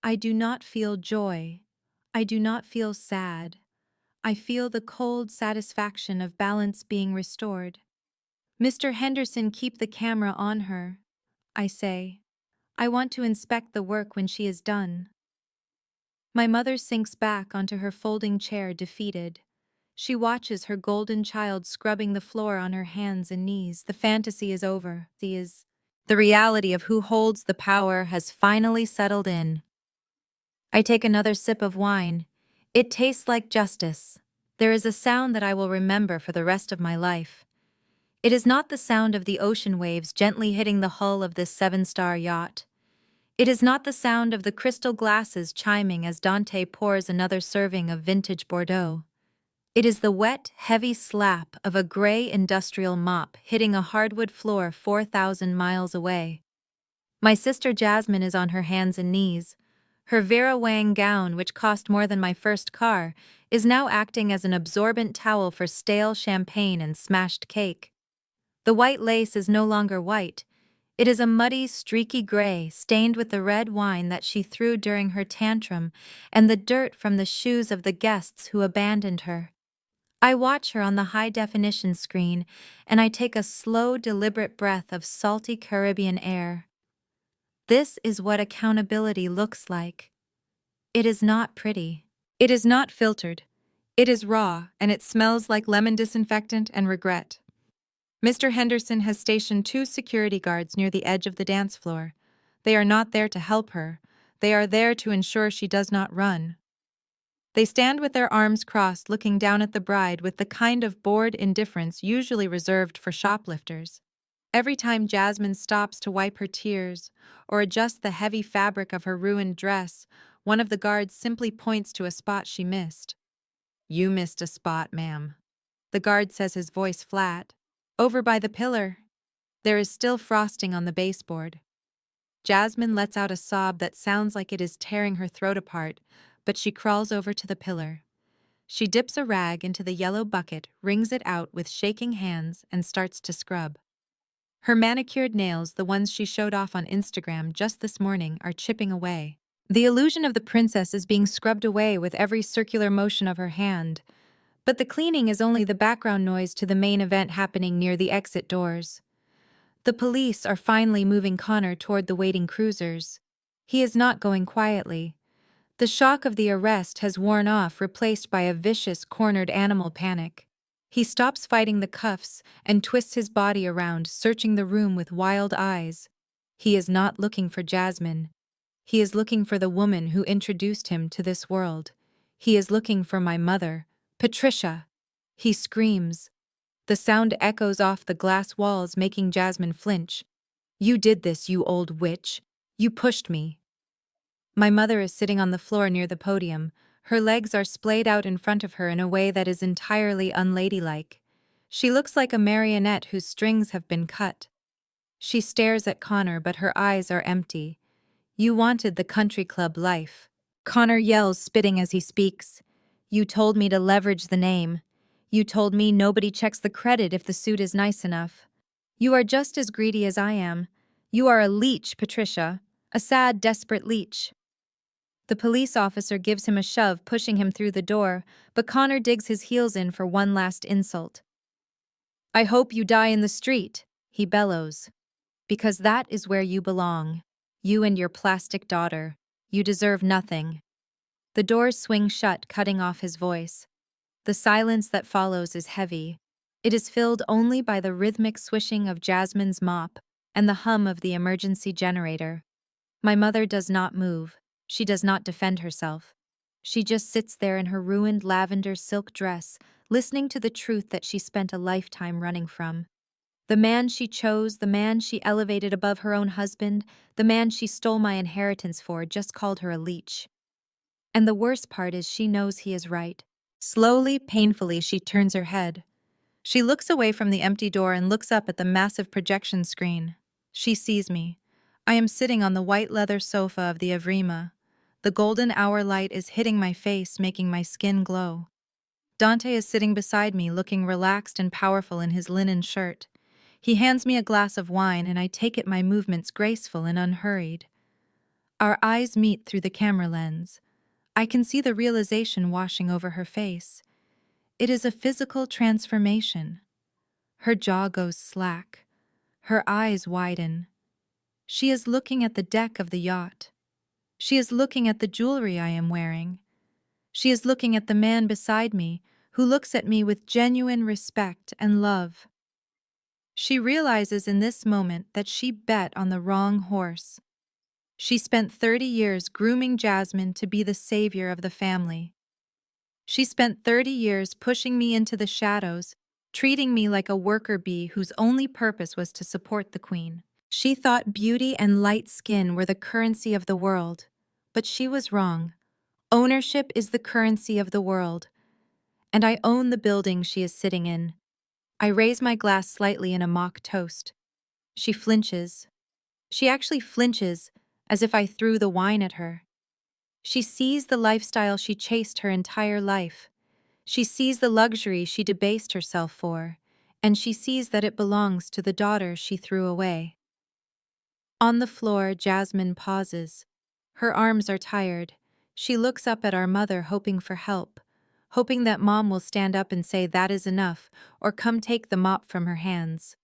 I do not feel joy. I do not feel sad. I feel the cold satisfaction of balance being restored. Mr. Henderson, keep the camera on her, I say. I want to inspect the work when she is done. My mother sinks back onto her folding chair, defeated. She watches her golden child scrubbing the floor on her hands and knees. The fantasy is over. The reality of who holds the power has finally settled in. I take another sip of wine. It tastes like justice. There is a sound that I will remember for the rest of my life. It is not the sound of the ocean waves gently hitting the hull of this seven-star yacht. It is not the sound of the crystal glasses chiming as Dante pours another serving of vintage Bordeaux. It is the wet, heavy slap of a gray industrial mop hitting a hardwood floor 4,000 miles away. My sister Jasmine is on her hands and knees. Her Vera Wang gown, which cost more than my first car, is now acting as an absorbent towel for stale champagne and smashed cake. The white lace is no longer white. It is a muddy, streaky gray, stained with the red wine that she threw during her tantrum and the dirt from the shoes of the guests who abandoned her. I watch her on the high-definition screen, and I take a slow, deliberate breath of salty Caribbean air. This is what accountability looks like. It is not pretty. It is not filtered. It is raw, and it smells like lemon disinfectant and regret. Mr. Henderson has stationed 2 security guards near the edge of the dance floor. They are not there to help her. They are there to ensure she does not run. They stand with their arms crossed, looking down at the bride with the kind of bored indifference usually reserved for shoplifters. Every time Jasmine stops to wipe her tears or adjust the heavy fabric of her ruined dress, one of the guards simply points to a spot she missed. "You missed a spot, ma'am," the guard says, his voice flat. "Over by the pillar. There is still frosting on the baseboard." Jasmine lets out a sob that sounds like it is tearing her throat apart, but she crawls over to the pillar. She dips a rag into the yellow bucket, wrings it out with shaking hands, and starts to scrub. Her manicured nails, the ones she showed off on Instagram just this morning, are chipping away. The illusion of the princess is being scrubbed away with every circular motion of her hand. But the cleaning is only the background noise to the main event happening near the exit doors. The police are finally moving Connor toward the waiting cruisers. He is not going quietly. The shock of the arrest has worn off, replaced by a vicious, cornered animal panic. He stops fighting the cuffs and twists his body around, searching the room with wild eyes. He is not looking for Jasmine. He is looking for the woman who introduced him to this world. He is looking for my mother, Patricia. He screams. The sound echoes off the glass walls, making Jasmine flinch. "You did this, you old witch. You pushed me." My mother is sitting on the floor near the podium. Her legs are splayed out in front of her in a way that is entirely unladylike. She looks like a marionette whose strings have been cut. She stares at Connor, but her eyes are empty. "You wanted the country club life." Connor yells, spitting as he speaks. "You told me to leverage the name. You told me nobody checks the credit if the suit is nice enough. You are just as greedy as I am. You are a leech, Patricia. A sad, desperate leech." The police officer gives him a shove, pushing him through the door, but Connor digs his heels in for one last insult. "I hope you die in the street," he bellows. "Because that is where you belong. You and your plastic daughter. You deserve nothing." The doors swing shut, cutting off his voice. The silence that follows is heavy. It is filled only by the rhythmic swishing of Jasmine's mop and the hum of the emergency generator. My mother does not move. She does not defend herself. She just sits there in her ruined lavender silk dress, listening to the truth that she spent a lifetime running from. The man she chose, the man she elevated above her own husband, the man she stole my inheritance for, just called her a leech. And the worst part is she knows he is right. Slowly, painfully, she turns her head. She looks away from the empty door and looks up at the massive projection screen. She sees me. I am sitting on the white leather sofa of the Evrima. The golden hour light is hitting my face, making my skin glow. Dante is sitting beside me, looking relaxed and powerful in his linen shirt. He hands me a glass of wine, and I take it, my movements graceful and unhurried. Our eyes meet through the camera lens. I can see the realization washing over her face. It is a physical transformation. Her jaw goes slack. Her eyes widen. She is looking at the deck of the yacht. She is looking at the jewelry I am wearing. She is looking at the man beside me, who looks at me with genuine respect and love. She realizes in this moment that she bet on the wrong horse. She spent 30 years grooming Jasmine to be the savior of the family. She spent 30 years pushing me into the shadows, treating me like a worker bee whose only purpose was to support the queen. She thought beauty and light skin were the currency of the world, but she was wrong. Ownership is the currency of the world, and I own the building she is sitting in. I raise my glass slightly in a mock toast. She flinches. She actually flinches, as if I threw the wine at her. She sees the lifestyle she chased her entire life. She sees the luxury she debased herself for, and she sees that it belongs to the daughter she threw away. On the floor, Jasmine pauses. Her arms are tired. She looks up at our mother, hoping for help, hoping that Mom will stand up and say that is enough, or come take the mop from her hands.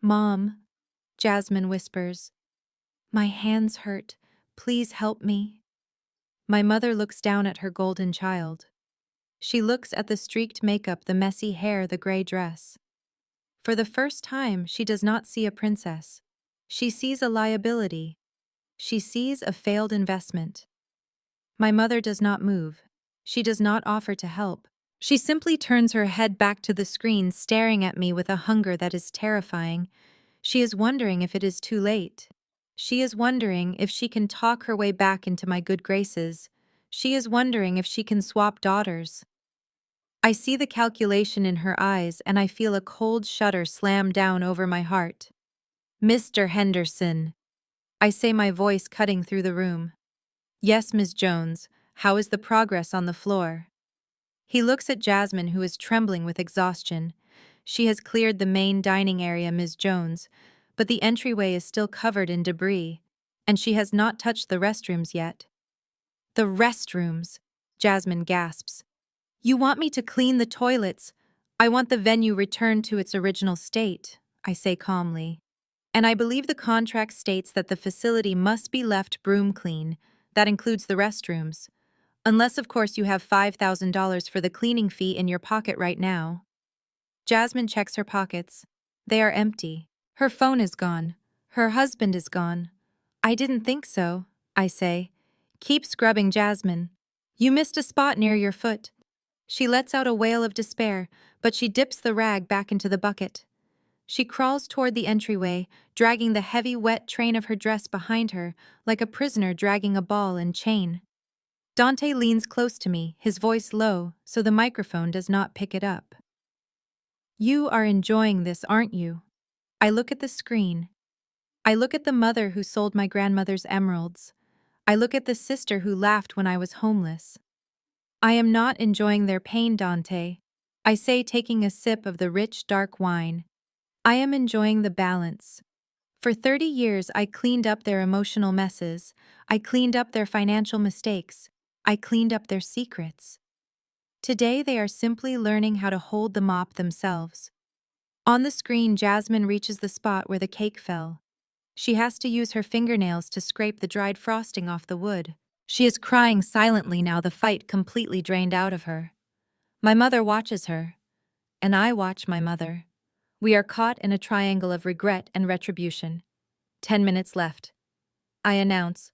"Mom," Jasmine whispers, "my hands hurt. Please help me." My mother looks down at her golden child. She looks at the streaked makeup, the messy hair, the gray dress. For the first time, she does not see a princess. She sees a liability. She sees a failed investment. My mother does not move. She does not offer to help. She simply turns her head back to the screen, staring at me with a hunger that is terrifying. She is wondering if it is too late. She is wondering if she can talk her way back into my good graces. She is wondering if she can swap daughters. I see the calculation in her eyes, and I feel a cold shudder slam down over my heart. "Mr. Henderson," I say, my voice cutting through the room. "Yes, Ms. Jones, how is the progress on the floor?" He looks at Jasmine, who is trembling with exhaustion. She has cleared the main dining area, Ms. Jones, but the entryway is still covered in debris, and she has not touched the restrooms yet. "The restrooms," Jasmine gasps. "You want me to clean the toilets? I want the venue returned to its original state," I say calmly. "And I believe the contract states that the facility must be left broom clean. That includes the restrooms. Unless, of course, you have $5,000 for the cleaning fee in your pocket right now." Jasmine checks her pockets. They are empty. Her phone is gone. Her husband is gone. "I didn't think so," I say. "Keep scrubbing, Jasmine. You missed a spot near your foot." She lets out a wail of despair, but she dips the rag back into the bucket. She crawls toward the entryway, dragging the heavy, wet train of her dress behind her, like a prisoner dragging a ball and chain. Dante leans close to me, his voice low, so the microphone does not pick it up. "You are enjoying this, aren't you?" I look at the screen. I look at the mother who sold my grandmother's emeralds. I look at the sister who laughed when I was homeless. "I am not enjoying their pain, Dante," I say, taking a sip of the rich, dark wine. "I am enjoying the balance. For 30 years, I cleaned up their emotional messes. I cleaned up their financial mistakes. I cleaned up their secrets. Today, they are simply learning how to hold the mop themselves." On the screen, Jasmine reaches the spot where the cake fell. She has to use her fingernails to scrape the dried frosting off the wood. She is crying silently now, the fight completely drained out of her. My mother watches her, and I watch my mother. We are caught in a triangle of regret and retribution. 10 minutes left. I announce,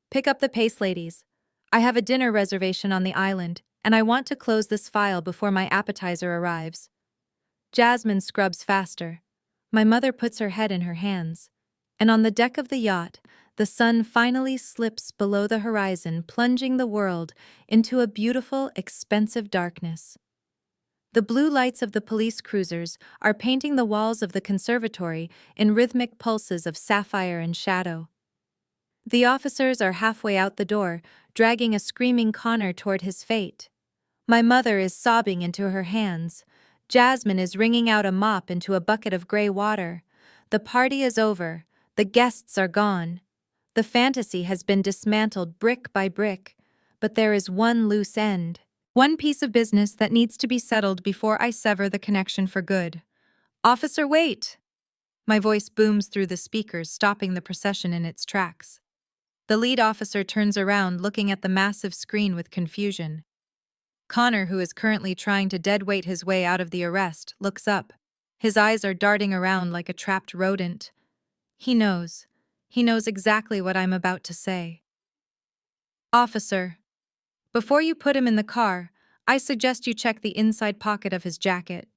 "Pick up the pace, ladies. I have a dinner reservation on the island, and I want to close this file before my appetizer arrives." Jasmine scrubs faster. My mother puts her head in her hands. And on the deck of the yacht, the sun finally slips below the horizon, plunging the world into a beautiful, expensive darkness. The blue lights of the police cruisers are painting the walls of the conservatory in rhythmic pulses of sapphire and shadow. The officers are halfway out the door, dragging a screaming Connor toward his fate. My mother is sobbing into her hands. Jasmine is wringing out a mop into a bucket of gray water. The party is over. The guests are gone. The fantasy has been dismantled brick by brick, but there is one loose end. One piece of business that needs to be settled before I sever the connection for good. Officer, wait! My voice booms through the speakers, stopping the procession in its tracks. The lead officer turns around, looking at the massive screen with confusion. Connor, who is currently trying to deadweight his way out of the arrest, looks up. His eyes are darting around like a trapped rodent. He knows. He knows exactly what I'm about to say. Officer, before you put him in the car, I suggest you check the inside pocket of his jacket.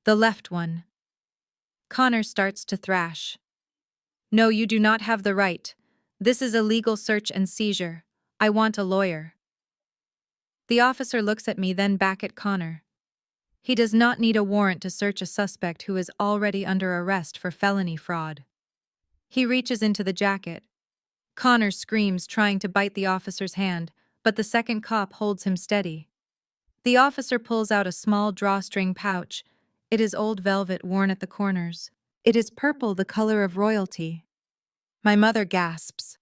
The left one. Connor starts to thrash. No, you do not have the right. This is a legal search and seizure. I want a lawyer. The officer looks at me, then back at Connor. He does not need a warrant to search a suspect who is already under arrest for felony fraud. He reaches into the jacket. Connor screams, trying to bite the officer's hand, but the second cop holds him steady. The officer pulls out a small drawstring pouch. It is old velvet worn at the corners. It is purple, the color of royalty. My mother gasps.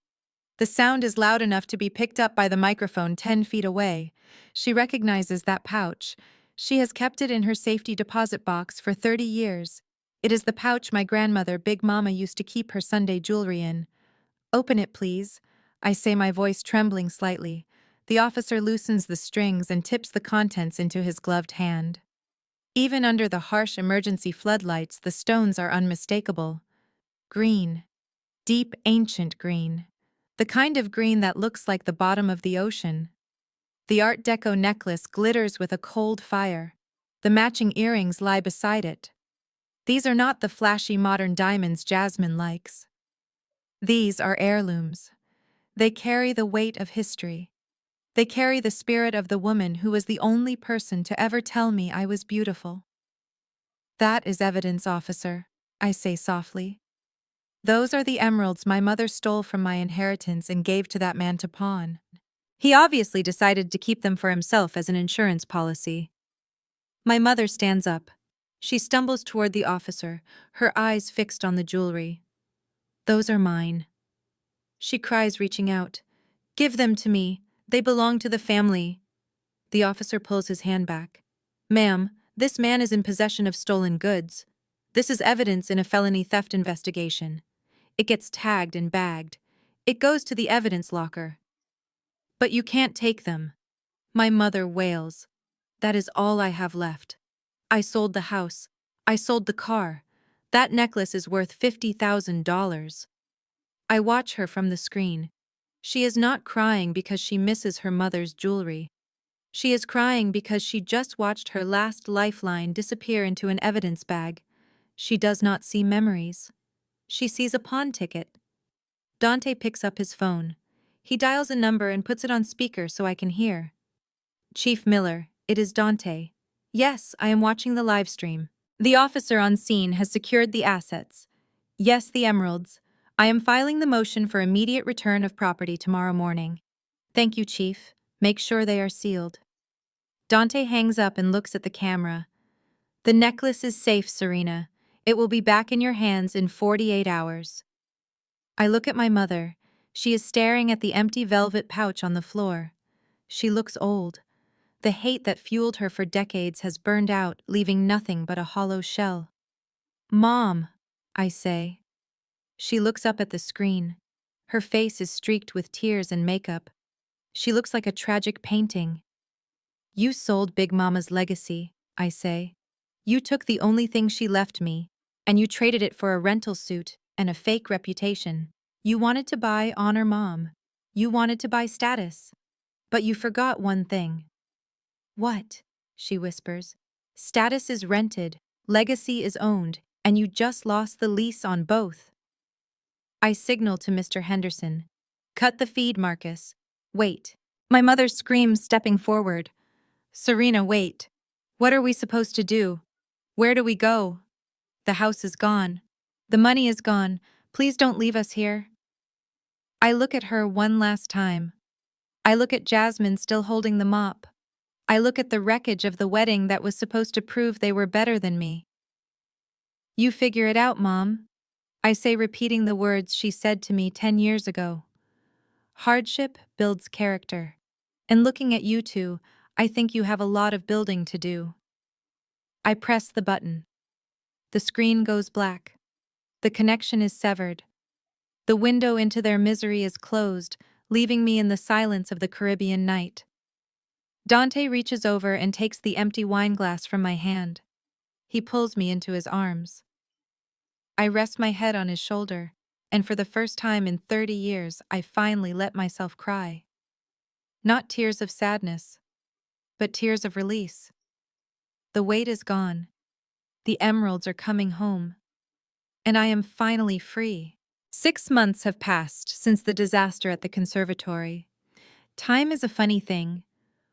The sound is loud enough to be picked up by the microphone 10 feet away. She recognizes that pouch. She has kept it in her safety deposit box for 30 years. It is the pouch my grandmother, Big Mama, used to keep her Sunday jewelry in. Open it, please, I say, my voice trembling slightly. The officer loosens the strings and tips the contents into his gloved hand. Even under the harsh emergency floodlights, the stones are unmistakable. Green. Deep, ancient green. The kind of green that looks like the bottom of the ocean. The Art Deco necklace glitters with a cold fire. The matching earrings lie beside it. These are not the flashy modern diamonds Jasmine likes. These are heirlooms. They carry the weight of history. They carry the spirit of the woman who was the only person to ever tell me I was beautiful. That is evidence, officer, I say softly. Those are the emeralds my mother stole from my inheritance and gave to that man to pawn. He obviously decided to keep them for himself as an insurance policy. My mother stands up. She stumbles toward the officer, her eyes fixed on the jewelry. Those are mine. She cries, reaching out. Give them to me. They belong to the family. The officer pulls his hand back. Ma'am, this man is in possession of stolen goods. This is evidence in a felony theft investigation. It gets tagged and bagged. It goes to the evidence locker. But you can't take them. My mother wails. That is all I have left. I sold the house. I sold the car. That necklace is worth $50,000. I watch her from the screen. She is not crying because she misses her mother's jewelry. She is crying because she just watched her last lifeline disappear into an evidence bag. She does not see memories. She sees a pawn ticket. Dante picks up his phone. He dials a number and puts it on speaker so I can hear. Chief Miller, it is Dante. Yes, I am watching the live stream. The officer on scene has secured the assets. Yes, the emeralds. I am filing the motion for immediate return of property tomorrow morning. Thank you, Chief. Make sure they are sealed. Dante hangs up and looks at the camera. The necklace is safe, Serena. It will be back in your hands in 48 hours. I look at my mother. She is staring at the empty velvet pouch on the floor. She looks old. The hate that fueled her for decades has burned out, leaving nothing but a hollow shell. Mom, I say. She looks up at the screen. Her face is streaked with tears and makeup. She looks like a tragic painting. You sold Big Mama's legacy, I say. You took the only thing she left me, and you traded it for a rental suit and a fake reputation. You wanted to buy honor, Mom. You wanted to buy status. But you forgot one thing. What? She whispers. Status is rented, legacy is owned, and you just lost the lease on both. I signal to Mr. Henderson. Cut the feed, Marcus. Wait. My mother screams, stepping forward. Serena, wait. What are we supposed to do? Where do we go? The house is gone. The money is gone. Please don't leave us here. I look at her one last time. I look at Jasmine still holding the mop. I look at the wreckage of the wedding that was supposed to prove they were better than me. You figure it out, Mom. I say, repeating the words she said to me 10 years ago. Hardship builds character. And looking at you two, I think you have a lot of building to do. I press the button. The screen goes black. The connection is severed. The window into their misery is closed, leaving me in the silence of the Caribbean night. Dante reaches over and takes the empty wine glass from my hand. He pulls me into his arms. I rest my head on his shoulder, and for the first time in 30 years, I finally let myself cry. Not tears of sadness, but tears of release. The weight is gone. The emeralds are coming home. And I am finally free. 6 months have passed since the disaster at the conservatory. Time is a funny thing.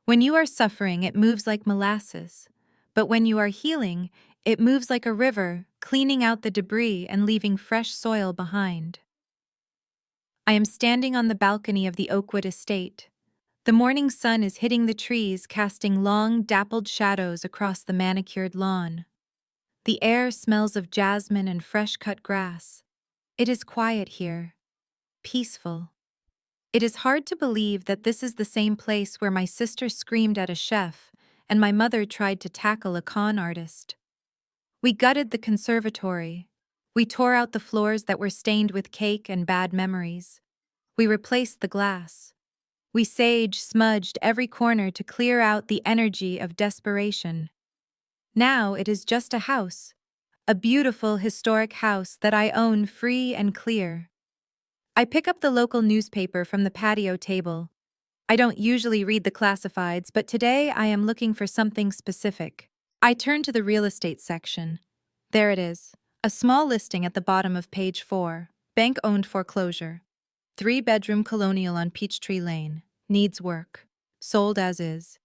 When you are suffering, it moves like molasses. But when you are healing, it moves like a river, cleaning out the debris and leaving fresh soil behind. I am standing on the balcony of the Oakwood estate. The morning sun is hitting the trees, casting long, dappled shadows across the manicured lawn. The air smells of jasmine and fresh-cut grass. It is quiet here, peaceful. It is hard to believe that this is the same place where my sister screamed at a chef and my mother tried to tackle a con artist. We gutted the conservatory. We tore out the floors that were stained with cake and bad memories. We replaced the glass. We sage-smudged every corner to clear out the energy of desperation. Now it is just a house, a beautiful historic house that I own free and clear. I pick up the local newspaper from the patio table. I don't usually read the classifieds, but today I am looking for something specific. I turn to the real estate section. There it is, a small listing at the bottom of page 4. Bank-owned foreclosure. 3-bedroom colonial on Peachtree Lane. Needs work. Sold as is.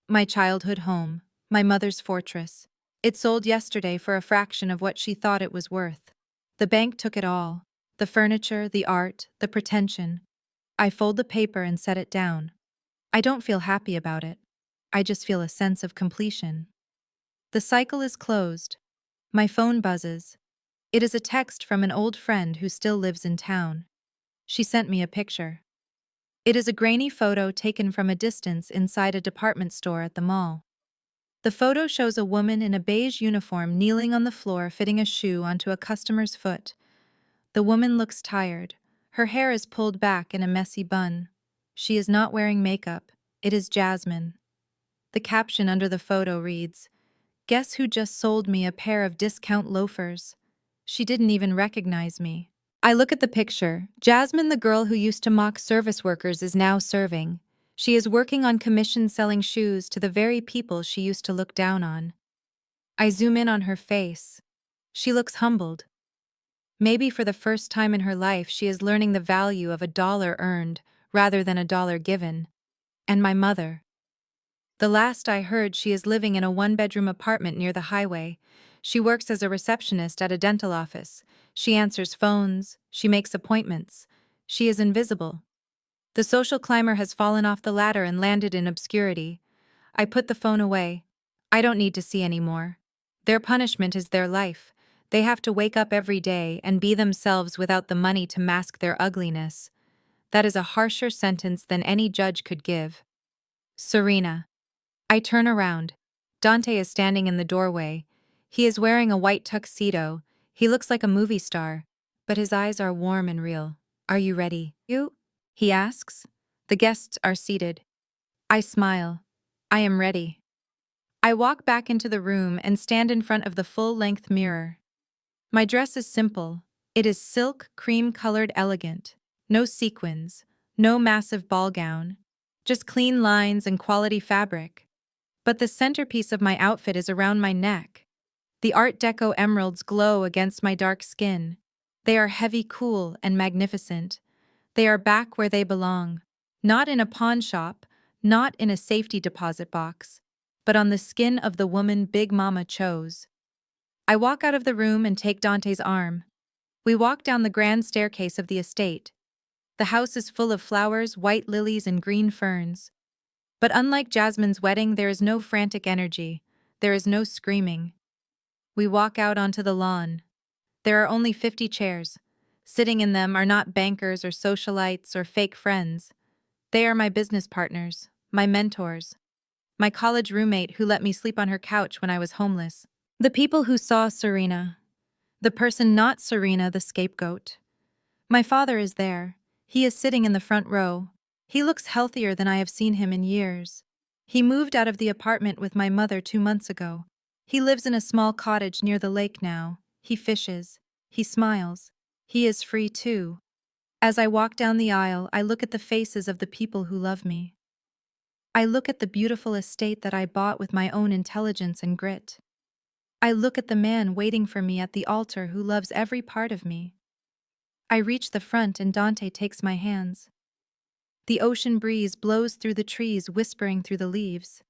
My childhood home. My mother's fortress. It sold yesterday for a fraction of what she thought it was worth. The bank took it all. The furniture, the art, the pretension. I fold the paper and set it down. I don't feel happy about it. I just feel a sense of completion. The cycle is closed. My phone buzzes. It is a text from an old friend who still lives in town. She sent me a picture. It is a grainy photo taken from a distance inside a department store at the mall. The photo shows a woman in a beige uniform kneeling on the floor fitting a shoe onto a customer's foot. The woman looks tired. Her hair is pulled back in a messy bun. She is not wearing makeup. It is Jasmine. The caption under the photo reads, "Guess who just sold me a pair of discount loafers?" She didn't even recognize me. I look at the picture. Jasmine, the girl who used to mock service workers, is now serving. She is working on commission selling shoes to the very people she used to look down on. I zoom in on her face. She looks humbled. Maybe for the first time in her life she is learning the value of a dollar earned rather than a dollar given. And my mother. The last I heard, she is living in a 1-bedroom apartment near the highway. She works as a receptionist at a dental office. She answers phones. She makes appointments. She is invisible. The social climber has fallen off the ladder and landed in obscurity. I put the phone away. I don't need to see anymore. Their punishment is their life. They have to wake up every day and be themselves without the money to mask their ugliness. That is a harsher sentence than any judge could give. Serena. I turn around. Dante is standing in the doorway. He is wearing a white tuxedo. He looks like a movie star, but his eyes are warm and real. "Are you ready?" "You?" he asks. The guests are seated. I smile. I am ready. I walk back into the room and stand in front of the full-length mirror. My dress is simple. It is silk, cream-colored, elegant. No sequins, no massive ball gown. Just clean lines and quality fabric. But the centerpiece of my outfit is around my neck. The Art Deco emeralds glow against my dark skin. They are heavy, cool, and magnificent. They are back where they belong. Not in a pawn shop, not in a safety deposit box, but on the skin of the woman Big Mama chose. I walk out of the room and take Dante's arm. We walk down the grand staircase of the estate. The house is full of flowers, white lilies, and green ferns. But unlike Jasmine's wedding, there is no frantic energy. There is no screaming. We walk out onto the lawn. There are only 50 chairs. Sitting in them are not bankers or socialites or fake friends. They are my business partners, my mentors, my college roommate who let me sleep on her couch when I was homeless. The people who saw Serena. The person not Serena, the scapegoat. My father is there. He is sitting in the front row. He looks healthier than I have seen him in years. He moved out of the apartment with my mother 2 months ago. He lives in a small cottage near the lake now. He fishes. He smiles. He is free too. As I walk down the aisle, I look at the faces of the people who love me. I look at the beautiful estate that I bought with my own intelligence and grit. I look at the man waiting for me at the altar who loves every part of me. I reach the front and Dante takes my hands. The ocean breeze blows through the trees, whispering through the leaves.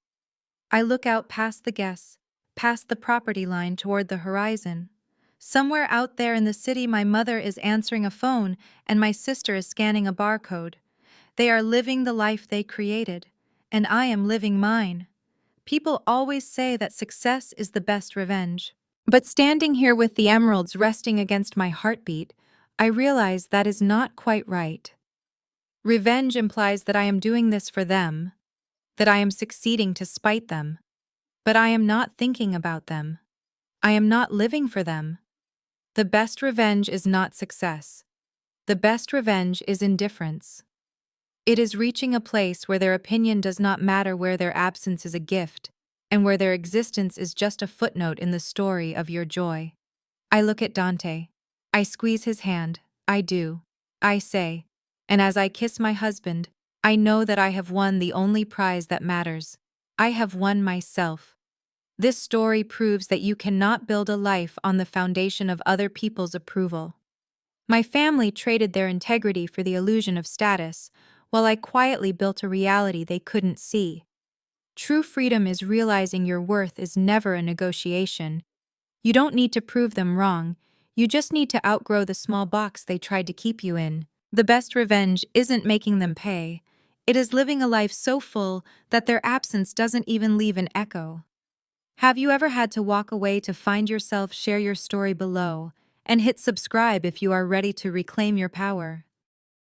I look out past the guests, past the property line toward the horizon. Somewhere out there in the city, my mother is answering a phone and my sister is scanning a barcode. They are living the life they created, and I am living mine. People always say that success is the best revenge. But standing here with the emeralds resting against my heartbeat, I realize that is not quite right. Revenge implies that I am doing this for them, that I am succeeding to spite them. But I am not thinking about them. I am not living for them. The best revenge is not success. The best revenge is indifference. It is reaching a place where their opinion does not matter, where their absence is a gift, and where their existence is just a footnote in the story of your joy. I look at Dante. I squeeze his hand. I do. I say. And as I kiss my husband, I know that I have won the only prize that matters. I have won myself. This story proves that you cannot build a life on the foundation of other people's approval. My family traded their integrity for the illusion of status, while I quietly built a reality they couldn't see. True freedom is realizing your worth is never a negotiation. You don't need to prove them wrong, you just need to outgrow the small box they tried to keep you in. The best revenge isn't making them pay, it is living a life so full that their absence doesn't even leave an echo. Have you ever had to walk away to find yourself? Share your story below, and hit subscribe if you are ready to reclaim your power.